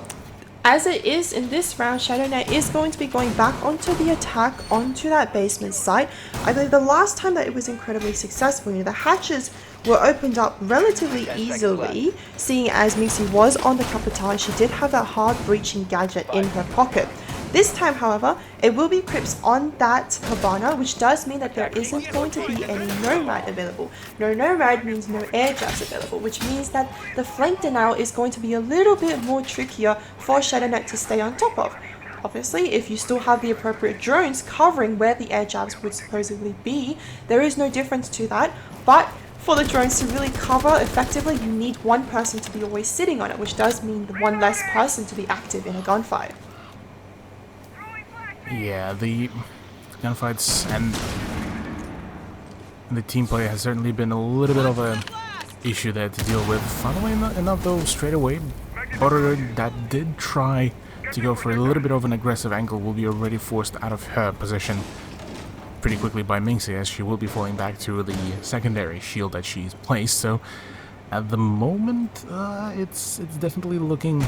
as it is in this round, ShadowNet is going to be going back onto the attack, onto that basement site. I believe the last time that it was incredibly successful, the hatches were opened up relatively easily, seeing as Mixie was on the Capitan. She did have that hard breaching gadget in her pocket. This time, however, it will be Crips on that Cabana, which does mean that there isn't going to be any Nomad available. No Nomad means no air jabs available, which means that the flank denial is going to be a little bit more trickier for ShadowNet to stay on top of. Obviously, if you still have the appropriate drones covering where the air jabs would supposedly be, there is no difference to that, but for the drones to really cover effectively, you need one person to be always sitting on it, which does mean one less person to be active in a gunfight. Yeah, the gunfights and the team play has certainly been a little bit of a issue there to deal with. Funnily enough though, straight away, Butter that did try to go for a little bit of an aggressive angle will be already forced out of her position pretty quickly by Mingxi, as she will be falling back to the secondary shield that she's placed. So at the moment, it's definitely looking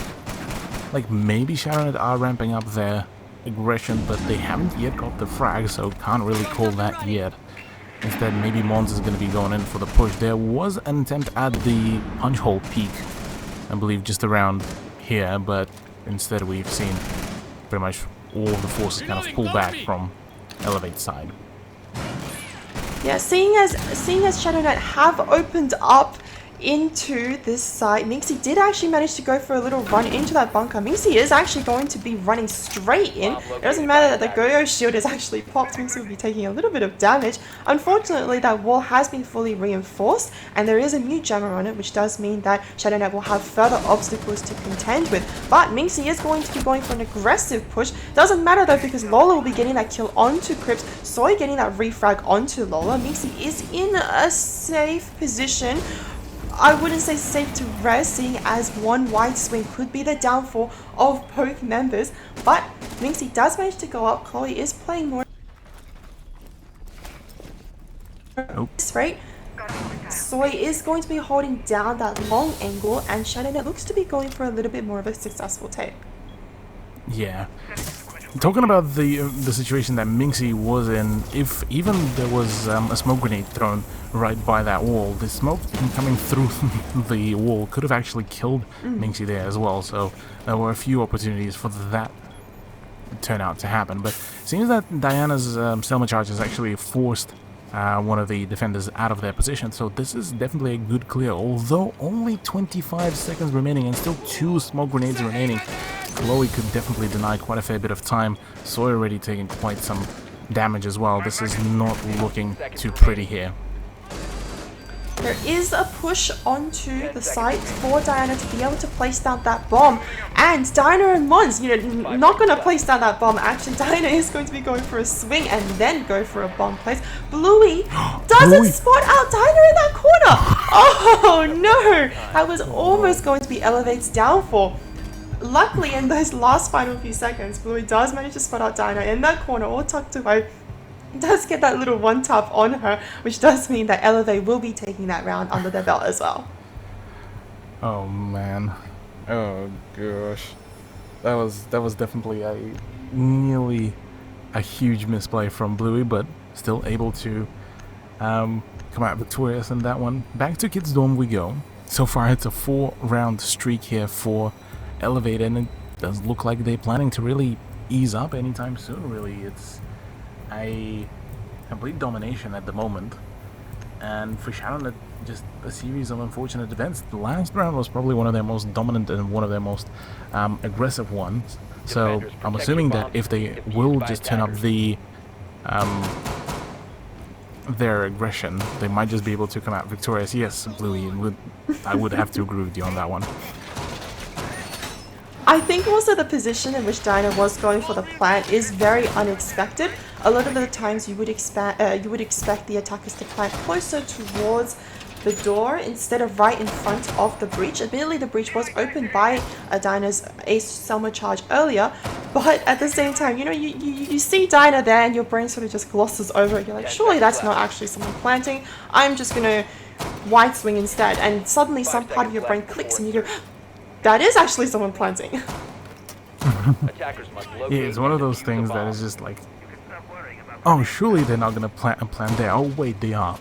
like maybe ShadowNet are ramping up their aggression, but they haven't yet got the frag, so can't really call that yet. Instead, maybe Mons is going to be going in for the push. There was an attempt at the punch hole peak, I believe, just around here, but instead we've seen pretty much all of the forces kind of pull back from Elevate side. Yeah, seeing as ShadowNet have opened up into this site, Mingxi did actually manage to go for a little run into that bunker. Mingxi is actually going to be running straight in. It doesn't matter that the Go-Yo shield is actually popped. Mingxi will be taking a little bit of damage. Unfortunately, that wall has been fully reinforced, and there is a new jammer on it, which does mean that ShadowNet will have further obstacles to contend with. But Mingxi is going to be going for an aggressive push. Doesn't matter though, because Lola will be getting that kill onto Crips, Soy getting that refrag onto Lola. Mingxi is in a safe position. I wouldn't say safe to rest, seeing as one wide swing could be the downfall of both members, but Mingxi does manage to go up. Chloe is playing more right. Soy is going to be holding down that long angle, and ShadowNet looks to be going for a little bit more of a successful take. Yeah. Talking about the situation that Mingxi was in, if even there was a smoke grenade thrown right by that wall, the smoke coming through the wall could have actually killed Mingxi there as well. So there were a few opportunities for that turnout to happen. But it seems that Diana's Selma charge has actually forced one of the defenders out of their position. So this is definitely a good clear. Although only 25 seconds remaining and still 2 smoke grenades remaining, Chloe could definitely deny quite a fair bit of time. Soy already taking quite some damage as well. This is not looking too pretty here. There is a push onto the site for Diana to be able to place down that bomb. And Diana and Mons, not going to place down that bomb. Actually, Diana is going to be going for a swing and then go for a bomb place. Bluey doesn't spot out Diana in that corner. Oh no, that was almost going to be Elevate's downfall. Luckily, in those last final few seconds, Bluey does manage to spot out Diana in that corner, all tucked away. Does get that little one tap on her, which does mean that Elevate will be taking that round under their belt as well. Oh man, oh gosh, that was definitely nearly a huge misplay from Bluey, but still able to come out victorious in that one. Back to Kids Dorm we go. So far, it's a 4-round streak here for Elevate, and it does look like they're planning to really ease up anytime soon. Really, it's a complete domination at the moment, and for Sharon, just a series of unfortunate events. The last round was probably one of their most dominant and one of their most aggressive ones. So I'm assuming that if they will just turn up their aggression, they might just be able to come out victorious. Yes, Bluey, I would have to agree with you on that one. I think also the position in which Diana was going for the plant is very unexpected. A lot of the times you would expect the attackers to plant closer towards the door instead of right in front of the breach. Admittedly, the breach was opened by Diana's ace Selma charge earlier, but at the same time, you see Diana there and your brain sort of just glosses over it. You're like, surely that's not actually someone planting. I'm just gonna wide swing instead. And suddenly some part of your brain clicks and you go, that is actually someone planting. Yeah, it's one of those things that is just like, oh, surely they're not gonna plant there. Oh wait, they are.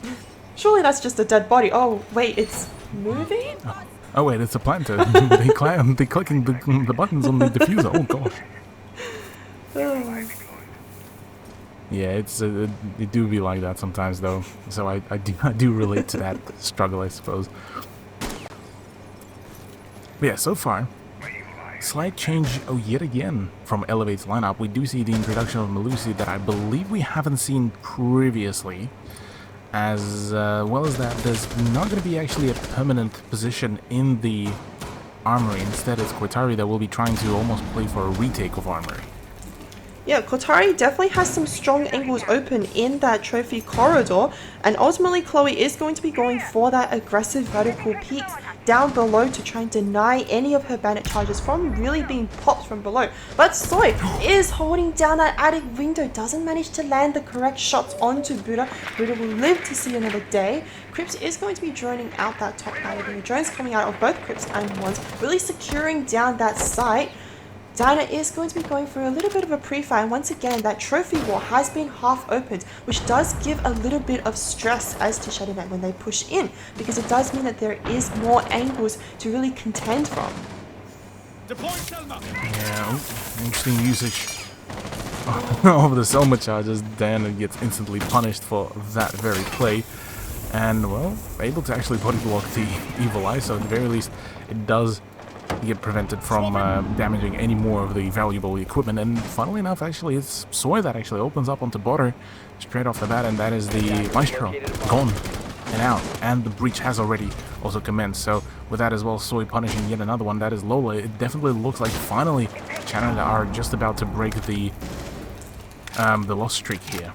Surely that's just a dead body. Oh wait, it's moving? Oh wait, it's a planter. They clicking the buttons on the diffuser. Oh gosh. Yeah, it do be like that sometimes though. So I do relate to that struggle, I suppose. But yeah, so far, slight change yet again from Elevate's lineup. We do see the introduction of Melusi that I believe we haven't seen previously. As well as that, there's not going to be actually a permanent position in the Armory. Instead, it's Cortari that will be trying to almost play for a retake of Armory. Yeah, Cortari definitely has some strong angles open in that trophy corridor, and ultimately Chloe is going to be going for that aggressive vertical peeks down below to try and deny any of her bandit charges from really being popped from below. But Soy is holding down that attic window, doesn't manage to land the correct shots onto Buddha. Buddha will live to see another day. Crips is going to be droning out that top area. Drones coming out of both Crips and Wands, really securing down that site. Diana is going to be going for a little bit of a pre-fire, and once again that trophy wall has been half opened, which does give a little bit of stress as to Shadownet when they push in, because it does mean that there is more angles to really contend from. Yeah, interesting usage of the Selma charges. Diana gets instantly punished for that very play, and well, able to actually body block the Evil Eye, so at the very least it does get prevented from damaging any more of the valuable equipment. And funnily enough, actually, it's Soy that actually opens up onto border straight off the bat, and that is the Maestro gone and out, and the breach has already also commenced. So with that as well, Soy punishing yet another one. That is Lola. It definitely looks like finally Canada are just about to break the loss streak here.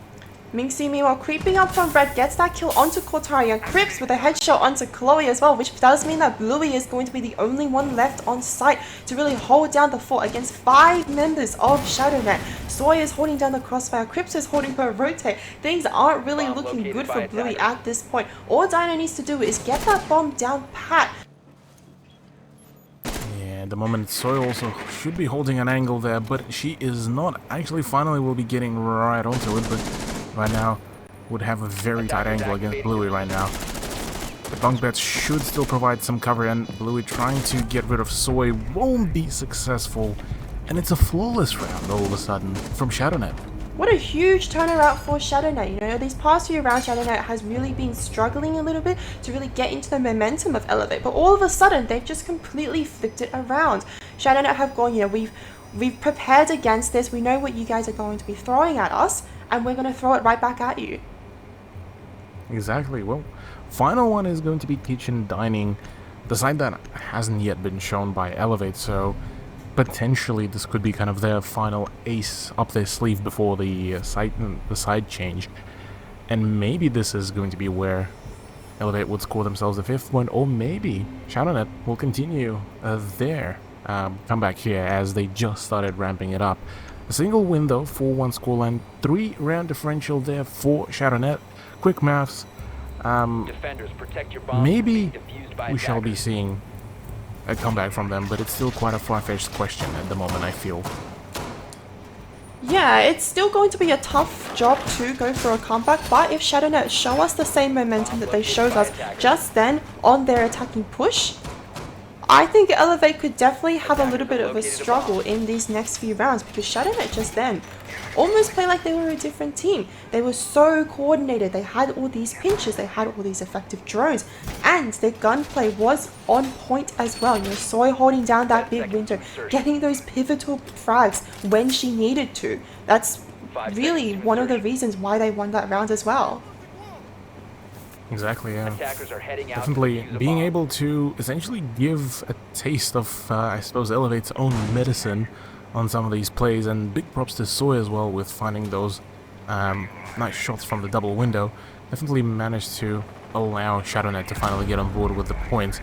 Minxie, meanwhile, creeping up from Red, gets that kill onto Cortari, and Crips with a headshot onto Chloe as well, which does mean that Bluey is going to be the only one left on site to really hold down the fort against 5 members of Shadownet. Soy is holding down the crossfire, Crips is holding her rotate. Things aren't really looking good for Bluey at this point. All Diana needs to do is get that bomb down pat. At the moment, Soy also should be holding an angle there, but she is not. Actually, finally will be getting right onto it, but right now would have a very tight angle against Bluey right now. The bunk beds should still provide some cover, and Bluey trying to get rid of Soy won't be successful, and it's a flawless round all of a sudden from Shadownet. What a huge turnaround for Shadownet. These past few rounds, Shadownet has really been struggling a little bit to really get into the momentum of Elevate, but all of a sudden, they've just completely flipped it around. Shadownet have gone, we've prepared against this, we know what you guys are going to be throwing at us, and we're going to throw it right back at you. Exactly. Well, final one is going to be Kitchen Dining, the side that hasn't yet been shown by Elevate, so potentially this could be kind of their final ace up their sleeve before the side change. And maybe this is going to be where Elevate would score themselves the 5th one, or maybe ShadowNet will continue their comeback here as they just started ramping it up. A single win though, 4-1 scoreline, 3-round differential there for ShadowNet. Quick maths. Maybe we shall be seeing a comeback from them, but it's still quite a far-fetched question at the moment, I feel. Yeah, it's still going to be a tough job to go for a comeback, but if ShadowNet show us the same momentum that they showed us just then on their attacking push, I think Elevate could definitely have a little bit of a struggle in these next few rounds, because ShadowNet just then almost played like they were a different team. They were so coordinated, they had all these pinches, they had all these effective drones, and their gunplay was on point as well. You know, Soy holding down that big window, getting those pivotal frags when she needed to. That's really one of the reasons why they won that round as well. Exactly, yeah. Definitely being able to essentially give a taste of, I suppose, Elevate's own medicine on some of these plays, and big props to Soy as well with finding those nice shots from the double window. Definitely managed to allow ShadowNet to finally get on board with the points.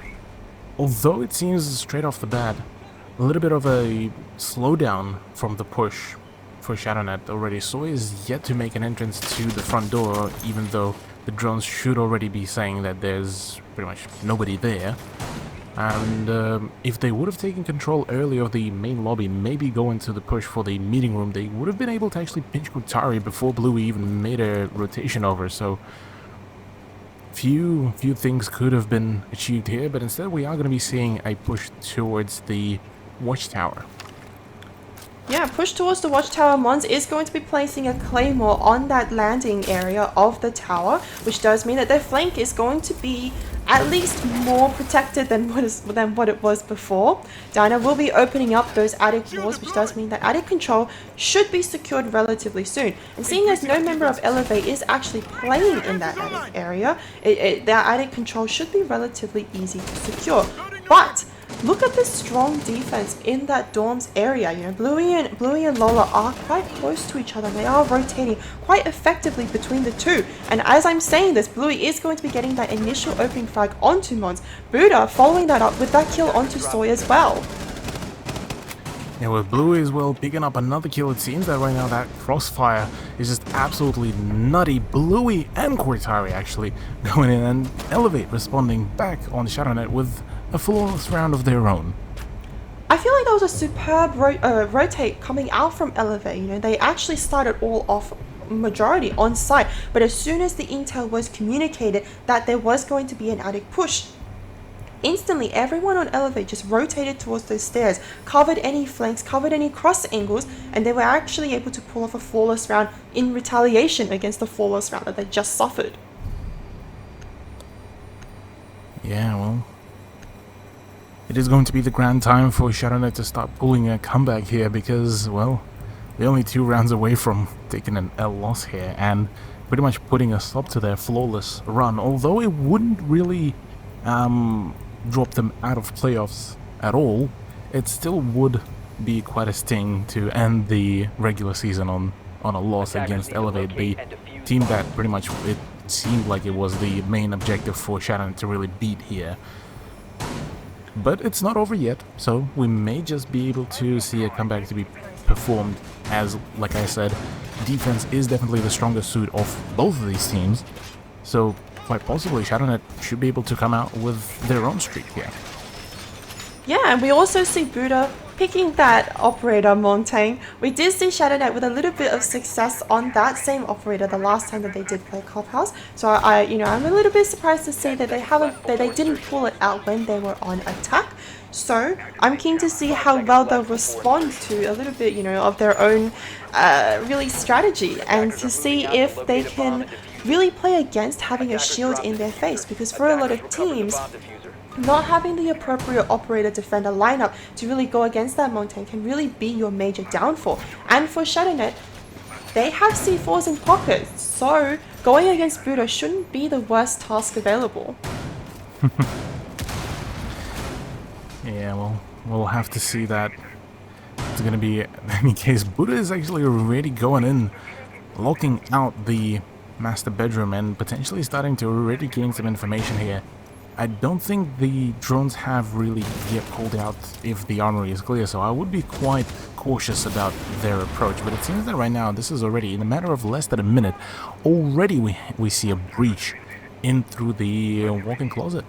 Although it seems straight off the bat a little bit of a slowdown from the push for ShadowNet already. Soy is yet to make an entrance to the front door, even though the drones should already be saying that there's pretty much nobody there. And if they would have taken control earlier of the main lobby, maybe go into the push for the meeting room, they would have been able to actually pinch Kutari before Bluey even made a rotation over. So few things could have been achieved here, but instead we are going to be seeing a push towards the watchtower. Yeah, push towards the watchtower. Mons is going to be placing a claymore on that landing area of the tower, which does mean that their flank is going to be at least more protected than what it was before. Dinah will be opening up those attic walls, which does mean that attic control should be secured relatively soon. And seeing as no member of Elevate is actually playing in that attic area, that attic control should be relatively easy to secure. But look at the strong defense in that dorms area. You know, Bluey and Lola are quite close to each other. They are rotating quite effectively between the two. And as I'm saying this, Bluey is going to be getting that initial opening frag onto Mons. Buddha following that up with that kill onto Soy as well. Yeah, with Bluey as well picking up another kill, it seems that right now that crossfire is just absolutely nutty. Bluey and Cortari actually going in, and Elevate responding back on ShadowNet with a flawless round of their own. I feel like that was a superb rotate coming out from Elevate. You know, they actually started all off majority on site, but as soon as the intel was communicated that there was going to be an attic push, instantly everyone on Elevate just rotated towards those stairs, covered any flanks, covered any cross angles, and they were actually able to pull off a flawless round in retaliation against the flawless round that they just suffered. Yeah, well, it is going to be the grand time for ShadowNet to start pulling a comeback here, because, well, they're only 2 rounds away from taking an L loss here and pretty much putting a stop to their flawless run, although it wouldn't really drop them out of playoffs at all. It still would be quite a sting to end the regular season on a loss against Elevate, the team that pretty much it seemed like it was the main objective for ShadowNet to really beat here. But it's not over yet, so we may just be able to see a comeback to be performed, as, like I said, defense is definitely the strongest suit of both of these teams. So quite possibly ShadowNet should be able to come out with their own streak here. Yeah, and we also see Buddha picking that operator Montaigne. We did see ShadowNet with a little bit of success on that same operator the last time that they did play Clubhouse. So I'm a little bit surprised to see that they didn't pull it out when they were on attack. So I'm keen to see how well they'll respond to a little bit, of their own really strategy, and to see if they can really play against having a shield in their face, because for a lot of teams, not having the appropriate operator defender lineup to really go against that Montaigne can really be your major downfall. And for ShadowNet, they have C4s in pockets, so going against Buddha shouldn't be the worst task available. Yeah, well, we'll have to see that. It's going to be, in any case, Buddha is actually already going in, locking out the master bedroom and potentially starting to already gain some information here. I don't think the drones have really yet called out if the armory is clear, so I would be quite cautious about their approach. But it seems that right now, this is already, in a matter of less than a minute, already we see a breach in through the walk-in closet.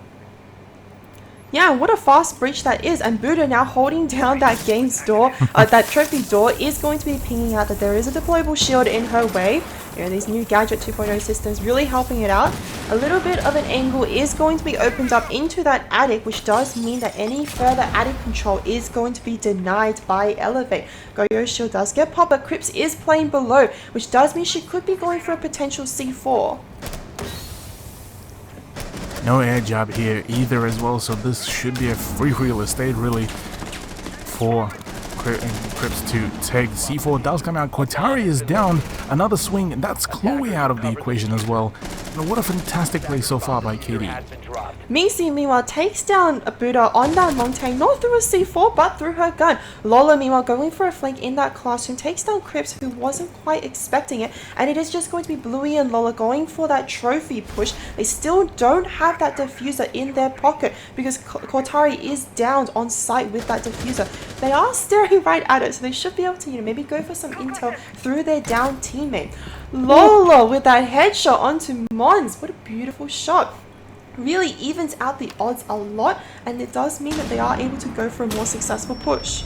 Yeah, what a fast breach that is, and Buddha now holding down that game's door, that trophy door, is going to be pinging out that there is a deployable shield in her way. You know, these new Gadget 2.0 systems really helping it out. A little bit of an angle is going to be opened up into that attic, which does mean that any further attic control is going to be denied by Elevate. Goyo's shield does get popped, but Crips is playing below, which does mean she could be going for a potential C4. No air jab here either as well, so this should be a free real estate really for Crips to take. C4 does come out. Kotari is down. Another swing. That's Chloe out of the equation as well. And what a fantastic play so far by Katie. Mingxi meanwhile takes down a Buddha on that Montaigne, not through a C4 but through her gun. Lola meanwhile going for a flank in that classroom, takes down Crips who wasn't quite expecting it, and it is just going to be Bluey and Lola going for that trophy push. They still don't have that diffuser in their pocket because Kotari is downed on site with that diffuser. They are staring right at it, so they should be able to, maybe go for some intel through their down teammate. Lola with that headshot onto Mons. What a beautiful shot. Really evens out the odds a lot, and it does mean that they are able to go for a more successful push.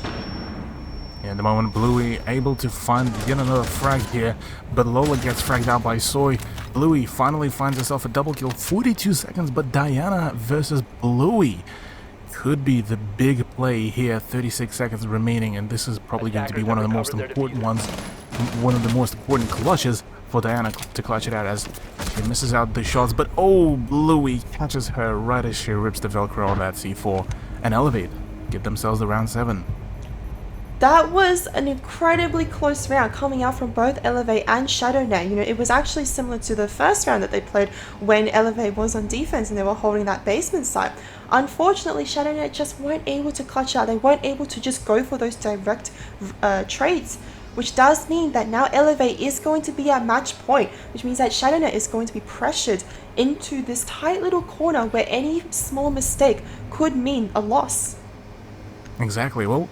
Yeah, at the moment, Bluey able to find yet another frag here, but Lola gets fragged out by Soy. Bluey finally finds herself a double kill, 42 seconds, but Diana versus Bluey could be the big play here. 36 seconds remaining, and this is probably going to be one of the most important ones, one of the most important clutches for Diana to clutch it out as she misses out the shots. But oh, Bluey catches her right as she rips the Velcro on that C4, and Elevate get themselves the round 7. That was an incredibly close round coming out from both Elevate and ShadowNet. It was actually similar to the first round that they played when Elevate was on defense and they were holding that basement site. Unfortunately, ShadowNet just weren't able to clutch out. They weren't able to just go for those direct trades, which does mean that now Elevate is going to be at match point, which means that ShadowNet is going to be pressured into this tight little corner where any small mistake could mean a loss. Exactly. Well,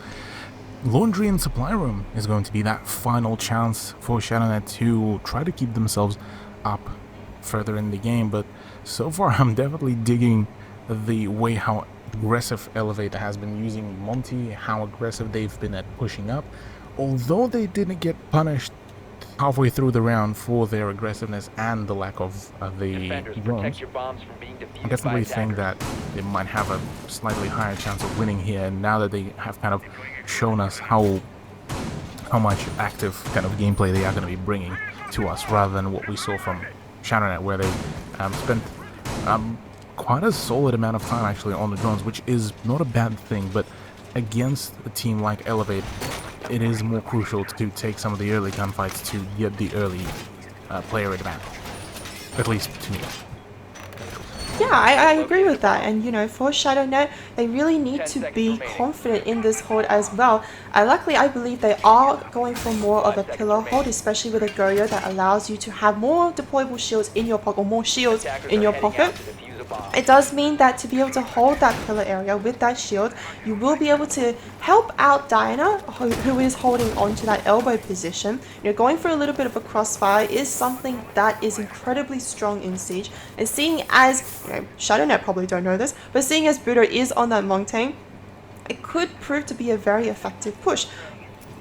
Laundry and Supply Room is going to be that final chance for ShadowNet to try to keep themselves up further in the game, but so far I'm definitely digging the way how aggressive Elevate has been using Monty, how aggressive they've been at pushing up. Although they didn't get punished halfway through the round for their aggressiveness and the lack of the drones, I definitely think that they might have a slightly higher chance of winning here, now that they have kind of shown us how much active kind of gameplay they are going to be bringing to us, rather than what we saw from ShadowNet, where they spent quite a solid amount of time actually on the drones, which is not a bad thing, but against a team like Elevate, it is more crucial to take some of the early gunfights to get the early player advantage, at least to me. Yeah, I agree with that, and for ShadowNet, they really need to be confident in this hold as well. Luckily, I believe they are going for more of a pillar hold, especially with a Goyo that allows you to have more deployable shields in your pocket, or more shields in your pocket. It does mean that to be able to hold that pillar area with that shield, you will be able to help out Diana, who is holding on to that elbow position. Going for a little bit of a crossfire is something that is incredibly strong in Siege. And seeing as, ShadowNet probably don't know this, but seeing as Buddha is on that Montaigne, it could prove to be a very effective push.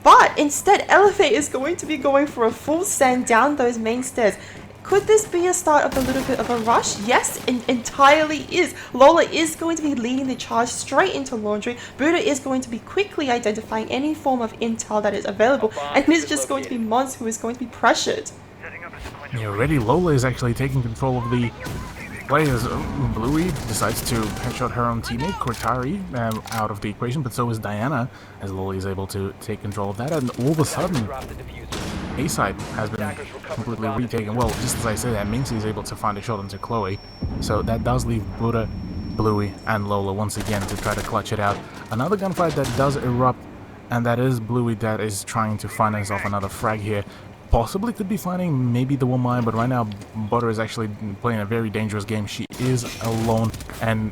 But instead, Elevate is going to be going for a full send down those main stairs. Could this be a start of a little bit of a rush? Yes, entirely is. Lola is going to be leading the charge straight into Laundry. Buddha is going to be quickly identifying any form of intel that is available, and it is just going to be Mons who is going to be pressured. Yeah, already Lola is actually taking control of the players. Bluey decides to headshot her own teammate, Cortari, out of the equation, but so is Diana, as Lola is able to take control of that, and all of a sudden, A side has been completely retaken. Well, just as I say that, Minxie is able to find a shot into Chloe, so that does leave Buddha, Bluey, and Lola once again to try to clutch it out. Another gunfight that does erupt, and that is Bluey that is trying to find himself another frag here. Possibly could be finding maybe the one mine, but right now Butter is actually playing a very dangerous game. She is alone, and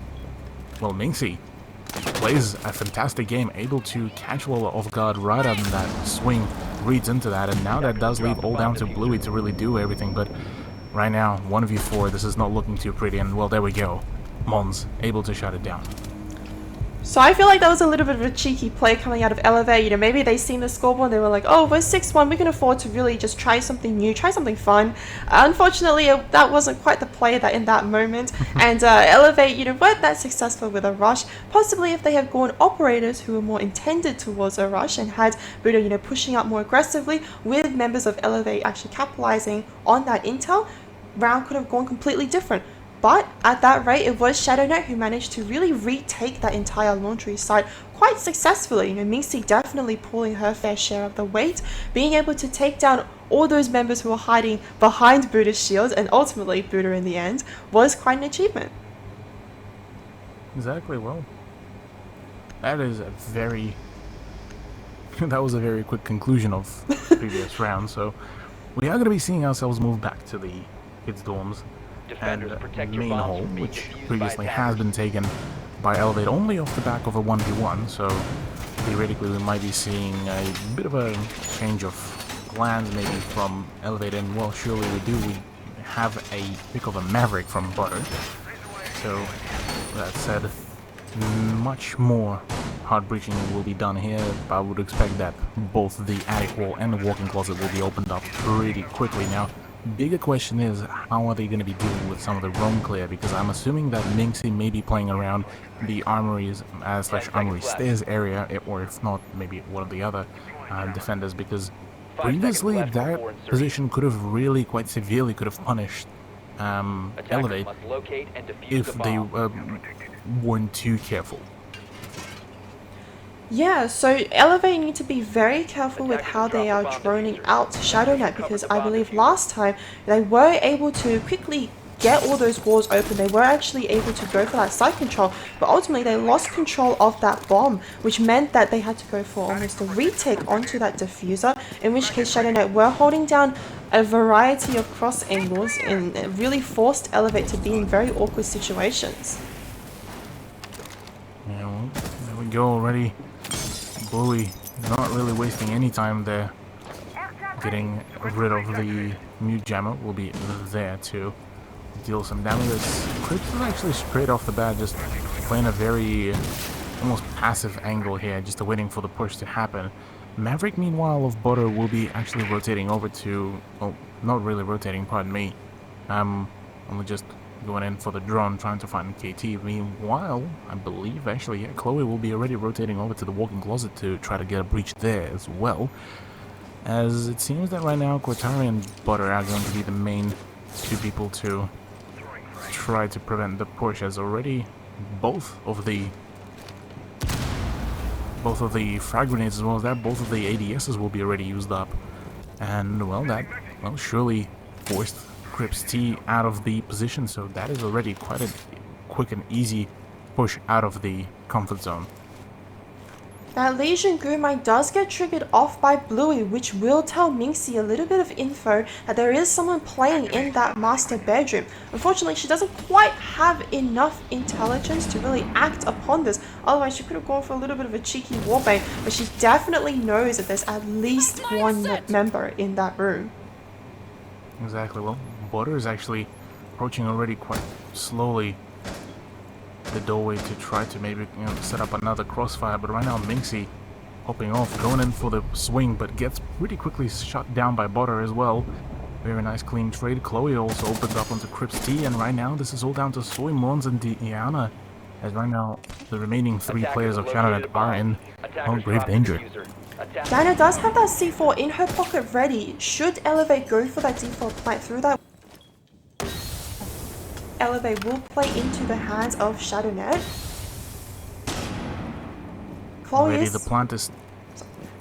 well, Minxie plays a fantastic game, able to catch Lola off guard right on that swing, reads into that, and now that does leave all down to Bluey to really do everything. But right now, 1v4, this is not looking too pretty, and well, there we go. Mons able to shut it down. So I feel like that was a little bit of a cheeky play coming out of Elevate. You know, maybe they seen the scoreboard and they were like, oh, we're 6-1, we can afford to really just try something new, try something fun. Unfortunately, that wasn't quite the play that in that moment. And Elevate, you know, weren't that successful with a rush. Possibly if they had gone operators who were more intended towards a rush and had Buddha, you know, pushing up more aggressively with members of Elevate actually capitalizing on that intel, round could have gone completely different. But at that rate, it was Shadow Knight who managed to really retake that entire laundry site quite successfully. You know, Minxie definitely pulling her fair share of the weight, being able to take down all those members who were hiding behind Buddha's shield, and ultimately Buddha in the end was quite an achievement. Exactly, well, that is a very... that was a very quick conclusion of the previous round, so we are going to be seeing ourselves move back to the kids' dorms. And main hall, which previously has been taken by Elevate only off the back of a 1v1, so theoretically we might be seeing a bit of a change of plans maybe from Elevate, and well, surely we do. We have a pick of a Maverick from Butter, so that said, much more hard breaching will be done here. I would expect that both the attic wall and the walk-in closet will be opened up pretty quickly now. Bigger question is, how are they going to be dealing with some of the roam clear, because I'm assuming that Minxie may be playing around the armories slash armory stairs area, or if not, maybe one of the other defenders, because previously that position could have really quite severely could have punished Elevate if they weren't too careful. Yeah, so Elevate need to be very careful with how they are droning out Shadow Knight, because I believe last time they were able to quickly get all those walls open. They were actually able to go for that side control, but ultimately they lost control of that bomb, which meant that they had to go for almost a retake onto that diffuser, in which case Shadow Knight were holding down a variety of cross angles and it really forced Elevate to be in very awkward situations. Yeah, well, there we go already. Bluey not really wasting any time there. Getting rid of the mute jammer will be there to deal some damage. Crips is actually straight off the bat just playing a very almost passive angle here, just waiting for the push to happen. Maverick, meanwhile, of Butter will be actually rotating over to, well, not really rotating, pardon me. Only just going in for the drone, trying to find KT. Meanwhile, I believe actually, yeah, Chloe will be already rotating over to the walk-in closet to try to get a breach there as well. As it seems that right now, Cortari and Butter are going to be the main two people to try to prevent the push, as already both of the frag grenades as well as that, both of the ADSs will be already used up. And well, that surely forced Crips T out of the position, so that is already quite a quick and easy push out of the comfort zone. That Legion Gurmai does get triggered off by Bluey, which will tell Minxie a little bit of info that there is someone playing in that master bedroom. Unfortunately, she doesn't quite have enough intelligence to really act upon this. Otherwise, she could have gone for a little bit of a cheeky warbang, but she definitely knows that there's at least one member in that room. Exactly. Well, Butter is actually approaching already quite slowly the doorway to try to maybe, you know, set up another crossfire, but right now Minxie hopping off, going in for the swing, but gets pretty quickly shot down by Butter as well. Very nice clean trade. Chloe also opens up onto Crips T, and right now this is all down to Soy, Mons, and Diana, as right now the remaining three players of Shadownet are in grave danger. Diana does have that C4 in her pocket ready. Should Elevate go for that D4 plant through that, Elevate will play into the hands of ShadowNet. Chloe Ready, is... the plant is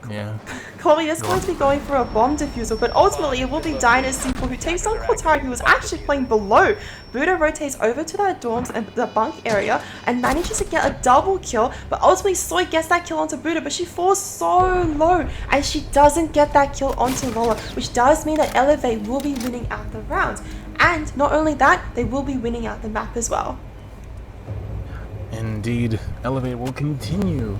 Yeah. Corey is going to be going for a bomb diffusal, but ultimately it will be Dynasty who takes on Cortari, who was actually playing below. Buddha rotates over to the dorms and the bunk area and manages to get a double kill, but ultimately Soy gets that kill onto Buddha, but she falls so low and she doesn't get that kill onto Lola, which does mean that Elevate will be winning out the round. And not only that, they will be winning out the map as well. Indeed, Elevate will continue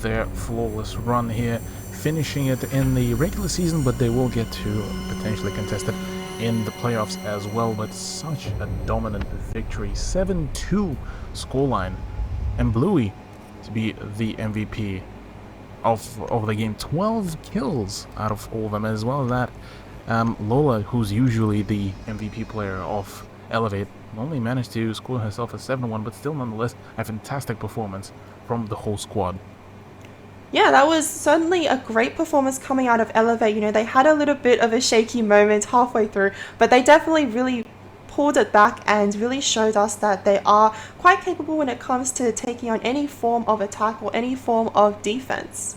their flawless run here, finishing it in the regular season, but they will get to potentially contest it in the playoffs as well. But such a dominant victory, 7-2 scoreline, and Bluey to be the MVP of the game, 12 kills out of all of them. As well as that, Lola, who's usually the MVP player of Elevate, only managed to score herself a 7-1, but still nonetheless a fantastic performance from the whole squad. Yeah, that was certainly a great performance coming out of Elevate. You know, they had a little bit of a shaky moment halfway through, but they definitely really pulled it back and really showed us that they are quite capable when it comes to taking on any form of attack or any form of defense.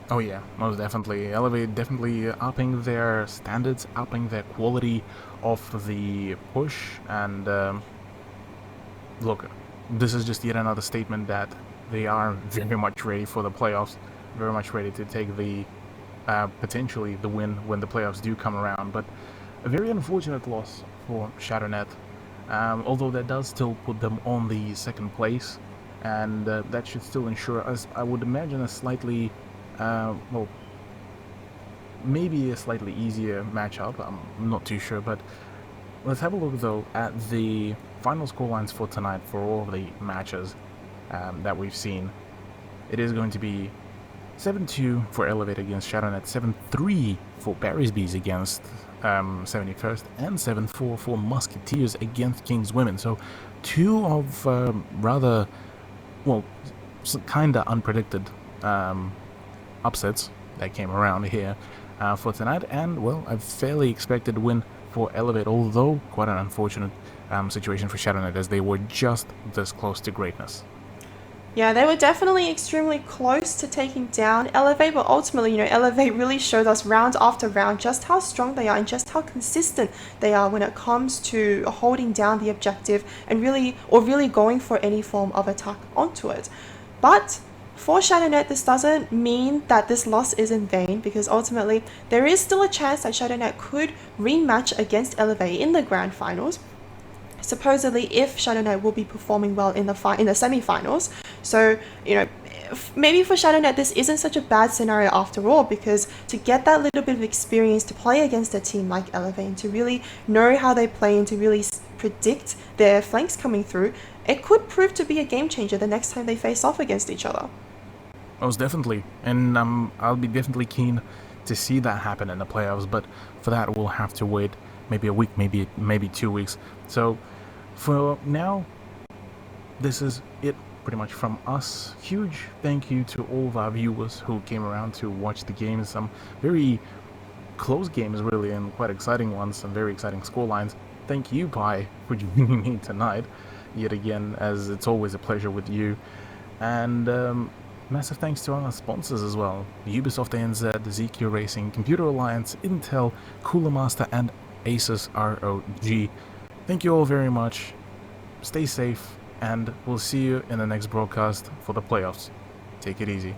Oh yeah, most definitely. Elevate definitely upping their standards, upping their quality of the push, and look, this is just yet another statement that they are very much ready for the playoffs, very much ready to take the potentially the win when the playoffs do come around. But a very unfortunate loss for ShadowNet, although that does still put them on the second place, and that should still ensure us, I would imagine, a slightly well, maybe a slightly easier matchup. I'm not too sure, but let's have a look though at the final scorelines for tonight for all of the matches that we've seen. It is going to be 7-2 for Elevate against ShadowNet, 7-3 for Barrysbees against 71st, and 7-4 for Musketeers against King's Women. So two of rather, well, kinda unpredicted upsets that came around here for tonight, and well, a fairly expected win for Elevate, although quite an unfortunate situation for ShadowNet as they were just this close to greatness. Yeah, they were definitely extremely close to taking down Elevate, but ultimately, you know, Elevate really showed us round after round just how strong they are and just how consistent they are when it comes to holding down the objective and really going for any form of attack onto it. But for ShadowNet, this doesn't mean that this loss is in vain, because ultimately there is still a chance that ShadowNet could rematch against Elevate in the grand finals, supposedly if ShadowNet will be performing well in the semi-finals. So, you know, maybe for ShadowNet this isn't such a bad scenario after all, because to get that little bit of experience to play against a team like Elevate and to really know how they play and to really predict their flanks coming through, it could prove to be a game changer the next time they face off against each other. Most definitely, and I'll be definitely keen to see that happen in the playoffs, but for that we'll have to wait maybe a week, maybe 2 weeks. So for now, this is it pretty much from us. Huge thank you to all of our viewers who came around to watch the games. Some very close games really, and quite exciting ones, some very exciting scorelines. Thank you, Pi, for joining me tonight yet again, as it's always a pleasure with you. And massive thanks to our sponsors as well: Ubisoft ANZ, ZQ Racing, Computer Alliance, Intel, Cooler Master, and Asus ROG. Thank you all very much. Stay safe, and we'll see you in the next broadcast for the playoffs. Take it easy.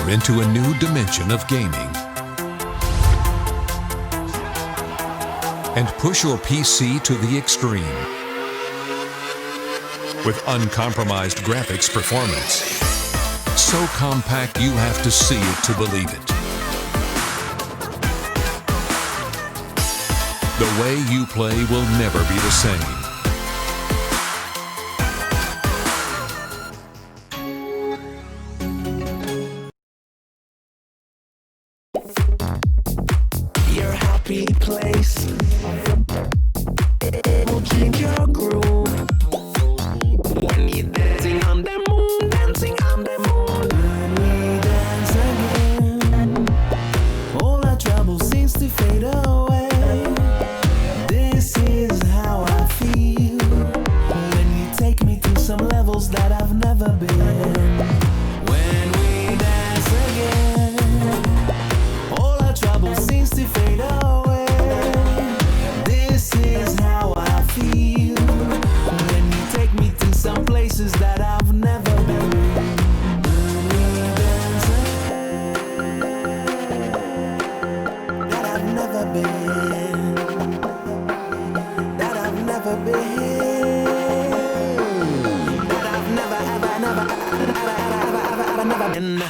transform into a new dimension of gaming. And push your PC to the extreme with uncompromised graphics performance. So compact you have to see it to believe it. The way you play will never be the same. Your happy place will change your groove when you're dancing on the moon, dancing on the moon. When we dance again, all our trouble seems to fade away. This is how I feel when you take me to some levels that I've never been. When we dance again, all our trouble seems to fade away. This is how I feel when you take me to some places that I've never been. When we dance again, that I've never been, that I've never been, that I've never, ever, never, ever, never been.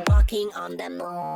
Walking on the moon.